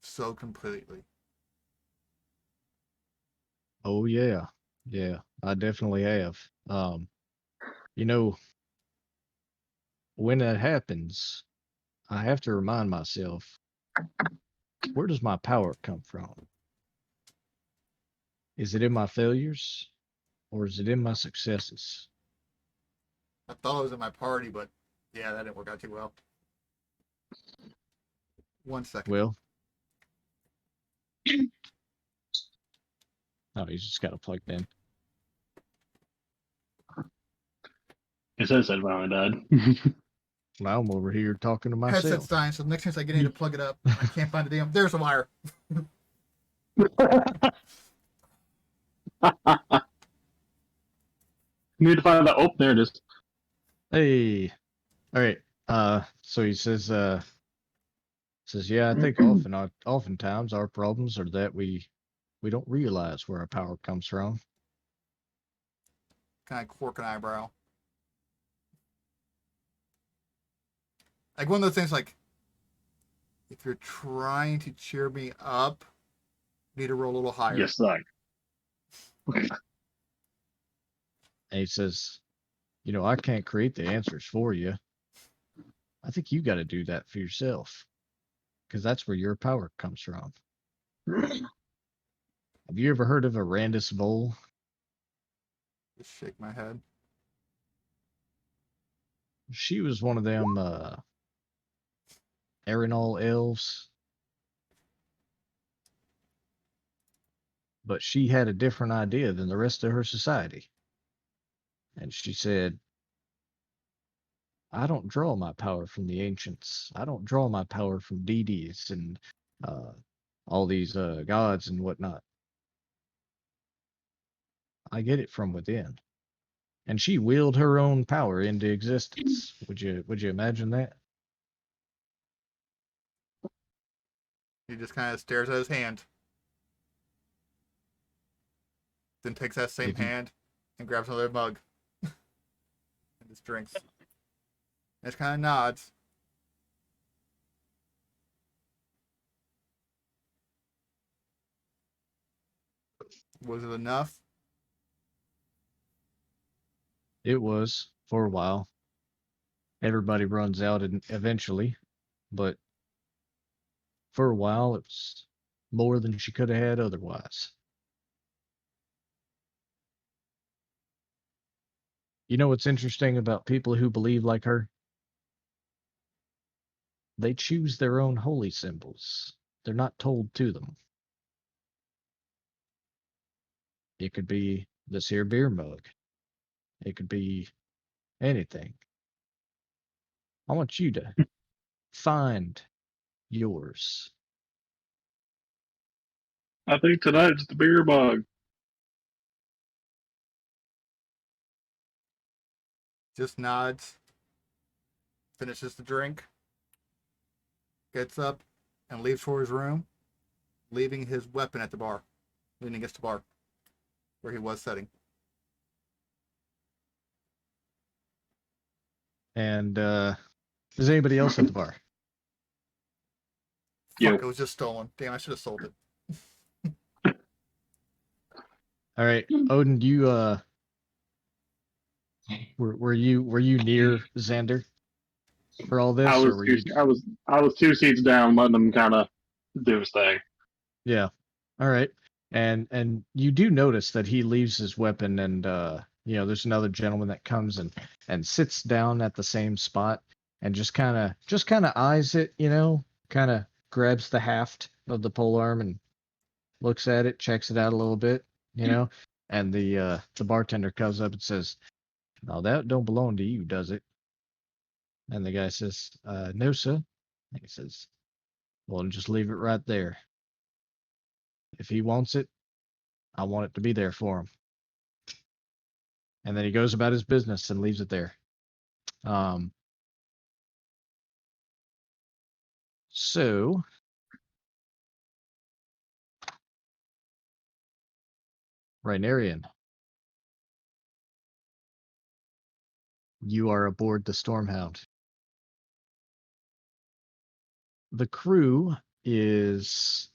so completely? Oh yeah. Yeah, I definitely have. You know, when that happens, I have to remind myself, where does my power come from? Is it in my failures, or is it in my successes? I thought it was at my party, but yeah, that didn't work out too well. 1 second. Well, oh, he's just got it plugged in. His headset finally died. Well, I'm over here talking to myself. Headset's dying, so the next chance I get in to plug it up, I can't find the damn. There's a wire. Need to find that. Oh, there it is. Hey. All right. So he says, yeah, I think oftentimes our problems are that we don't realize where our power comes from. Kind of quirk an eyebrow. Like one of those things like, if you're trying to cheer me up, you need to roll a little higher. Yes, like. And he says, I can't create the answers for you. I think you got to do that for yourself, because that's where your power comes from. Have you ever heard of a Randus Vole? Just shake my head. She was one of them Eberron elves. But she had a different idea than the rest of her society. And she said, I don't draw my power from the ancients. I don't draw my power from deities and all these gods and whatnot. I get it from within. And she willed her own power into existence. Would you imagine that? He just kind of stares at his hand. Then takes that same If you- hand and grabs another mug. And just drinks. And just kind of nods. Was it enough? It was for a while. Everybody runs out eventually, but for a while it was more than she could have had otherwise. You know what's interesting about people who believe like her? They choose their own holy symbols. They're not told to them. It could be this here beer mug. It could be anything. I want you to find yours. I think tonight's the beer mug. Just nods. Finishes the drink. Gets up and leaves for his room, leaving his weapon at the bar. Leaning against the bar where he was sitting. And is anybody else at the bar? Yo. Fuck, it was just stolen. Damn, I should have sold it. All right, Odin, you were you near Xander for all this, or were you? I was 2 seats down, letting them kind of do his thing. Yeah. All right. And you do notice that he leaves his weapon, and there's another gentleman that comes and sits down at the same spot and just kind of eyes it, kind of grabs the haft of the polearm and looks at it, checks it out a little bit, and the bartender comes up and says, "No, that don't belong to you, does it?" And the guy says, "No, sir." And he says, "Well, just leave it right there. If he wants it, I want it to be there for him." And then he goes about his business and leaves it there. So Rhinarian, you are aboard the Stormhound. The crew is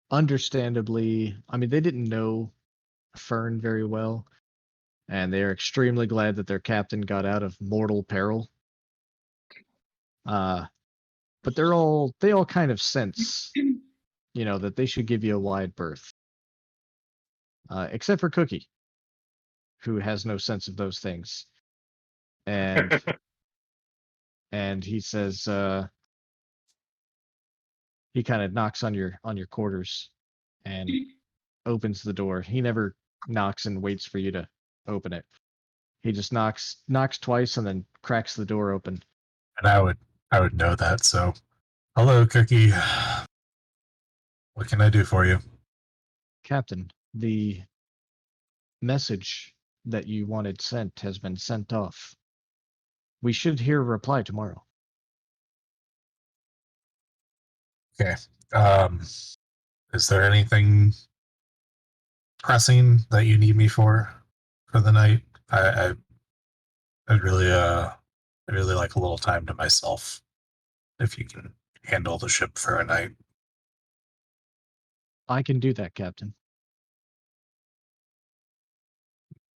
understandably, they didn't know Fern very well, and they're extremely glad that their captain got out of mortal peril. But they all kind of sense, that they should give you a wide berth. Except for Cookie, who has no sense of those things. And and he says, he kind of knocks on your quarters and opens the door. He never knocks and waits for you to open it. He just knocks twice and then cracks the door open. And I would know that, so hello, Cookie. What can I do for you? Captain, the message that you wanted sent has been sent off. We should hear a reply tomorrow. Okay. Is there anything pressing that you need me for the night? I'd really like a little time to myself. If you can handle the ship for a night. I can do that, Captain.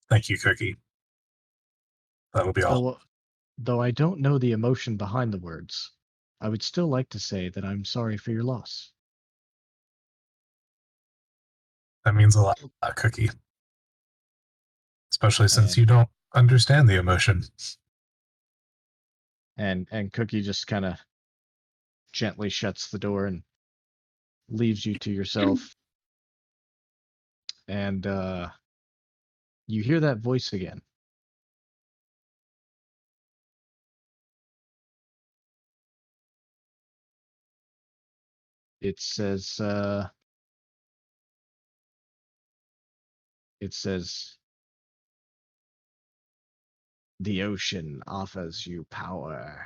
Thank you, Cookie. That'll be all. Though I don't know the emotion behind the words, I would still like to say that I'm sorry for your loss. That means a lot, Cookie. Especially since And- you don't understand the emotion. And Cookie just kind of gently shuts the door and leaves you to yourself. And you hear that voice again. It says, the ocean offers you power.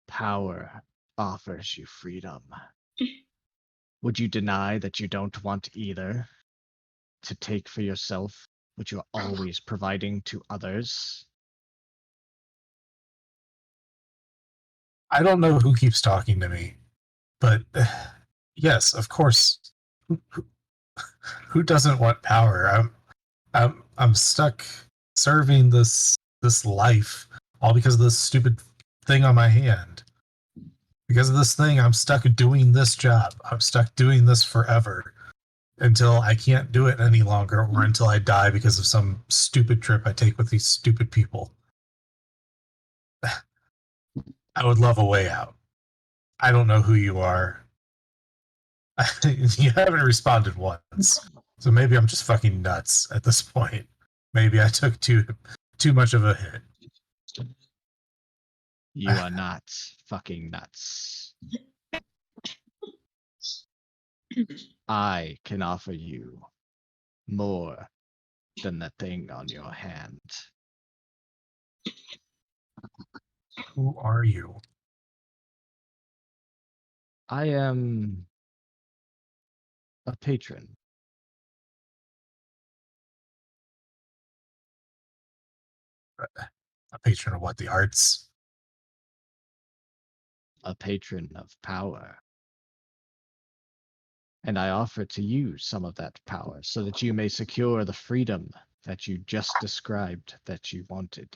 Power offers you freedom. Would you deny that you don't want either? To take for yourself what you're always providing to others? I don't know who keeps talking to me, but yes, of course. Who doesn't want power? I'm stuck serving this life all because of this stupid thing on my hand. Because of this thing, I'm stuck doing this job. I'm stuck doing this forever until I can't do it any longer, or until I die because of some stupid trip I take with these stupid people. I would love a way out. I don't know who you are. You haven't responded once, so maybe I'm just fucking nuts at this point. Maybe I took too much of a hit. You are not fucking nuts. I can offer you more than the thing on your hand. Who are you? I am a patron. A patron of what? The arts? A patron of power. And I offer to you some of that power so that you may secure the freedom that you just described that you wanted.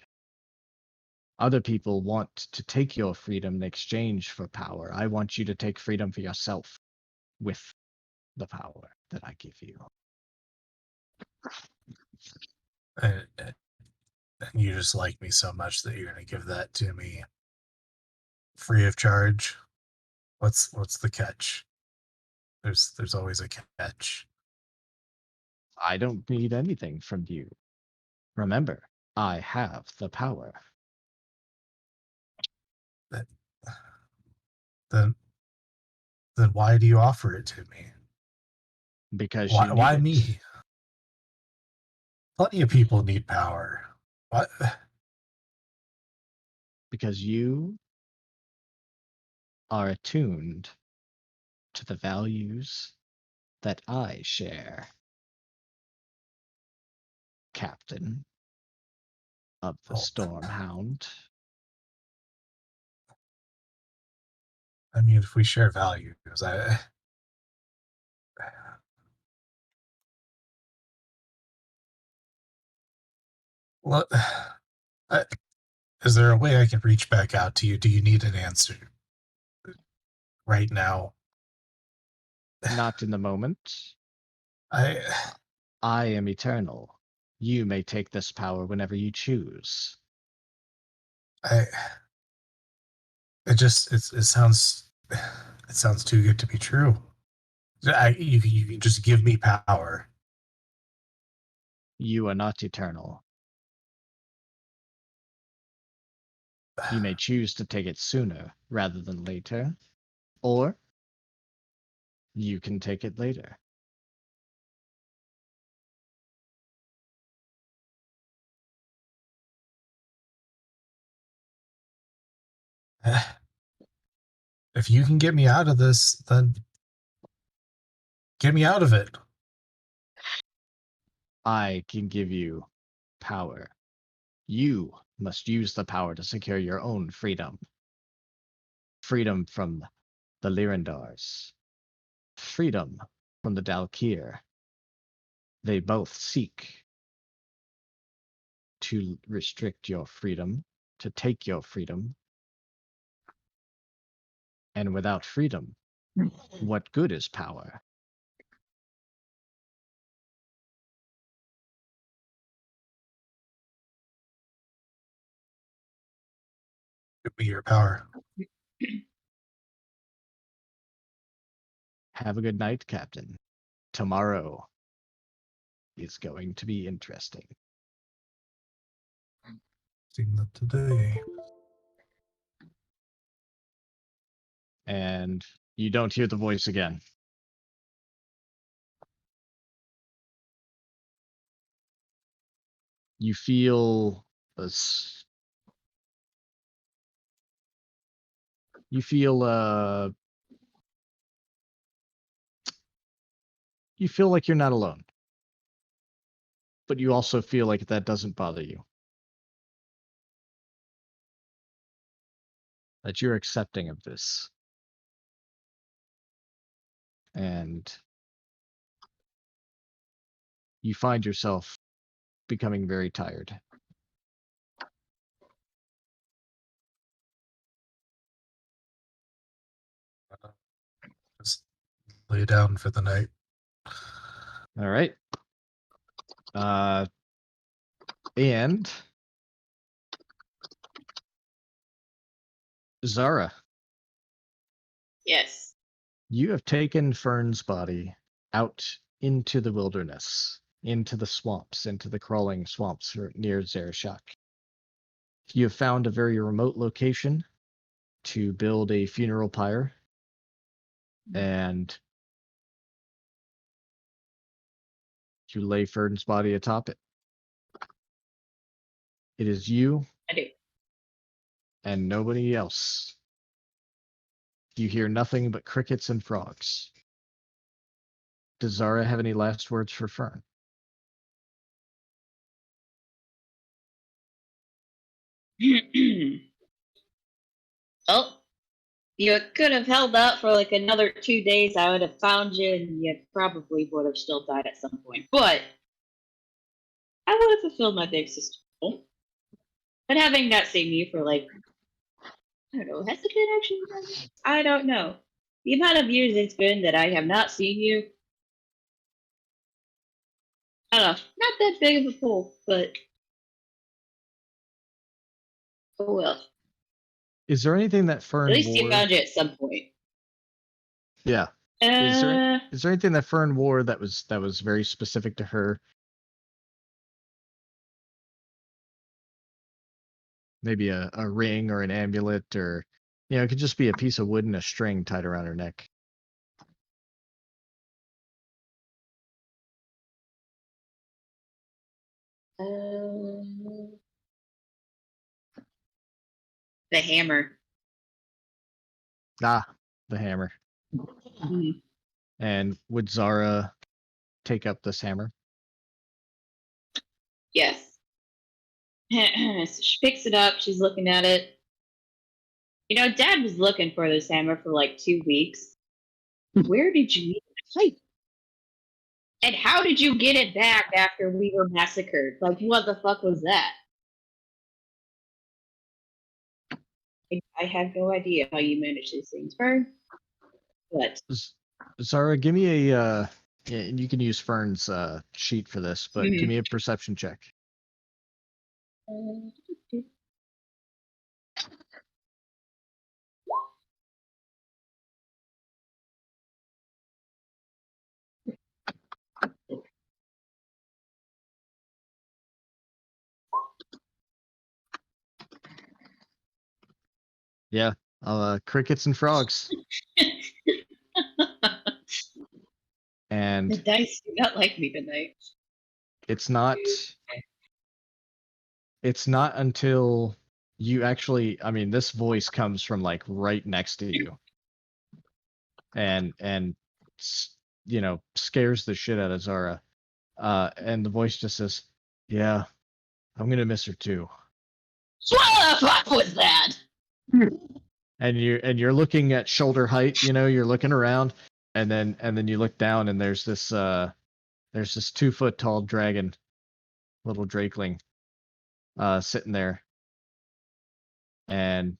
Other people want to take your freedom in exchange for power. I want you to take freedom for yourself with the power that I give you. And you just like me so much that you're going to give that to me free of charge? What's the catch? There's always a catch. I don't need anything from you. Remember, I have the power. Then why do you offer it to me? Because you need Why it. me? Plenty of people need power. What? Because you are attuned to the values that I share, Captain of the Oh. Stormhound. I mean, if we share values, What? Is there a way I can reach back out to you? Do you need an answer right now? Not in the moment. I I am eternal. You may take this power whenever you choose. it sounds too good to be true. You can just give me power. You are not eternal. You may choose to take it sooner rather than later, or you can take it later. If you can get me out of this, then get me out of it. I can give you power. You must use the power to secure your own freedom. Freedom from the Lyrandars. Freedom from the Dalkir. They both seek to restrict your freedom, to take your freedom. And without freedom, what good is power? Give me your power. Have a good night, Captain. Tomorrow is going to be interesting. Seen that today. And you don't hear the voice again. You feel this. You feel like you're not alone. But you also feel like that doesn't bother you. That you're accepting of this. And you find yourself becoming very tired. Just lay down for the night. All right. And Zara, Yes. you have taken Fern's body out into the wilderness, into the swamps, into the crawling swamps near Zarashak. You have found a very remote location to build a funeral pyre, and you lay Fern's body atop it. It is you I do. and nobody else. You hear nothing but crickets and frogs. Does Zara have any last words for Fern? Oh, you could have held out for like another 2 days. I would have found you, and you probably would have still died at some point. But I would have fulfilled my big sister goal. But having not seen you for like, I don't know, has the connection done? I don't know. The amount of years it's been that I have not seen you, I don't know, not that big of a pull, but oh well. Is there anything that Fern At least you wore? found you at some point. Yeah. Is there anything that Fern wore that was very specific to her? Maybe a ring or an amulet, or it could just be a piece of wood and a string tied around her neck. The hammer. Ah, the hammer. Mhm. And would Zara take up this hammer? Yes. So she picks it up. She's looking at it. Dad was looking for this hammer for like 2 weeks. Where did you get it? And how did you get it back after we were massacred? Like, what the fuck was that? I have no idea how you manage these things, Fern. But Zara, give me a and you can use Fern's sheet for this, but give me a perception check. Yeah, crickets and frogs. And the dice do not like me tonight. It's not until you actually, I mean, this voice comes from like right next to you, and you know, scares the shit out of Zara. And the voice just says, "Yeah, I'm gonna miss her too." What the fuck was that? And you're looking at shoulder height, you know, you're looking around, and then you look down, and there's this 2-foot tall dragon, little drakeling, sitting there, and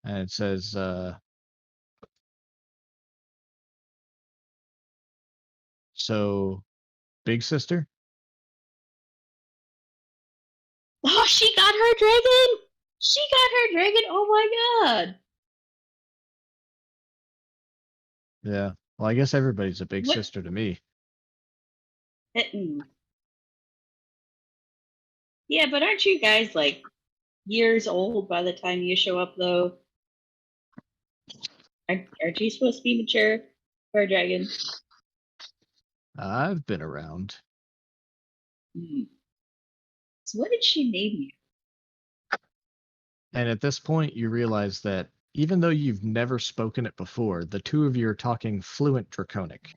it says, "So, big sister?" Oh, she got her dragon! She got her dragon! Oh my god! Yeah. Well, I guess everybody's a big What- sister to me. Yeah, but aren't you guys like years old by the time you show up, though? Aren't you supposed to be mature for a dragon? I've been around. Hmm. So what did she name you? And at this point, you realize that even though you've never spoken it before, the two of you are talking fluent Draconic.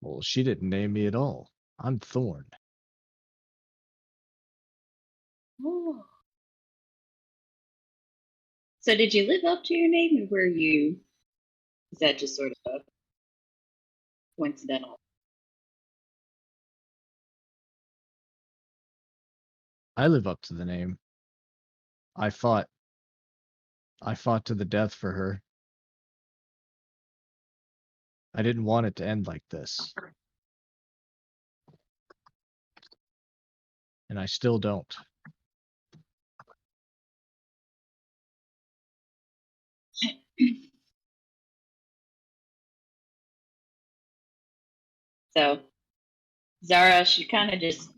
Well, she didn't name me at all. I'm Thorn. Oh. So did you live up to your name, or were you? Is that just sort of coincidental? I live up to the name. I fought to the death for her. I didn't want it to end like this. And I still don't. So Zara, she kind of just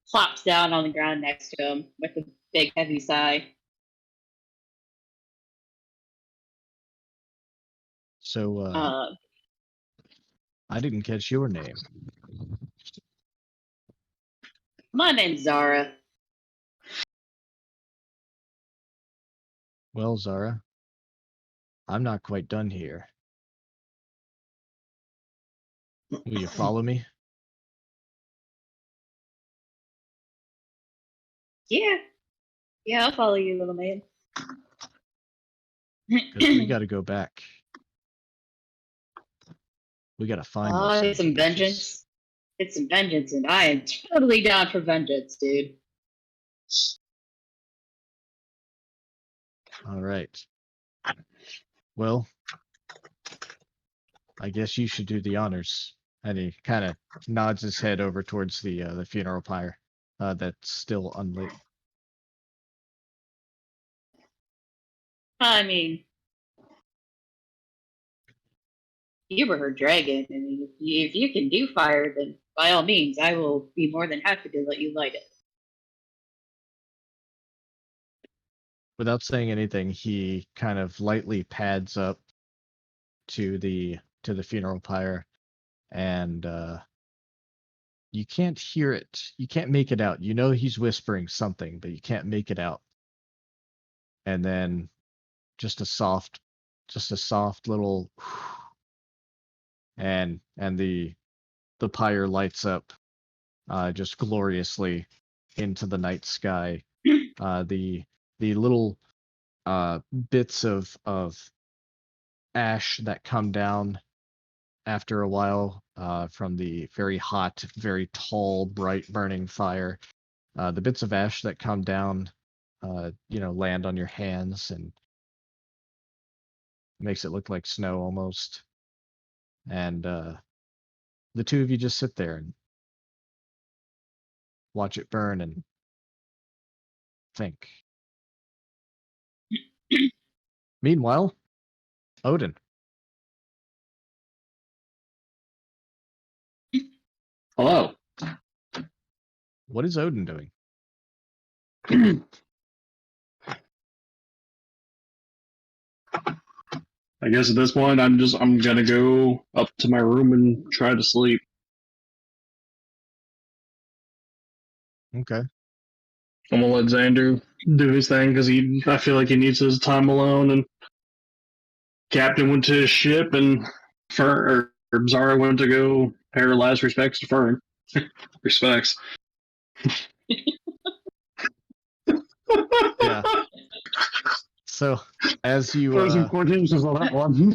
plops down on the ground next to him with a big heavy sigh. So, Uh, I didn't catch your name. my name's Zara. Well, Zara, I'm not quite done here. Will you follow me? Yeah, I'll follow you, little man. Because we gotta go back. We gotta find those Oh, sons it's of some bitches. vengeance. It's some vengeance, and I am totally down for vengeance, dude. All right. Well, I guess you should do the honors. And he kind of nods his head over towards the funeral pyre that's still unlit. I mean, you were her dragon. I mean, if you can do fire, then by all means, I will be more than happy to let you light it. Without saying anything, he kind of lightly pads up to the funeral pyre, and you can't hear it. You can't make it out. You know he's whispering something, but you can't make it out. And then just a soft little and the pyre lights up just gloriously into the night sky. The little bits of ash that come down after a while from the very hot, very tall, bright burning fire. The bits of ash that come down, land on your hands and makes it look like snow almost. And the two of you just sit there and watch it burn and think. Meanwhile, Odin. Hello. What is Odin doing? I guess at this point, I'm gonna go up to my room and try to sleep. Okay. I'm gonna let Xander do his thing because I feel like he needs his time alone. And Captain went to his ship, and Zara went to go pay her last respects to Fern. Respects. Yeah. So as you Frozen quotations on that one.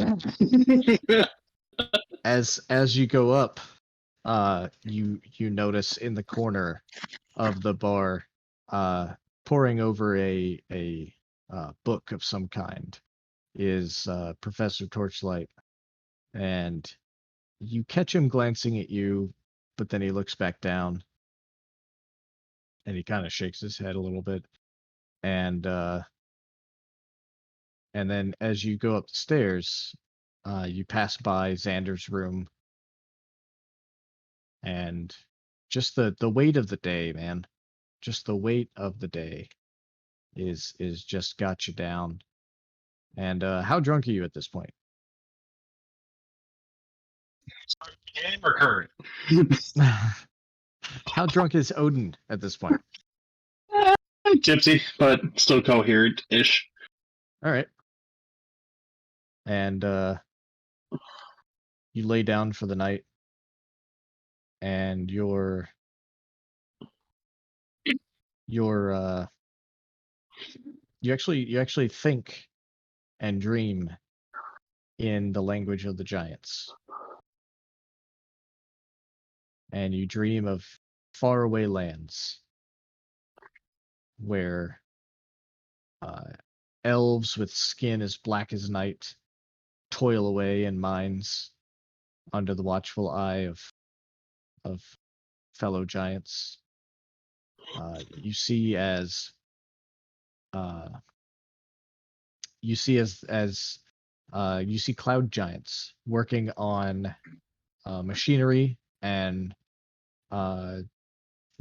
as you go up, you notice in the corner of the bar, poring over a book of some kind, is Professor Torchlight, and you catch him glancing at you, but then he looks back down, and he kind of shakes his head a little bit, and then as you go up the stairs, you pass by Xander's room, and just the weight of the day, man, just the weight of the day is just got you down. And how drunk are you at this point? Game or current? How drunk is Odin at this point? Gypsy, but still coherent-ish. All right. And you lay down for the night, and you actually think and dream in the language of the giants. And you dream of faraway lands where elves with skin as black as night toil away in mines under the watchful eye of fellow giants. You see as cloud giants working on machinery and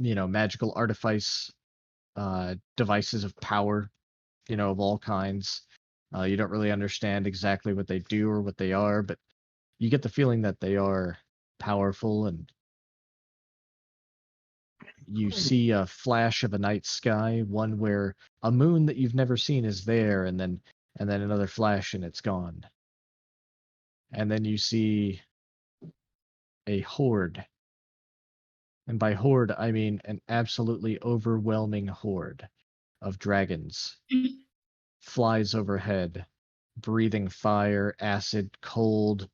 magical artifice devices of power, of all kinds. You don't really understand exactly what they do or what they are, but you get the feeling that they are powerful, and you see a flash of a night sky, one where a moon that you've never seen is there, and then another flash and it's gone. And then you see a horde. And by horde, I mean an absolutely overwhelming horde of dragons flies overhead, breathing fire, acid, cold,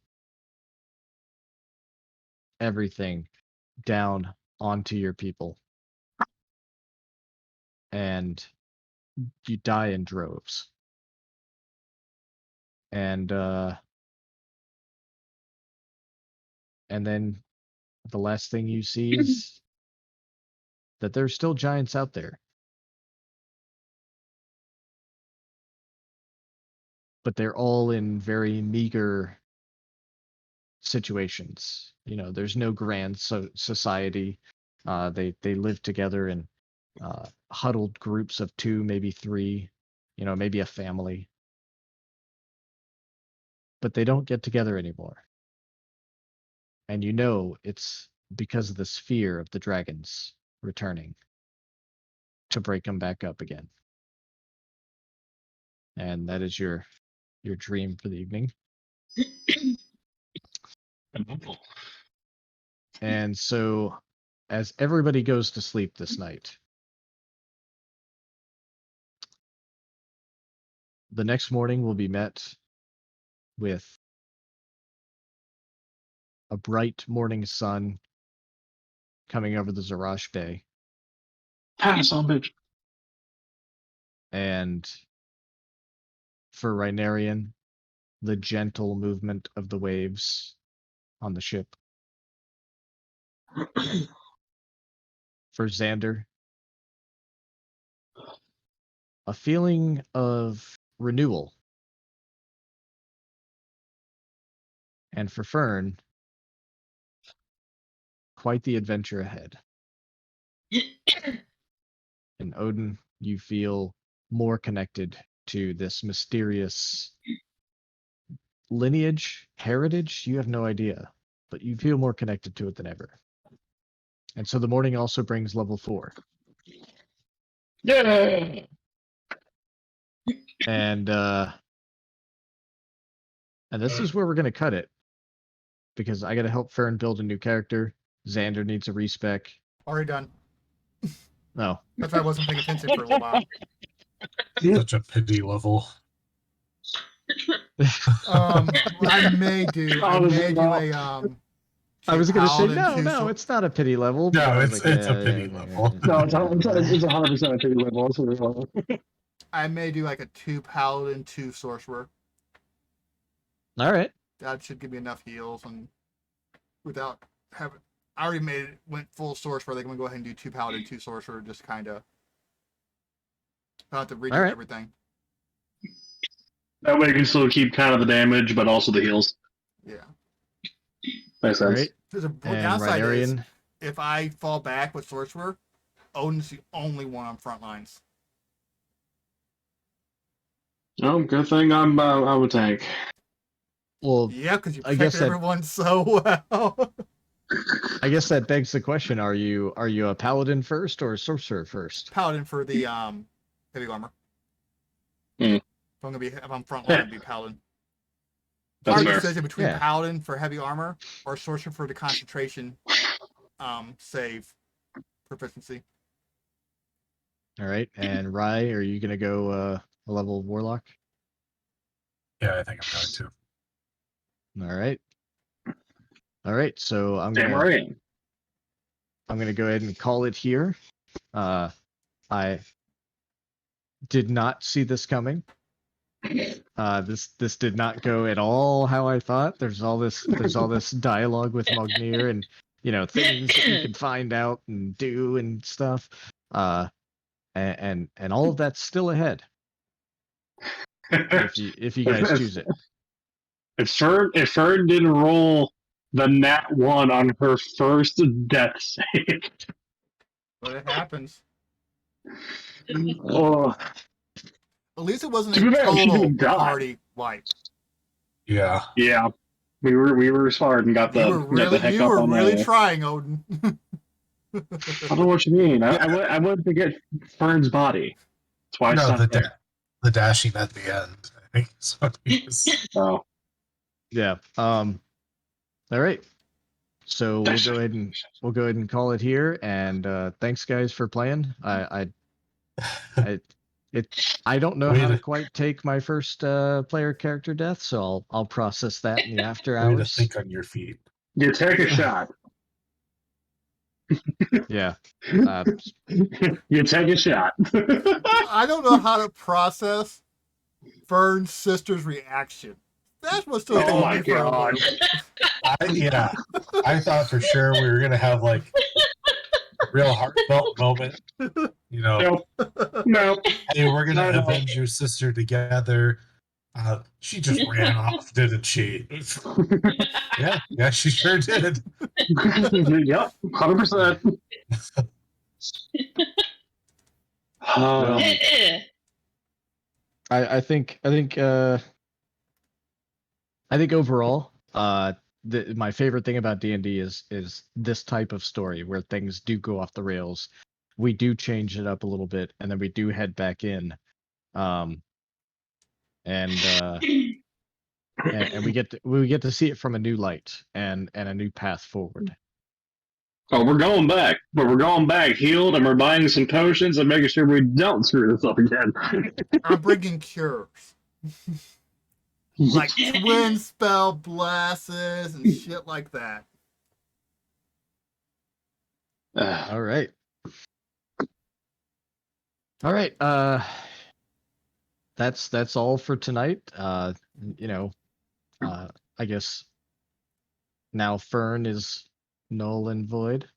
everything down onto your people. And you die in droves. And then the last thing you see is that there's still giants out there. But they're all in very meager situations. There's no grand society. They live together in huddled groups of 2, maybe 3, maybe a family. But they don't get together anymore. And it's because of this fear of the dragons returning to break them back up again. And that is your dream for the evening. And so, as everybody goes to sleep this night, the next morning will be met with a bright morning sun coming over the Zarash Bay. Son of a bitch. And for Rhinarian, the gentle movement of the waves on the ship. For Xander, a feeling of renewal. And for Fern, quite the adventure ahead. And Odin, you feel more connected to this mysterious lineage, heritage, you have no idea, but you feel more connected to it than ever. And so the morning also brings level 4. Yeah. And this is where we're gonna cut it. Because I gotta help Fern build a new character. Xander needs a respec. Already done. Oh. That's why I wasn't paying attention for a little while. Such a pity level. I may do a I was gonna say Paladin no, it's not a pity level. No, but I was it's like, a pity level. No, it's 100% a pity level. It's a level. I may do like a 2 Paladin, 2 Sorcerer. All right. That should give me enough heals, and without having, I already went full Sorcerer. They can go ahead and do 2 Paladin, 2 Sorcerer, just kind of. Not have to redo All right. everything. That way you can still keep kind of the damage, but also the heals. Yeah. Makes All sense. right. There's a And downside is Rydarian. if I fall back with Sorcerer, Odin's the only one on front lines. Oh, good thing I'm a tank. Well, Yeah, because you I guess protected that- everyone so well. I guess that begs the question: Are you a paladin first or a sorcerer first? Paladin for the heavy armor. Hmm. If I'm front line, I'd be Paladin. That's Hard fair. decision between Yeah. Paladin for heavy armor or Sorcerer for the concentration save proficiency. All right. And Rye, are you gonna go a level warlock? Yeah, I think I'm going to. All right. All right. So I'm Damn gonna right. go ahead and call it here. I did not see this coming. This did not go at all how I thought. There's all this dialogue with Mognir and things that you can find out and do and stuff. And all of that's still ahead if you guys choose it. If Fern didn't roll the nat 1 on her first death save, But it happens. oh, At least it wasn't To be a fair, she total didn't die. party wipe. Yeah. yeah, we were smart and got the heck You up were on really that. trying, Odin. I don't know what you mean. I went to get Fern's body. That's why I No, stopped there. the dashing at the end. I think is what he was. Oh, Yeah. All right. So we'll go ahead and call it here. And thanks guys for playing. I don't know how to quite take my first player character death, so I'll process that in the after Way to hours. think on your feet. you take a shot. Yeah. You take a shot. I don't know how to process Fern's sister's reaction. That's what's still Oh throwing my me for a God. loop. I thought for sure we were gonna have like a real heartfelt moment. Nope. Nope. Hey, we're gonna No. avenge your sister together. She just ran off, didn't she? Yeah, she sure did. Yep, 100%. I think overall, my favorite thing about D&D is this type of story where things do go off the rails. We do change it up a little bit, and then we do head back in, and we get to see it from a new light and a new path forward. Oh, we're going back, but we're going back healed, and we're buying some potions and making sure we don't screw this up again. I'm bringing cures. Like twin spell blasts and shit like that. All right. That's all for tonight. I guess now Fern is null and void.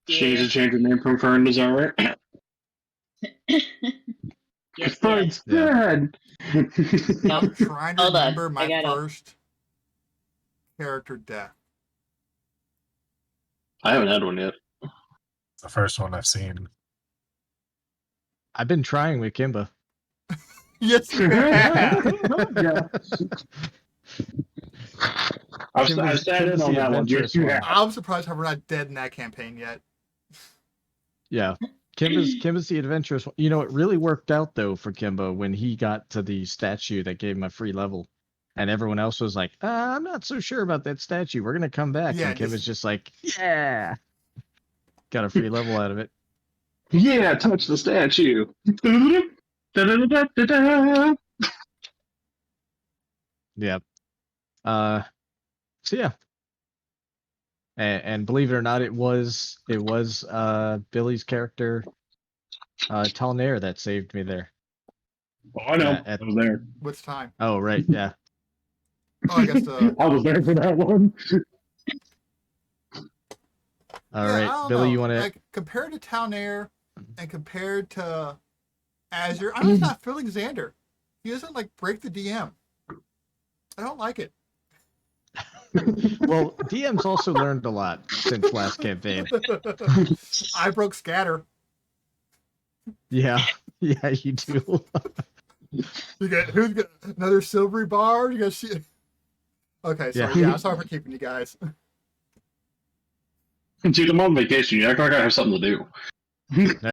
She needs to change her name from Fern to Zara. Yes, Fern's dead. I'm trying to Hold on, remember I my gotta- first character death. I haven't had one yet. It's the first one I've seen. I've been trying with Kimba. Yes, you have. Yeah. I've sat in on that one. Yes, you have. I'm surprised how we're not dead in that campaign yet. Yeah. Kimba's the adventurous one. You know, it really worked out though for Kimba when he got to the statue that gave him a free level, and everyone else was like, "I'm not so sure about that statue. We're gonna come back." Yeah, and Kimba's just like, "Yeah," got a free level out of it. Yeah, touch the statue. Da-da-da-da-da-da. Yeah. So yeah. And believe it or not, it was Billy's character, Talnair, that saved me there. Oh, I know. At- I was there. Which time? Oh right, yeah. Oh, I guess I was there for that one. All yeah, I right, don't Billy, know. you want to? Like, compared to Town Air and compared to Azure, I'm just not feeling Xander. He doesn't like break the DM. I don't like it. Well, DM's also learned a lot since last campaign. I broke Scatter. Yeah, yeah, you do. You got who's got another silvery bar? You got shit. Okay, sorry. Yeah. Yeah, I'm sorry for keeping you guys. Dude, I'm on vacation. You act like I have something to do.